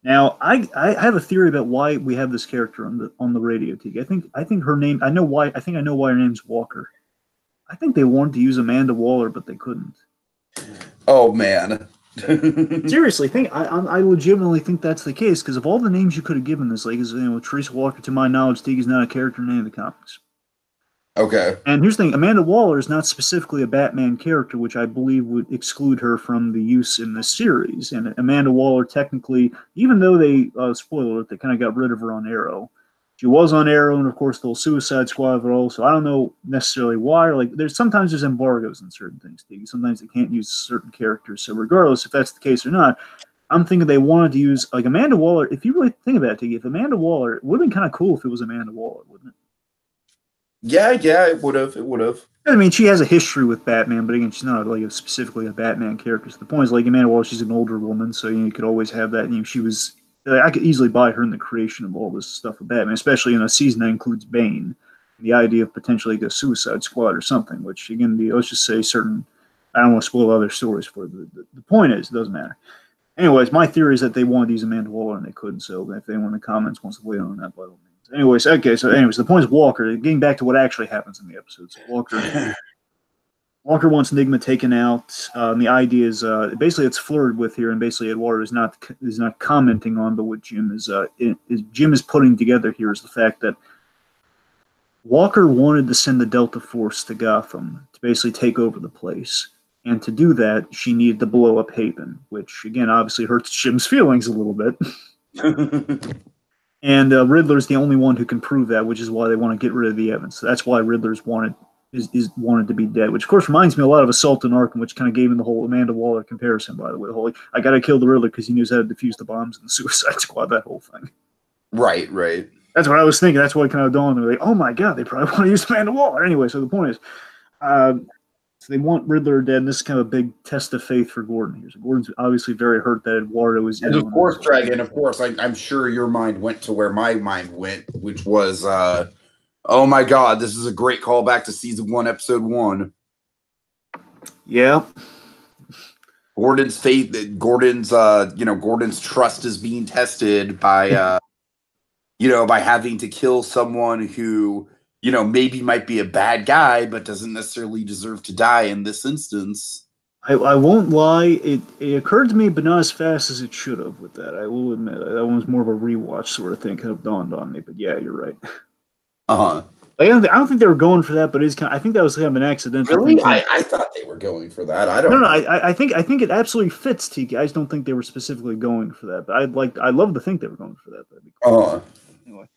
Speaker 2: Now, I have a theory about why we have this character on the radio, Tiki. I think her name. I know why. I think I know why her name's Walker. I think they wanted to use Amanda Waller, but they couldn't.
Speaker 1: Oh man.
Speaker 2: Seriously, I legitimately think that's the case because of all the names you could have given this, like Teresa Walker, to my knowledge, Tiki's not a character in any of the comics.
Speaker 1: Okay.
Speaker 2: And here's the thing: Amanda Waller is not specifically a Batman character, which I believe would exclude her from the use in this series. And Amanda Waller, technically, even though they spoiler alert, they kind of got rid of her on Arrow. She was on Arrow and of course the whole Suicide Squad but also I don't know necessarily why. Like there's embargoes in certain things. Sometimes they can't use certain characters. So regardless if that's the case or not, I'm thinking they wanted to use like Amanda Waller. If you really think about it, Tiki, if Amanda Waller, it would have been kind of cool if it was Amanda Waller, wouldn't it?
Speaker 1: Yeah, it would have. It would have.
Speaker 2: I mean, she has a history with Batman, but again, she's not like specifically a Batman character. So the point is, like Amanda Waller, she's an older woman, so you could always have that. She was. I could easily buy her in the creation of all this stuff with Batman, especially in a season that includes Bane. The idea of potentially like a Suicide Squad or something, which again, let's just say certain. I don't want to spoil other stories for it. The point is, it doesn't matter. Anyways, my theory is that they wanted to use Amanda Waller and they couldn't. So if anyone in the comments wants to weigh in on that, by all means. Anyways, okay. So the point is Walker. Getting back to what actually happens in the episodes, Walker wants Nigma taken out. The idea is basically it's flirted with here, and basically Eduardo is not commenting on, but what Jim is putting together here is the fact that Walker wanted to send the Delta Force to Gotham to basically take over the place. And to do that, she needed to blow up Haven, which, again, obviously hurts Jim's feelings a little bit. And Riddler's the only one who can prove that, which is why they want to get rid of the evidence. So that's why Riddler's wanted to be dead, which, of course, reminds me a lot of Assault on Arkham, which kind of gave him the whole Amanda Waller comparison, by the way. The whole, I got to kill the Riddler because he knows how to defuse the bombs in the Suicide Squad, that whole thing.
Speaker 1: Right.
Speaker 2: That's what I was thinking. That's what kind of dawned on me. Like, oh, my God, they probably want to use Amanda Waller. Anyway, so the point is, so they want Riddler dead, and this is kind of a big test of faith for Gordon here. So Gordon's obviously very hurt that Eduardo was
Speaker 1: in. And of course, Dragon, of course, I'm sure your mind went to where my mind went, which was, oh my God, this is a great callback to season 1, episode 1.
Speaker 2: Yeah.
Speaker 1: Gordon's faith, Gordon's trust is being tested by, by having to kill someone who, maybe might be a bad guy, but doesn't necessarily deserve to die in this instance.
Speaker 2: I won't lie. It occurred to me, but not as fast as it should have with that. I will admit. That one was more of a rewatch sort of thing. Kind of dawned on me. But yeah, you're right.
Speaker 1: Uh-huh.
Speaker 2: I don't think they were going for that, but I think that was kind of an accidental
Speaker 1: really? thing. I thought they were going for that. I don't know.
Speaker 2: No, I think it absolutely fits, Tiki. I just don't think they were specifically going for that. But I'd love to think they were going for that. That'd be cool. Anyway.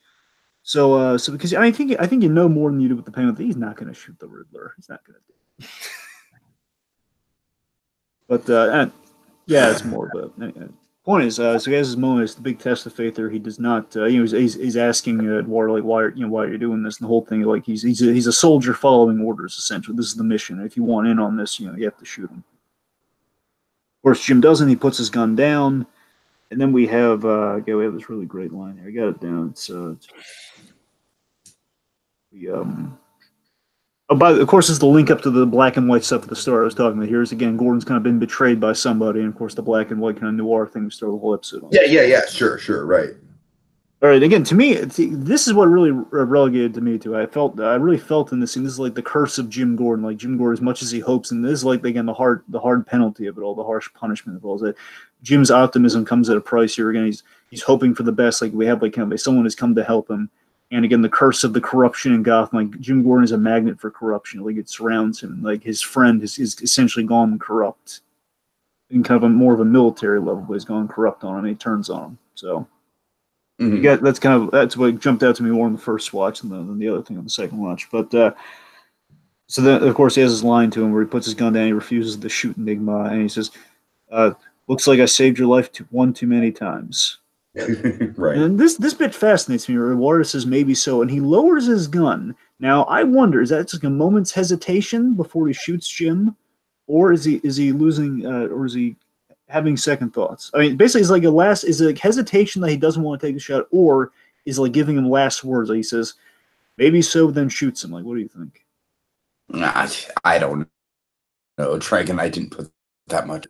Speaker 2: So because I think you know more than you do with the Pena. He's not going to shoot the Riddler. He's not going to do it. But yeah, it's more of a point is so he has his moment. It's the big test of faith there. He does not he's asking Eduardo like why are you doing this, and the whole thing like he's a soldier following orders essentially. This is the mission. If you want in on this, you have to shoot him. Of course, Jim doesn't. He puts his gun down. And then we have this really great line here. I got it down. Of course, it's the link up to the black and white stuff at the start I was talking about. Here's again, Gordon's kind of been betrayed by somebody, and of course, the black and white kind of noir thing we started the whole episode on.
Speaker 1: Yeah, sure, right.
Speaker 2: All right, again, to me, this is what really relegated to me too. I really felt in this scene. This is like the curse of Jim Gordon. Like Jim Gordon, as much as he hopes, and this is like again the hard penalty of it all, the harsh punishment of it all. That Jim's optimism comes at a price here. Again, he's hoping for the best. Like we have someone has come to help him, and again the curse of the corruption in Gotham. Like Jim Gordon is a magnet for corruption. Like it surrounds him. Like his friend is essentially gone corrupt, in kind of more of a military level, but he's gone corrupt on him. And he turns on him. So. Mm-hmm. That's what jumped out to me more on the first watch than the other thing on the second watch. But so then of course he has his line to him where he puts his gun down, he refuses to shoot Enigma, and he says, "Looks like I saved your life one too many times."
Speaker 1: Right.
Speaker 2: And this bit fascinates me. Eduardo says maybe so, and he lowers his gun. Now I wonder, is that just a moment's hesitation before he shoots Jim, or is he losing, or is he having second thoughts? I mean, basically, is it like hesitation that he doesn't want to take a shot, or is it like giving him last words? Like he says, maybe so, then shoots him. Like, what do you think?
Speaker 1: I don't know. Dragon, I didn't put that much.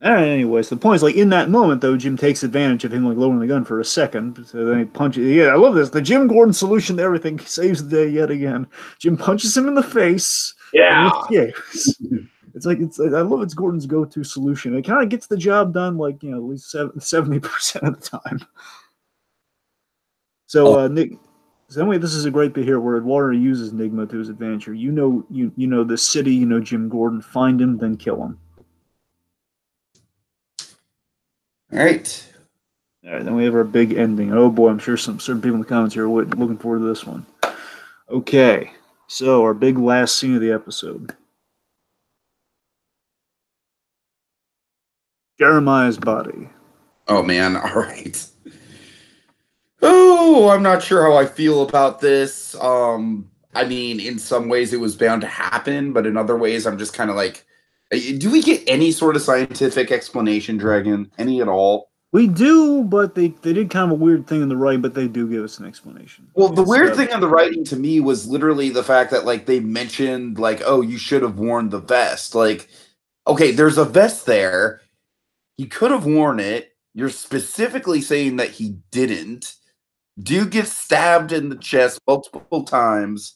Speaker 2: All right, anyways, the point is, like, in that moment, though, Jim takes advantage of him, like, lowering the gun for a second. So then he punches. Yeah, I love this. The Jim Gordon solution to everything saves the day yet again. Jim punches him in the face.
Speaker 1: Yeah.
Speaker 2: It's I love it's Gordon's go-to solution. It kind of gets the job done, like at least 70% of the time. So Nick, so anyway, this is a great bit here where Eduardo uses Enigma to his advantage. You know the city, Jim Gordon. Find him, then kill him.
Speaker 1: All right.
Speaker 2: All right, then we have our big ending. Oh boy, I'm sure some certain people in the comments here are looking forward to this one. Okay, so our big last scene of the episode. Jeremiah's body.
Speaker 1: Oh man, all right. Oh, I'm not sure how I feel about this. I mean, in some ways it was bound to happen, but in other ways I'm just kind of like, do we get any sort of scientific explanation, Dragon? Any at all?
Speaker 2: We do, but they did kind of a weird thing in the right, but they do give us an explanation.
Speaker 1: Well, the
Speaker 2: It's
Speaker 1: weird thing in the writing to me was literally the fact that like they mentioned like, oh, you should have worn the vest. Like, okay, there's a vest there. He could have worn it. You're specifically saying that he didn't. Dude gets stabbed in the chest multiple times.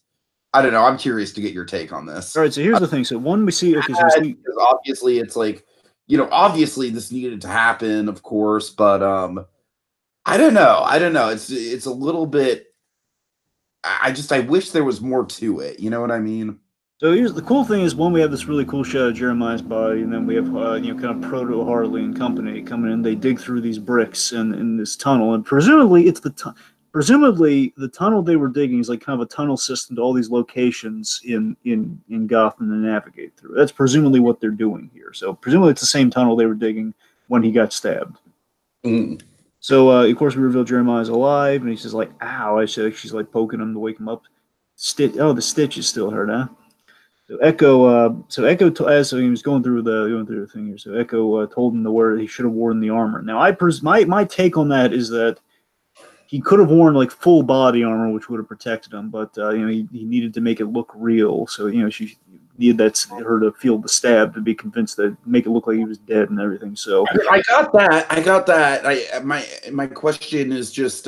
Speaker 1: I don't know. I'm curious to get your take on this.
Speaker 2: all right. So here's the thing. So one we see. Okay, so we see.
Speaker 1: Because obviously it's like, obviously this needed to happen, of course, but I don't know. I don't know. It's a little bit. I wish there was more to it. You know what I mean?
Speaker 2: So here's the cool thing is one we have this really cool shot of Jeremiah's body, and then we have kind of proto Harley and company coming in. They dig through these bricks and in this tunnel, and presumably it's presumably the tunnel they were digging is like kind of a tunnel system to all these locations in Gotham to navigate through. That's presumably what they're doing here. So presumably it's the same tunnel they were digging when he got stabbed.
Speaker 1: Mm.
Speaker 2: So of course we reveal Jeremiah's alive, and he's just like, "Ow!" She's like poking him to wake him up. Oh, the stitch is still hurt, huh? So as he was going through the thing here, so Echo told him to wear. He should have worn the armor. Now, my take on that is that he could have worn like full body armor, which would have protected him, but he needed to make it look real. So she needed her to feel the stab to be convinced that make it look like he was dead and everything. So
Speaker 1: I got that. My question is just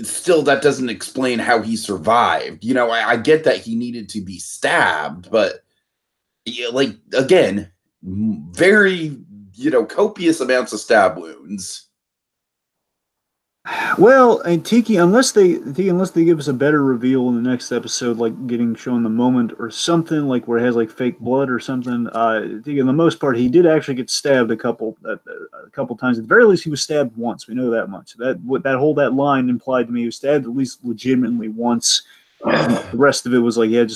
Speaker 1: still that doesn't explain how he survived. I get that he needed to be stabbed, but like again, very copious amounts of stab wounds.
Speaker 2: well, and Tiki, unless they give us a better reveal in the next episode, like getting shown the moment or something, like where it has like fake blood or something. Tiki, in the most part, he did actually get stabbed a couple times. At the very least, he was stabbed once. We know that much. That line implied to me he was stabbed at least legitimately once. And the rest of it was like he had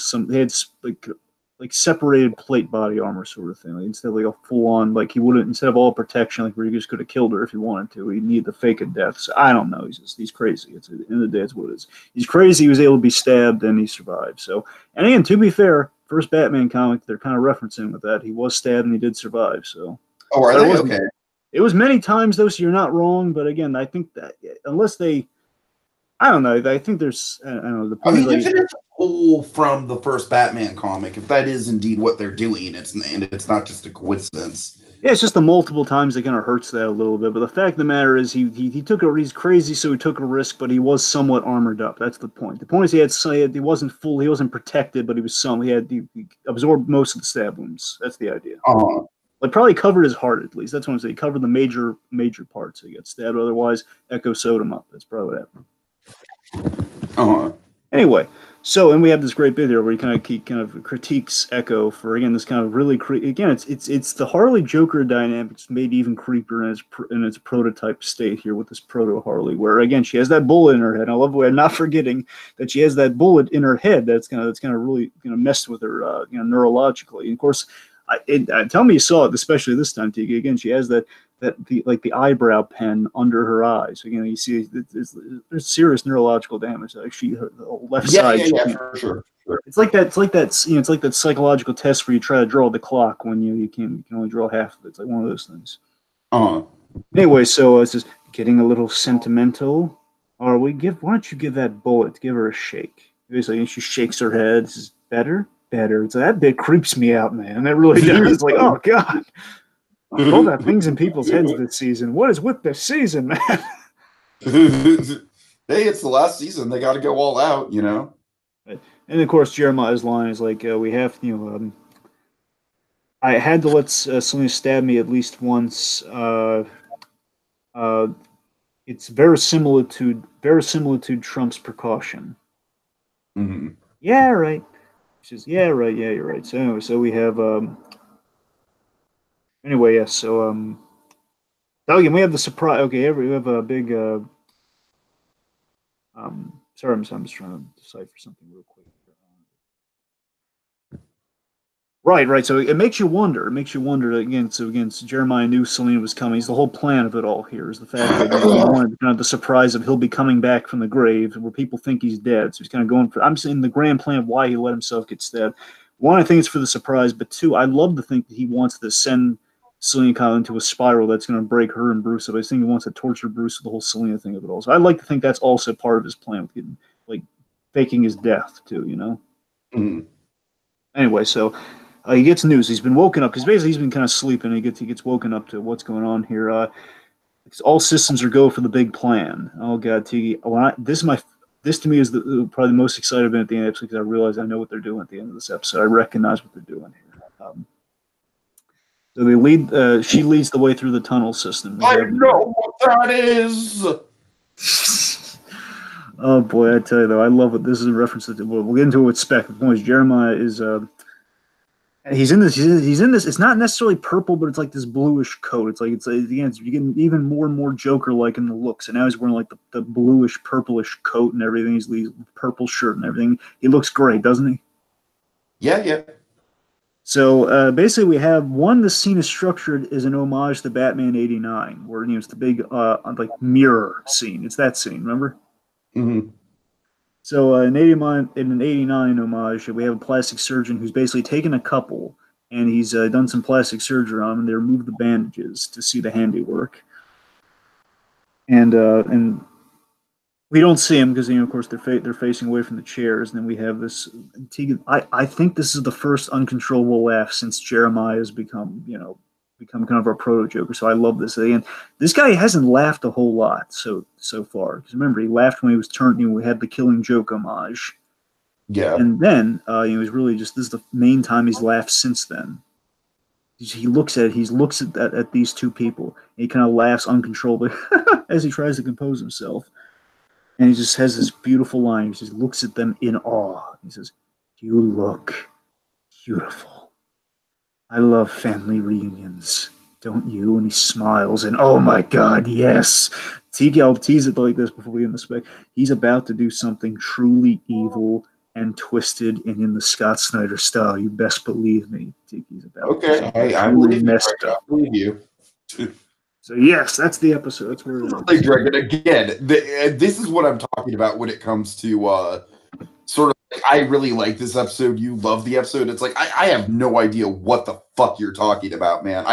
Speaker 2: like separated plate body armor sort of thing. Like instead of like a full on, like he wouldn't, instead of all protection, like where he just could have killed her if he wanted to. He needed the fake of death. So I don't know. He's crazy. At the end of the day, it's what it is. He's crazy. He was able to be stabbed and he survived. So, and again, to be fair, first Batman comic, they're kind of referencing with that. He was stabbed and he did survive. So,
Speaker 1: oh, are they okay?
Speaker 2: It was many times though, so you're not wrong. But again, I think that unless they, I don't know. I think there's, I don't know. The point
Speaker 1: if it is pull from the first Batman comic, if that is indeed what they're doing, it's not just a coincidence.
Speaker 2: Yeah, it's just the multiple times that kind of hurts that a little bit. But the fact of the matter is, he took he's crazy, so he took a risk, but he was somewhat armored up. That's the point. The point is he wasn't full, he wasn't protected, but he was he absorbed most of the stab wounds. That's the idea. Like probably covered his heart at least. That's what I'm saying. He covered the major parts. So he got stabbed. Otherwise, Echo sewed him up. That's probably what happened. Anyway, so and we have this great bit here where he kind of critiques Echo for again this kind of really again it's the Harley Joker dynamics made even creepier in its prototype state here with this proto Harley where again she has that bullet in her head. I love the way I'm not forgetting that she has that bullet in her head that's gonna really mess with her neurologically. And of course, tell me you saw it, especially this time, Tiki. Again, she has the eyebrow pen under her eyes. So, you see there's serious neurological damage. Like her left side.
Speaker 1: Yeah, for sure.
Speaker 2: It's like that. It's like that psychological test where you try to draw the clock when you can only draw half of it. It's like one of those things. Anyway, so it's just getting a little sentimental. Or why don't you give that bullet? Give her a shake. Basically, she shakes her head. This is better. So that bit creeps me out, man. That really does. It's like, oh god, all that things in people's heads this season. What is with this season, man?
Speaker 1: Hey, it's the last season. They got to go all out,
Speaker 2: And of course, Jeremiah's line is like, "We have, I had to let Selena stab me at least once. It's verisimilitude trumps precaution."
Speaker 1: Mm-hmm.
Speaker 2: Yeah, right. She says, yeah, right. Yeah, you're right. So anyway, so we have, anyway, yes. So, Oh, yeah, we have the surprise. Okay, we have a big. Sorry, I'm just trying to decipher something real quick. Right, right. So it makes you wonder. It makes you wonder again. So again, so Jeremiah knew Selena was coming. It's the whole plan of it all here is the fact that he wanted kind of the surprise of he'll be coming back from the grave, where people think he's dead. So he's kind of going for. I'm saying the grand plan of why he let himself get stabbed. One, I think it's for the surprise, but two, I love to think that he wants to send Selena Kyle into a spiral that's going to break her and Bruce up. I think he wants to torture Bruce with the whole Selena thing of it all. So I like to think that's also part of his plan with getting like faking his death too. You know.
Speaker 1: Mhm.
Speaker 2: Anyway, so he gets news. He's been woken up because basically he's been kind of sleeping. He gets woken up to what's going on here. All systems are go for the big plan. Oh God, Tiki. This to me is probably the most excited I've been at the end of the episode because I realize I know what they're doing at the end of this episode. I recognize what they're doing here. So they lead. She leads the way through the tunnel system.
Speaker 1: I know what that is.
Speaker 2: Oh boy, I tell you though, I love it. This is a reference to. We'll get into it with spec. The point is, Jeremiah is. He's in this. He's in this. It's not necessarily purple, but it's like this bluish coat. It's again, you're getting even more and more Joker like in the looks. And now he's wearing like the bluish, purplish coat and everything. He's purple shirt and everything. He looks great, doesn't he?
Speaker 1: Yeah, yeah.
Speaker 2: So basically, we have one. The scene is structured as an homage to Batman '89, where it's the big like mirror scene. It's that scene, remember?
Speaker 1: Mm-hmm.
Speaker 2: So in an '89 homage, we have a plastic surgeon who's basically taken a couple and he's done some plastic surgery on them. And they removed the bandages to see the handiwork, and we don't see him because of course they're facing away from the chairs. And then we have this. I think this is the first uncontrollable laugh since Jeremiah has become kind of our proto Joker. So I love this. And this guy hasn't laughed a whole lot so far. Because remember, he laughed when he was turned. We had the Killing Joke homage,
Speaker 1: Yeah.
Speaker 2: and then he's really just this is the main time he's laughed since then. He looks at these two people. And he kind of laughs uncontrollably as he tries to compose himself, and he just has this beautiful line. He just looks at them in awe. He says, "You look beautiful. I love family reunions, don't you?" And he smiles, and oh my God, yes. Tiki, I'll tease it like this before we get in the spec. He's about to do something truly evil and twisted and in the Scott Snyder style. You best believe me. Tiki's about to do something
Speaker 1: I
Speaker 2: truly
Speaker 1: believe you.
Speaker 2: messed
Speaker 1: I
Speaker 2: up.
Speaker 1: believe you.
Speaker 2: So yes, that's the episode. That's where it
Speaker 1: Like
Speaker 2: is.
Speaker 1: Dragon again. This is what I'm talking about when it comes to sort of. Like, I really like this episode. You love the episode. It's like I have no idea what the fuck you're talking about, man.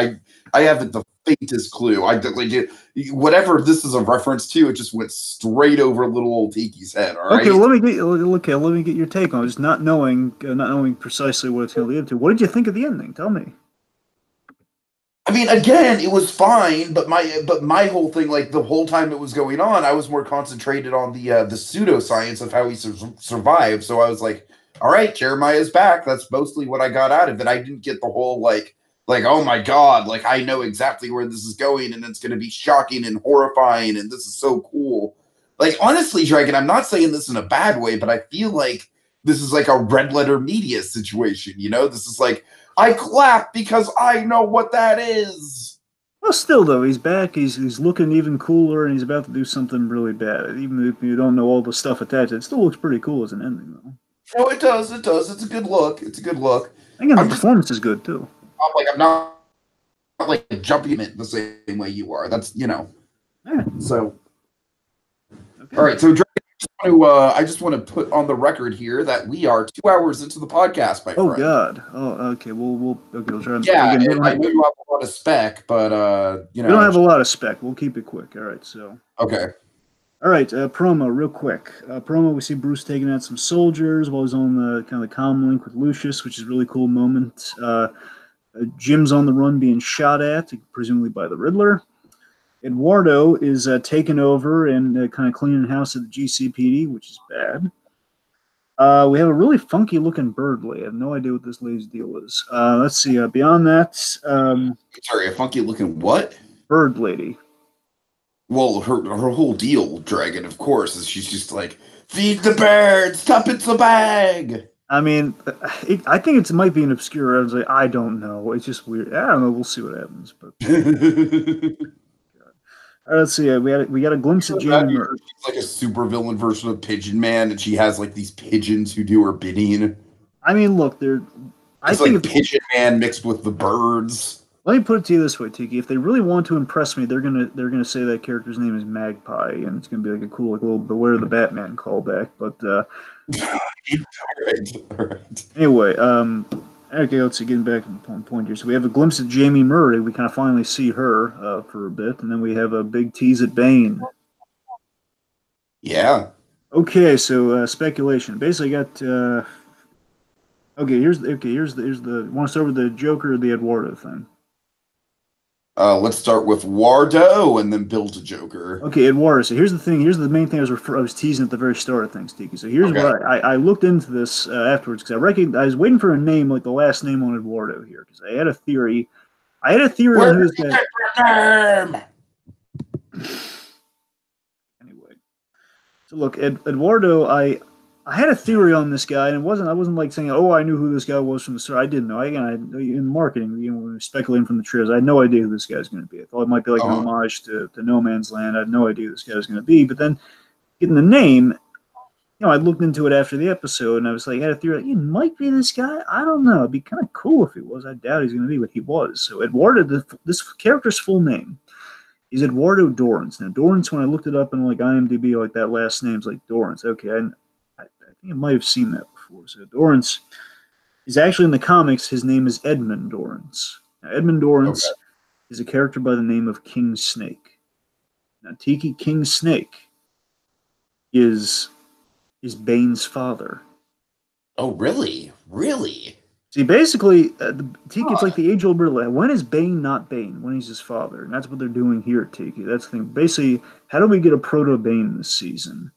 Speaker 1: I haven't the faintest clue. I like whatever this is a reference to. It just went straight over little old Tiki's head. All right.
Speaker 2: Okay, well, let me get your take on it. Just not knowing precisely what it's going to lead to. What did you think of the ending? Tell me.
Speaker 1: I mean, again, it was fine, but my whole thing, like the whole time it was going on, I was more concentrated on the pseudoscience of how he survived. So I was like, all right, Jeremiah's back. That's mostly what I got out of it. I didn't get the whole like oh my God, like I know exactly where this is going, and it's going to be shocking and horrifying, and this is so cool. Like honestly, Dragon, I'm not saying this in a bad way, but I feel like this is like a red letter media situation. You know, this is like I clap because I know what that is.
Speaker 2: Well, still though, he's back. He's looking even cooler, and he's about to do something really bad. Even if you don't know all the stuff attached, it still looks pretty cool as an ending, though.
Speaker 1: Oh, it does. It does. It's a good look. It's a good look.
Speaker 2: Again, the performance is good too.
Speaker 1: I'm not like jumping it the same way you are. That's
Speaker 2: Yeah.
Speaker 1: So.
Speaker 2: Okay.
Speaker 1: All right. So I just want to put on the record here that we are 2 hours into the podcast, my friend.
Speaker 2: Oh God. Oh, okay. We'll try.
Speaker 1: Yeah, again, I know you have a lot of spec, but
Speaker 2: we don't have a lot of spec. We'll keep it quick. All right. So.
Speaker 1: Okay.
Speaker 2: All right. Promo, real quick. Promo. We see Bruce taking out some soldiers while he's on the kind of the comm link with Lucius, which is a really cool moment. Jim's on the run, being shot at, presumably by the Riddler. Eduardo is taking over and kind of cleaning house at the GCPD, which is bad. We have a really funky looking bird lady. I have no idea what this lady's deal is. Let's see. Beyond that,
Speaker 1: sorry, a funky looking what?
Speaker 2: Bird lady.
Speaker 1: Well, her whole deal, Dragon, of course, is she's just like, feed the birds, tuppence a bag.
Speaker 2: I mean, I think it might be an obscure. I was like, I don't know. It's just weird. I don't know. We'll see what happens. But Let's see. We got a glimpse of Jamie Murray.
Speaker 1: She's like a super villain version of Pigeon Man, and she has like these pigeons who do her bidding.
Speaker 2: I mean, look, they're. I
Speaker 1: It's
Speaker 2: think
Speaker 1: like
Speaker 2: if
Speaker 1: Pigeon Man mixed with the birds.
Speaker 2: let me put it to you this way, Tiki. If they really want to impress me, they're gonna say that character's name is Magpie, and it's gonna be like a cool, like little Beware the Batman callback. But
Speaker 1: All right, all right.
Speaker 2: anyway, okay, let's see. Getting back on point here, so we have a glimpse of Jamie Murray. We kind of finally see her for a bit, and then we have a big tease at Bane.
Speaker 1: Yeah.
Speaker 2: Okay, so speculation. Basically, got okay. Here's the. Want to start with the Joker or the Eduardo thing?
Speaker 1: Let's start with Wardo and then build a Joker.
Speaker 2: Okay, Eduardo. So here's the thing. Here's the main thing I was teasing at the very start of things, Tiki. So here's
Speaker 1: Okay.
Speaker 2: what I looked into this afterwards because I was waiting for a name like the last name on Eduardo here because I had a theory. I had a theory on who's that. Anyway, so look, Eduardo. I had a theory on this guy, and I wasn't like saying, oh, I knew who this guy was from the start. I didn't know. In marketing, when we speculating from the trailers, I had no idea who this guy was going to be. I thought it might be like an homage to No Man's Land. I had no idea who this guy was going to be. But then getting the name, I looked into it after the episode, and I was like, I had a theory, like, he might be this guy. I don't know. It'd be kind of cool if he was. I doubt he's going to be, but he was. So Eduardo, this character's full name is Eduardo Dorrance. Now, Dorrance, when I looked it up in like IMDb, like that last name's like Dorrance. Okay, I think I might have seen that before. So Dorrance is actually in the comics. His name is Edmund Dorrance. Now, Edmund Dorrance is a character by the name of King Snake. Now, Tiki, King Snake is Bane's father.
Speaker 1: Oh, really? Really?
Speaker 2: See, basically, Tiki, it's like the age-old riddle. When is Bane not Bane? When he's his father? And that's what they're doing here, Tiki. That's the thing. Basically, how do we get a proto-Bane this season?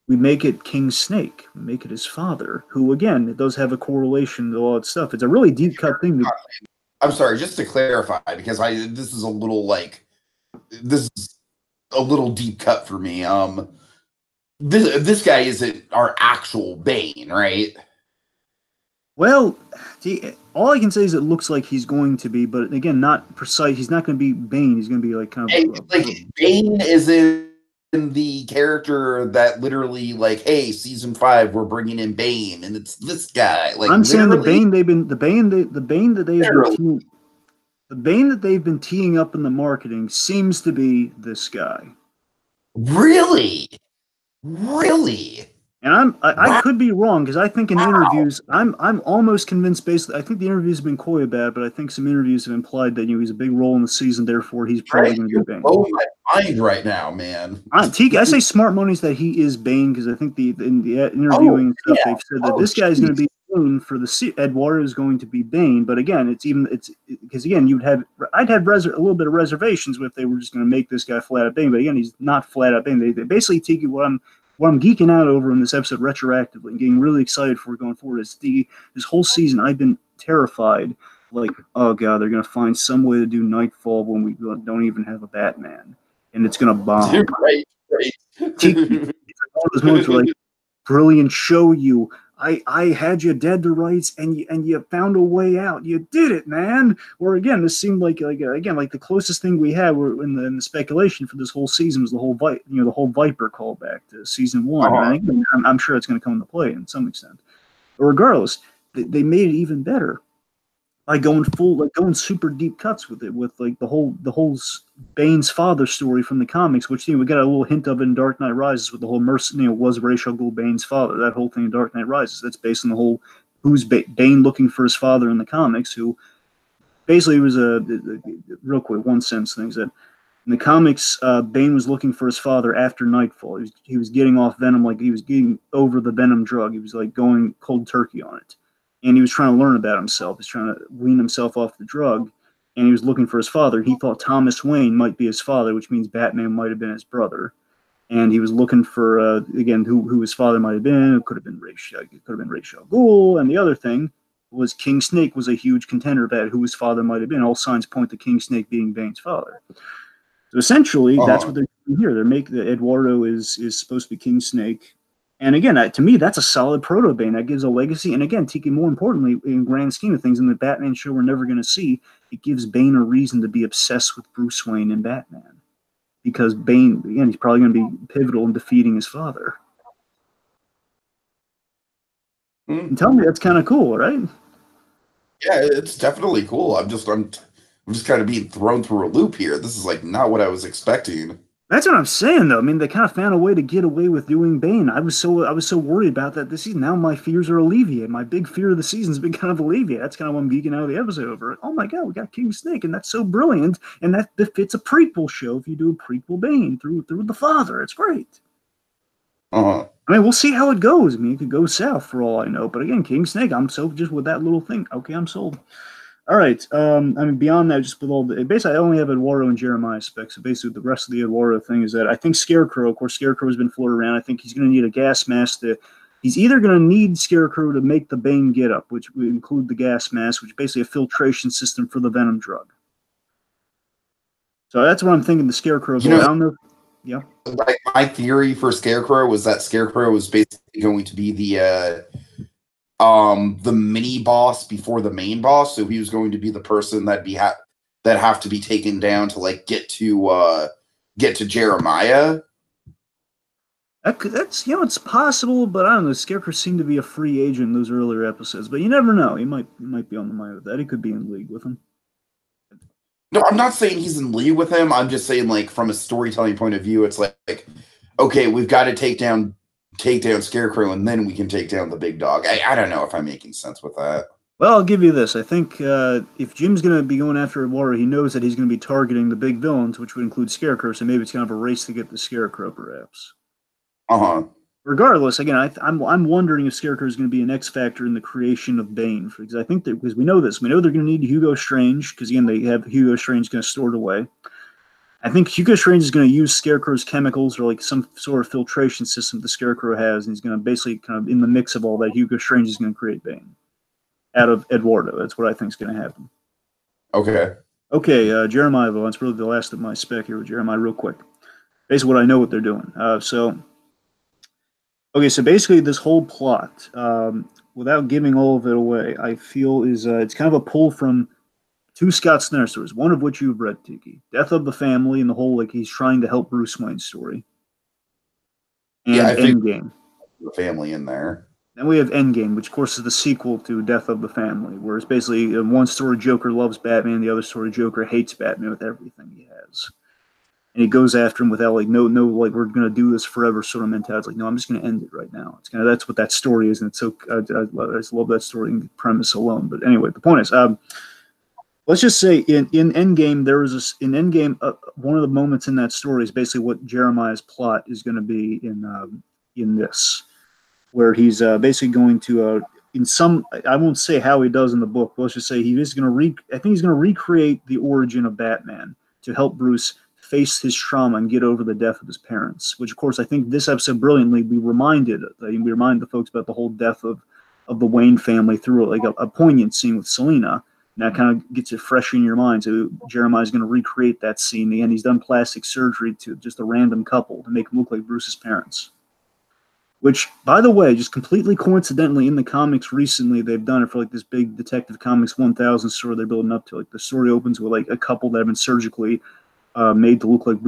Speaker 2: We make it King Snake. We make it his father, who, again, it does have a correlation to all that stuff. It's a really deep-cut thing.
Speaker 1: I'm sorry, just to clarify, because this is a little deep cut for me. This guy isn't our actual Bane, right?
Speaker 2: Well, all I can say is it looks like he's going to be, but again, not precise. He's not going to be Bane. He's going to be like kind of
Speaker 1: Bane is in the character that literally, like, hey, season 5, we're bringing in Bane, and it's this guy. Like,
Speaker 2: I'm saying the Bane that they've been teeing up in the marketing seems to be this guy.
Speaker 1: Really? Really?
Speaker 2: And I could be wrong because I think in interviews I'm almost convinced. Basically, I think the interviews have been coy about, but I think some interviews have implied that he's a big role in the season. Therefore, he's probably going to be Bane.
Speaker 1: Oh my mind right now, man.
Speaker 2: I say smart money's that he is Bane because I think in the interviewing stuff they've said that this guy is going to be Bane for the Eduardo is going to be Bane. But again, it's because again I'd have a little bit of reservations if they were just going to make this guy flat out Bane. But again, he's not flat out Bane. They basically take what I'm geeking out over in this episode retroactively and getting really excited for going forward is this whole season I've been terrified, like, oh god, they're gonna find some way to do Nightfall when we don't even have a Batman, and it's gonna bomb.
Speaker 1: Right.
Speaker 2: It's one of those moments where, like, brilliant show you. I had you dead to rights, and you found a way out. You did it, man. Or again, this seemed like the closest thing we had were in the speculation for this whole season was the whole Viper callback to season 1. I'm sure it's going to come into play in some extent. But regardless, they made it even better by going super deep cuts with it, with like the whole Bane's father story from the comics, which we got a little hint of in Dark Knight Rises with the whole was Ra's al Ghul Bane's father. That whole thing in Dark Knight Rises, that's based on the whole who's Bane looking for his father in the comics, who basically was real quick one sentence things that in the comics Bane was looking for his father after Nightfall. He was getting off Venom, like he was getting over the Venom drug. He was like going cold turkey on it. And he was trying to learn about himself. He's trying to wean himself off the drug. And he was looking for his father. He thought Thomas Wayne might be his father, which means Batman might have been his brother. And he was looking for, again, who his father might have been. It could have been Ra's al Ghul. And the other thing was King Snake was a huge contender about who his father might have been. All signs point to King Snake being Bane's father. So essentially, that's what they're doing here. Eduardo is supposed to be King Snake. And again, to me, that's a solid proto-Bane. That gives a legacy. And again, Tiki, more importantly, in grand scheme of things, in the Batman show we're never going to see, it gives Bane a reason to be obsessed with Bruce Wayne and Batman. because Bane, again, he's probably going to be pivotal in defeating his father. And tell me that's kind of cool, right?
Speaker 1: Yeah, it's definitely cool. I'm just kind of being thrown through a loop here. This is like not what I was expecting.
Speaker 2: That's what I'm saying, though. I mean, they kind of found a way to get away with doing Bane. I was so worried about that this season. Now my fears are alleviated. My big fear of the season's been kind of alleviated. That's kind of what I'm geeking out of the episode over. Oh my god, we got King Snake, and that's so brilliant. And that fits a prequel show if you do a prequel Bane through the father. It's great.
Speaker 1: Uh-huh.
Speaker 2: I mean, we'll see how it goes. I mean, it could go south for all I know. But again, King Snake, I'm so just with that little thing. Okay, I'm sold. All right. I mean, beyond that, just with all the basically, I only have Eduardo and Jeremiah specs. So basically, the rest of the Eduardo thing is that I think Scarecrow, of course, Scarecrow has been floated around. I think he's going to need a gas mask to. He's either going to need Scarecrow to make the Bane get up, which would include the gas mask, which is basically a filtration system for the Venom drug. So that's what I'm thinking. The Scarecrow. I don't know. Yeah.
Speaker 1: Like my theory for Scarecrow was that Scarecrow was basically going to be the mini boss before the main boss, so he was going to be the person that have to be taken down to like get to Jeremiah.
Speaker 2: That's it's possible, but I don't know. Scarecrow seemed to be a free agent in those earlier episodes, but you never know. He might be on the mind with that. He could be in league with him.
Speaker 1: No, I'm not saying he's in league with him. I'm just saying, like, from a storytelling point of view, it's like okay, we've got to take down Scarecrow, and then we can take down the big dog. I don't know if I'm making sense with that.
Speaker 2: Well, I'll give you this. I think if Jim's going to be going after Eduardo, he knows that he's going to be targeting the big villains, which would include Scarecrow, so maybe it's kind of a race to get the Scarecrow, perhaps.
Speaker 1: Uh-huh.
Speaker 2: Regardless, again, I'm wondering if Scarecrow is going to be an X factor in the creation of Bane, because I think that because we know this, we know they're going to need Hugo Strange, because again, they have Hugo Strange going to store it away. I think Hugo Strange is going to use Scarecrow's chemicals or like some sort of filtration system the Scarecrow has, and he's going to basically kind of in the mix of all that, Hugo Strange is going to create Bane out of Eduardo. That's what I think is going to happen. Okay, Jeremiah, though, that's really the last of my spec here with Jeremiah, real quick. Basically, what I know what they're doing. So basically, this whole plot, without giving all of it away, I feel is it's kind of a pull from two Scott Snyder stories, one of which you've read, Tiki. Death of the Family and the whole, like, he's trying to help Bruce Wayne story. And
Speaker 1: I think
Speaker 2: Endgame.
Speaker 1: The family in there.
Speaker 2: Then we have Endgame, which, of course, is the sequel to Death of the Family, where it's basically in one story Joker loves Batman, the other story Joker hates Batman with everything he has. And he goes after him without, like, no, like, we're going to do this forever sort of mentality. It's like, no, I'm just going to end it right now. It's kind of, that's what that story is, and it's so, I just love that story and premise alone. But anyway, the point is, let's just say in Endgame, there was in Endgame, one of the moments in that story is basically what Jeremiah's plot is going to be in this, where he's basically going to in some, I won't say how he does in the book, but let's just say he is going to I think he's going to recreate the origin of Batman to help Bruce face his trauma and get over the death of his parents. Which, of course, I think this episode brilliantly we remind the folks about the whole death of the Wayne family through like a poignant scene with Selina. And that kind of gets it fresh in your mind. So Jeremiah's going to recreate that scene. And he's done plastic surgery to just a random couple to make them look like Bruce's parents. Which, by the way, just completely coincidentally in the comics recently, they've done it for like this big Detective Comics 1000 story they're building up to. Like the story opens with like a couple that have been surgically made to look like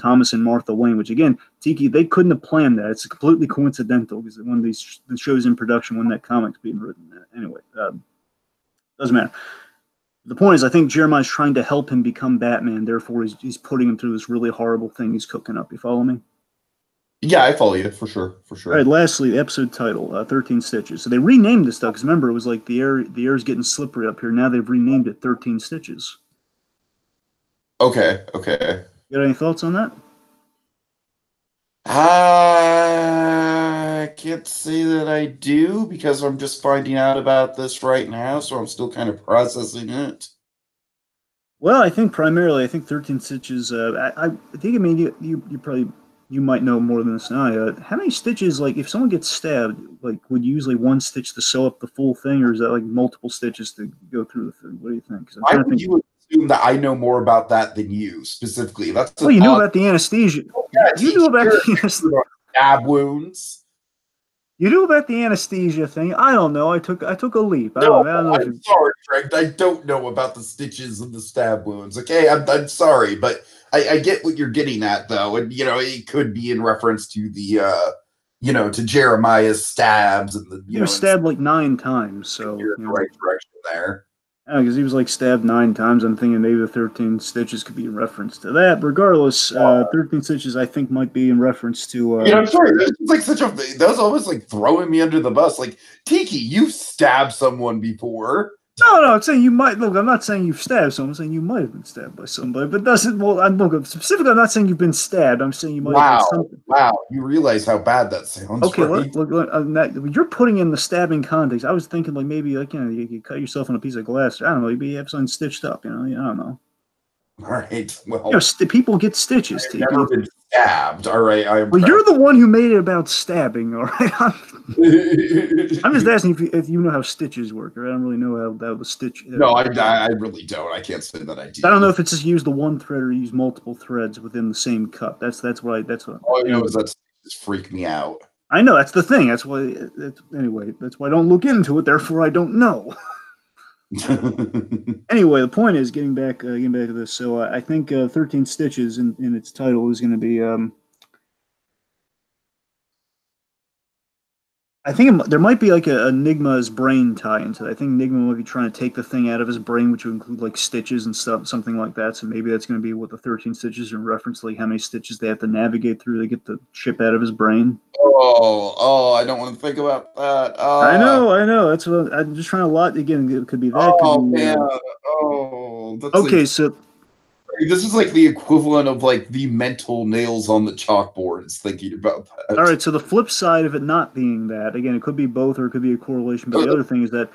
Speaker 2: Thomas and Martha Wayne, which again, Tiki, they couldn't have planned that. It's completely coincidental because one of these shows in production when that comic's being written. Anyway, doesn't matter. The point is, I think Jeremiah's trying to help him become Batman. Therefore, he's putting him through this really horrible thing he's cooking up. You follow me?
Speaker 1: Yeah, I follow you for sure.
Speaker 2: All right. Lastly, the episode title, 13 Stitches. So they renamed this stuff because remember it was like the air's getting slippery up here. Now they've renamed it 13 Stitches.
Speaker 1: Okay.
Speaker 2: You got any thoughts on that?
Speaker 1: I can't say that I do because I'm just finding out about this right now, so I'm still kind of processing it.
Speaker 2: Well, I think 13 Stitches. I think, I mean, you might know more than this than I. How many stitches, like, if someone gets stabbed, like, would you usually one stitch to sew up the full thing, or is that, like, multiple stitches to go through the thing? What do you think?
Speaker 1: Why would you assume that I know more about that than you, specifically?
Speaker 2: Well, you knew about the anesthesia.
Speaker 1: Yeah,
Speaker 2: you knew about the anesthesia.
Speaker 1: Stab wounds.
Speaker 2: You knew about the anesthesia thing. I don't know. I took a leap.
Speaker 1: No,
Speaker 2: I don't know if
Speaker 1: I'm
Speaker 2: you.
Speaker 1: sorry, Greg. I don't know about the stitches and the stab wounds. Okay, I'm sorry, but I get what you're getting at, though, and it could be in reference to the to Jeremiah's stabs and the
Speaker 2: He was
Speaker 1: and
Speaker 2: stabbed like 9 times, so
Speaker 1: you're in the right direction there.
Speaker 2: because he was like stabbed 9 times. I'm thinking maybe the 13 stitches could be in reference to that. Regardless, 13 stitches I think might be in reference to.
Speaker 1: I'm sorry. That's like that was almost like throwing me under the bus. Like Tiki, you've stabbed someone before.
Speaker 2: No, I'm saying you might look. I'm not saying you've stabbed someone. I'm saying you might have been stabbed by somebody, but doesn't. Well, I'm look specifically. I'm not saying you've been stabbed. I'm saying you might have done
Speaker 1: Wow,
Speaker 2: something.
Speaker 1: wow! You realize how bad that sounds,
Speaker 2: Okay,
Speaker 1: right?
Speaker 2: you're putting in the stabbing context. I was thinking like maybe like you cut yourself on a piece of glass. I don't know. Maybe you have something stitched up. I don't know.
Speaker 1: All right. Well,
Speaker 2: People get stitches.
Speaker 1: I've never been stabbed. All right, I am
Speaker 2: Well,
Speaker 1: proud.
Speaker 2: you're the one who made it about stabbing. All right. I'm just asking if you know how stitches work. Or I don't really know how the stitch.
Speaker 1: No, I really don't. I can't say that I
Speaker 2: I don't know
Speaker 1: do.
Speaker 2: if it's just use the one thread or use multiple threads within the same cut. That's what.
Speaker 1: All I know
Speaker 2: Anyway.
Speaker 1: is that just freak me out.
Speaker 2: I know that's the thing. That's why. Anyway, that's why I don't look into it. Therefore, I don't know. Anyway, the point is getting back to this. So I think 13 stitches in its title is going to be. I think there might be like a Enigma's brain tie into it. I think Enigma might be trying to take the thing out of his brain, which would include like stitches and stuff, something like that. So maybe that's going to be what the 13 stitches in reference, like how many stitches they have to navigate through to get the chip out of his brain.
Speaker 1: Oh, I don't want to think about that.
Speaker 2: I know. That's what I'm just trying to lot again. It could be that. Could
Speaker 1: Oh
Speaker 2: be.
Speaker 1: man. Oh, that's like
Speaker 2: Okay, so
Speaker 1: this is like the equivalent of like the mental nails on the chalkboards thinking about
Speaker 2: all
Speaker 1: that.
Speaker 2: right. So the flip side of it not being that, again, it could be both or it could be a correlation. But the other thing is that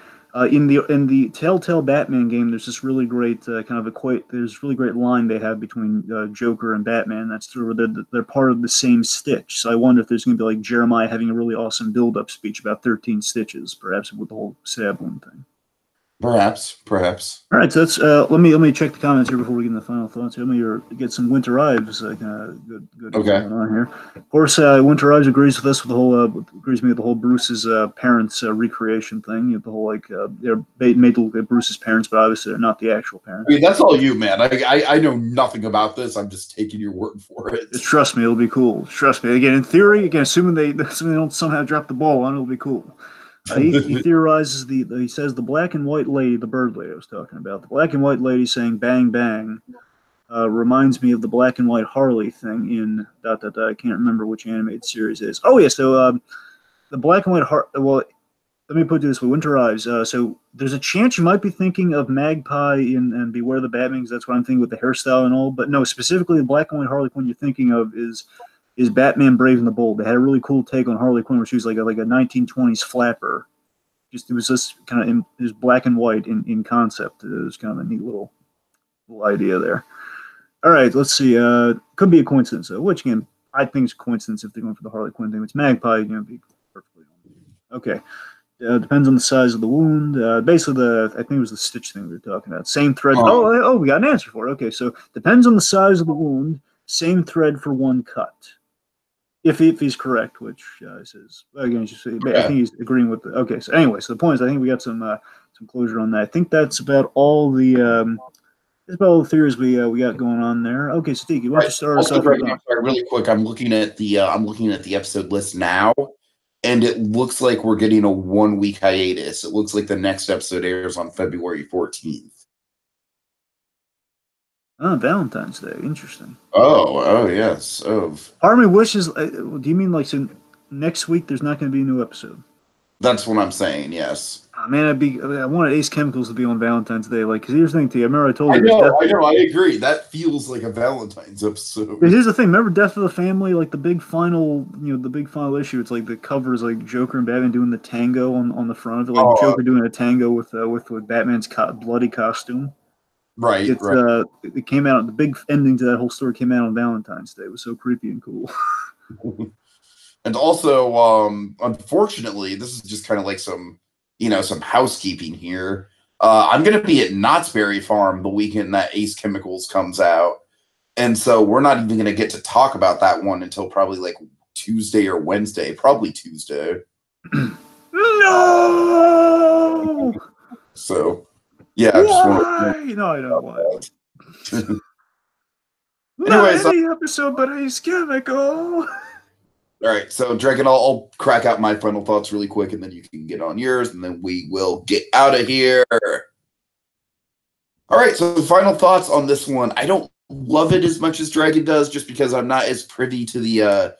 Speaker 2: in the Telltale Batman game, there's this really great kind of equate. There's really great line they have between Joker and Batman. That's through they're part of the same stitch. So I wonder if there's going to be like Jeremiah having a really awesome build-up speech about 13 stitches, perhaps with the whole stab wound thing.
Speaker 1: Perhaps.
Speaker 2: All right, so that's let me check the comments here before we get into the final thoughts. Let me get some Winter Ives good
Speaker 1: Okay.
Speaker 2: going on here. Of course, Winter Ives agrees with us with the whole agrees with me with the whole Bruce's parents recreation thing. The whole like they're made to look at Bruce's parents, but obviously they're not the actual parents.
Speaker 1: I mean, that's all you, man. I know nothing about this. I'm just taking your word for it.
Speaker 2: Just trust me, it'll be cool. Trust me. Again, in theory, assuming they don't somehow drop the ball on, it'll be cool. He theorizes he says the black and white lady, the bird lady I was talking about, the black and white lady saying "bang bang" reminds me of the black and white Harley thing in I can't remember which animated series it is. Oh yeah, so the black and white well, let me put it this way: Winter Ives. So there's a chance you might be thinking of Magpie and Beware the Batman, because that's what I'm thinking with the hairstyle and all. But no, specifically the black and white Harley Quinn you're thinking of is Batman Brave and the Bold. They had a really cool take on Harley Quinn where she was like a 1920s flapper. It was just kind of it was black and white in concept. It was kind of a neat little idea there. All right, let's see. Could be a coincidence, which again I think is a coincidence if they're going for the Harley Quinn thing. If it's Magpie, be perfectly okay. Depends on the size of the wound. Basically, I think it was the stitch thing we were talking about. Same thread. Oh, we got an answer for it. Okay, so depends on the size of the wound. Same thread for one cut. If he's correct, which says again, I think he's agreeing with the. Okay, so anyway, so the point is, I think we got some closure on that. I think that's about all the theories we got going on there. Okay, so Tiki, why don't you start us off?
Speaker 1: Sorry, really quick. I'm looking at the episode list now, and it looks like we're getting a 1 week hiatus. It looks like the next episode airs on February 14th.
Speaker 2: Oh, Valentine's Day. Interesting.
Speaker 1: Oh, yes.
Speaker 2: Part of me wishes. Do you mean like so next week? There's not going to be a new episode.
Speaker 1: That's what I'm saying. Yes.
Speaker 2: Oh, man, I wanted Ace Chemicals to be on Valentine's Day. Like, because here's the thing, T. I remember I told you.
Speaker 1: I know. I agree. That feels like a Valentine's episode.
Speaker 2: But here's the thing. Remember Death of the Family? Like the big final issue. It's like the cover is like Joker and Batman doing the tango on the front of it. Like Joker doing a tango with Batman's bloody costume.
Speaker 1: Right.
Speaker 2: It came out. The big ending to that whole story came out on Valentine's Day. It was so creepy and cool.
Speaker 1: And also, unfortunately, this is just kind of like some housekeeping here. I'm going to be at Knott's Berry Farm the weekend that Ace Chemicals comes out, and so we're not even going to get to talk about that one until probably like Tuesday or Wednesday. Probably Tuesday.
Speaker 2: No!
Speaker 1: So, yeah, I just want
Speaker 2: Why? No, I know why.
Speaker 1: to.
Speaker 2: Not
Speaker 1: Anyways,
Speaker 2: any episode, but he's chemical.
Speaker 1: all right, so Dragon, I'll crack out my final thoughts really quick, and then you can get on yours, and then we will get out of here. All right, so final thoughts on this one. I don't love it as much as Dragon does, just because I'm not as privy to the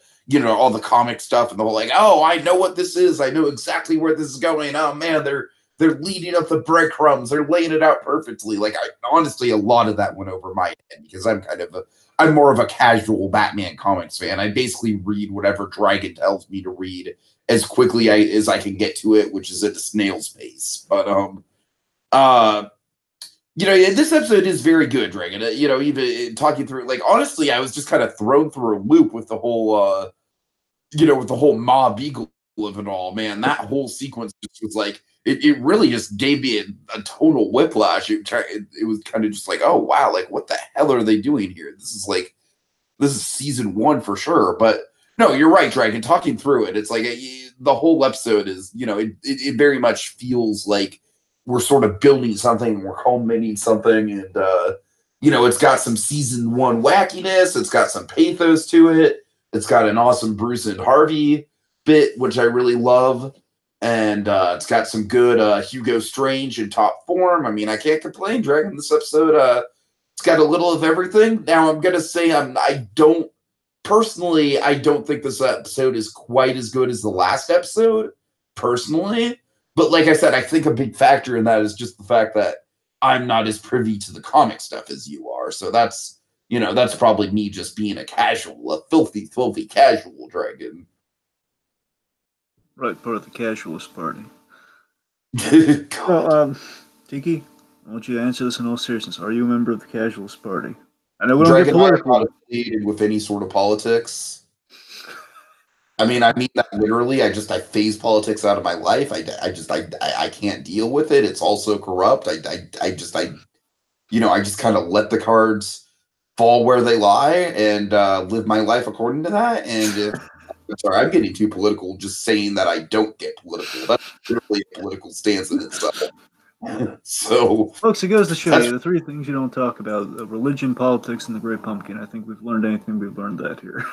Speaker 1: all the comic stuff and the whole like, oh, I know what this is. I know exactly where this is going. Oh man, they're leading up the breadcrumbs. They're laying it out perfectly. Like, honestly, a lot of that went over my head because I'm more of a casual Batman comics fan. I basically read whatever Dragon tells me to read as quickly as I can get to it, which is at a snail's pace. But this episode is very good, Dragon. Even talking through it, like, honestly, I was just kind of thrown through a loop with the whole with the whole Mob Eagle of it all, man. That whole sequence just was like, it really just gave me a total whiplash. It was kind of just like, oh, wow, like, what the hell are they doing here? This is season 1 for sure. But no, you're right, Dragon. Talking through it, it's like the whole episode is, it very much feels like we're sort of building something, we're culminating something, and, it's got some season 1 wackiness, it's got some pathos to it, it's got an awesome Bruce and Harvey bit, which I really love. And it's got some good Hugo Strange in top form. I mean, I can't complain, Dragon. This episode, it's got a little of everything. Now, I'm going to say I don't think this episode is quite as good as the last episode, personally. But like I said, I think a big factor in that is just the fact that I'm not as privy to the comic stuff as you are. So that's probably me just being a filthy, filthy casual, Dragon.
Speaker 2: Right, part of the casualist party.
Speaker 1: God.
Speaker 2: Well, Tiki, I want you to answer this in all seriousness. Are you a member of the casualist party? I know we don't get
Speaker 1: Dragon, I am
Speaker 2: political.
Speaker 1: not affiliated with any sort of politics. I mean that literally. I phase politics out of my life. I can't deal with it. It's also corrupt. I just kind of let the cards fall where they lie and live my life according to that. And sorry, I'm getting too political just saying that I don't get political. That's literally a political stance in itself. So,
Speaker 2: folks, it goes to show you the 3 things you don't talk about: religion, politics, and the Great Pumpkin. I think we've learned anything, we've learned that here.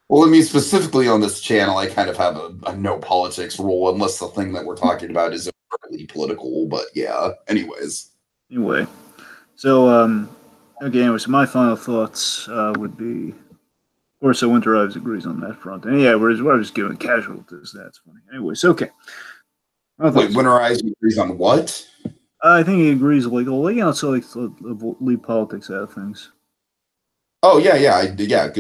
Speaker 1: Well, I mean, specifically on this channel, I kind of have a no politics rule, unless the thing that we're talking about is overtly political. But yeah, anyways.
Speaker 2: Anyway, so so my final thoughts would be, of course, so Winter Ives agrees on that front. And yeah, we're just giving casual to this. That's funny. Anyways, okay.
Speaker 1: Wait, Winter Ives agrees on what?
Speaker 2: I think he agrees, so leave politics out of things.
Speaker 1: Oh yeah, good, yeah.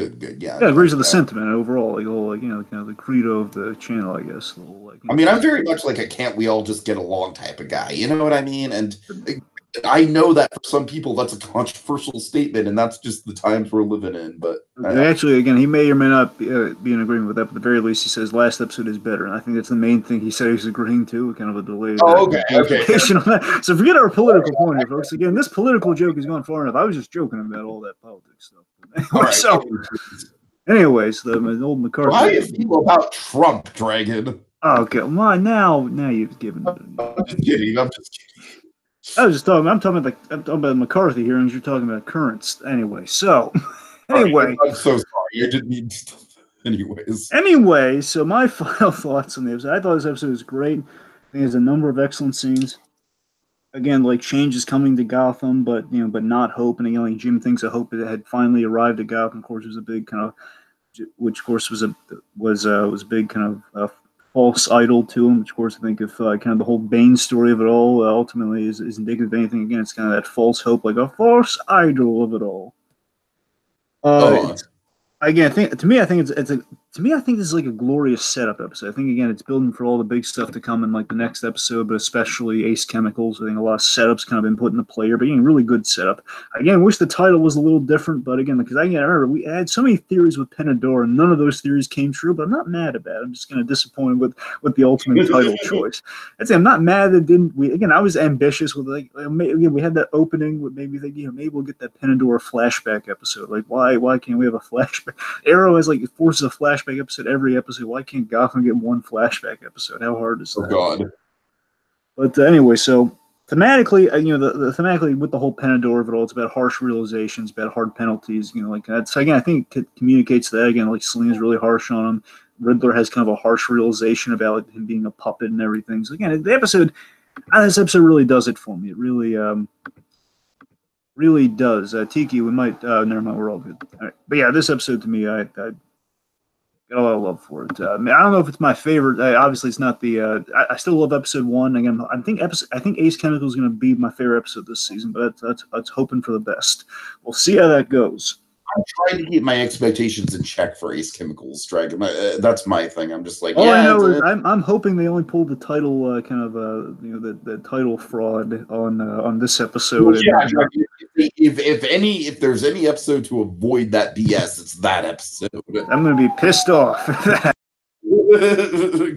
Speaker 2: Yeah, agrees with the sentiment overall, kind of the credo of the channel, I guess. The whole,
Speaker 1: I mean, I'm very much like a can't we all just get along type of guy. You know what I mean? And I know that for some people that's a controversial statement, and that's just the times we're living in. But
Speaker 2: actually, again, he may or may not be in agreement with that. But at the very least, he says last episode is better, and I think that's the main thing he said he's agreeing to. Kind of a delayed.
Speaker 1: Oh, okay.
Speaker 2: On that. So forget our political point here, folks. Again, this political joke has gone far enough. I was just joking about all that politics stuff. Anyways, the old McCarthy.
Speaker 1: How do you feel about Trump, Dragon?
Speaker 2: Oh, okay, well, now you've given.
Speaker 1: I'm just kidding. I'm
Speaker 2: talking about the McCarthy hearings. You're talking about currents. Anyway, so anyway,
Speaker 1: I'm so sorry. I didn't mean to. Anyways.
Speaker 2: Anyway, so my final thoughts on the episode. I thought this episode was great. I think there's a number of excellent scenes. Again, like change is coming to Gotham, but not hope. And like Jim thinks a hope that had finally arrived at Gotham. Of course, was a big kind of, which of course was a big kind of false idol to him. Which of course I think if kind of the whole Bane story of it all ultimately is indicative of anything. Again, it's kind of that false hope, like a false idol of it all. Again, I think this is like a glorious setup episode. I think again it's building for all the big stuff to come in like the next episode, but especially Ace Chemicals. I think a lot of setups kind of been put into play here, but again, really good setup. Again, wish the title was a little different, but again, because I remember we had so many theories with Pena, Dura, and none of those theories came true. But I'm not mad about it. I'm just kind of disappointed with the ultimate title choice. I'd say I'm not mad that didn't. I was ambitious with we had that opening with maybe maybe we'll get that Pena, Dura flashback episode. Like why can't we have a flashback? Arrow has forces a flashback flashback episode every episode. Why can't Gotham get one flashback episode? How hard is that?
Speaker 1: Oh God.
Speaker 2: But anyway, so thematically, the thematically with the whole Penador of it all, it's about harsh realizations, about hard penalties. Like that's again, I think it communicates that again. Like Selena's really harsh on him. Riddler has kind of a harsh realization about him being a puppet and everything. So again, this episode really does it for me. It really does. Tiki, we might. Never mind, we're all good. All right. But yeah, this episode to me, I got a lot of love for it. I don't know if it's my favorite. Obviously, it's not the. I still love episode 1. Again, I think Ace Chemical is going to be my favorite episode this season, but that's hoping for the best. We'll see how that goes.
Speaker 1: I'm trying to keep my expectations in check for Ace Chemicals Dragon. That's my thing. I'm just like,
Speaker 2: all I know is I'm hoping they only pulled the title the title fraud on this episode.
Speaker 1: Well, yeah, if there's any episode to avoid that BS, it's that episode.
Speaker 2: I'm going to be pissed off.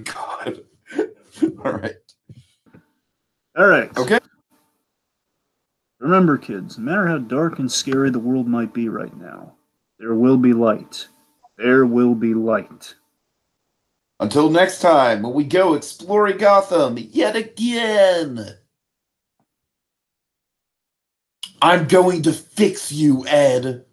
Speaker 1: God. All right.
Speaker 2: Okay. Remember, kids, no matter how dark and scary the world might be right now, there will be light. There will be light.
Speaker 1: Until next time, when we go exploring Gotham yet again. I'm going to fix you, Ed.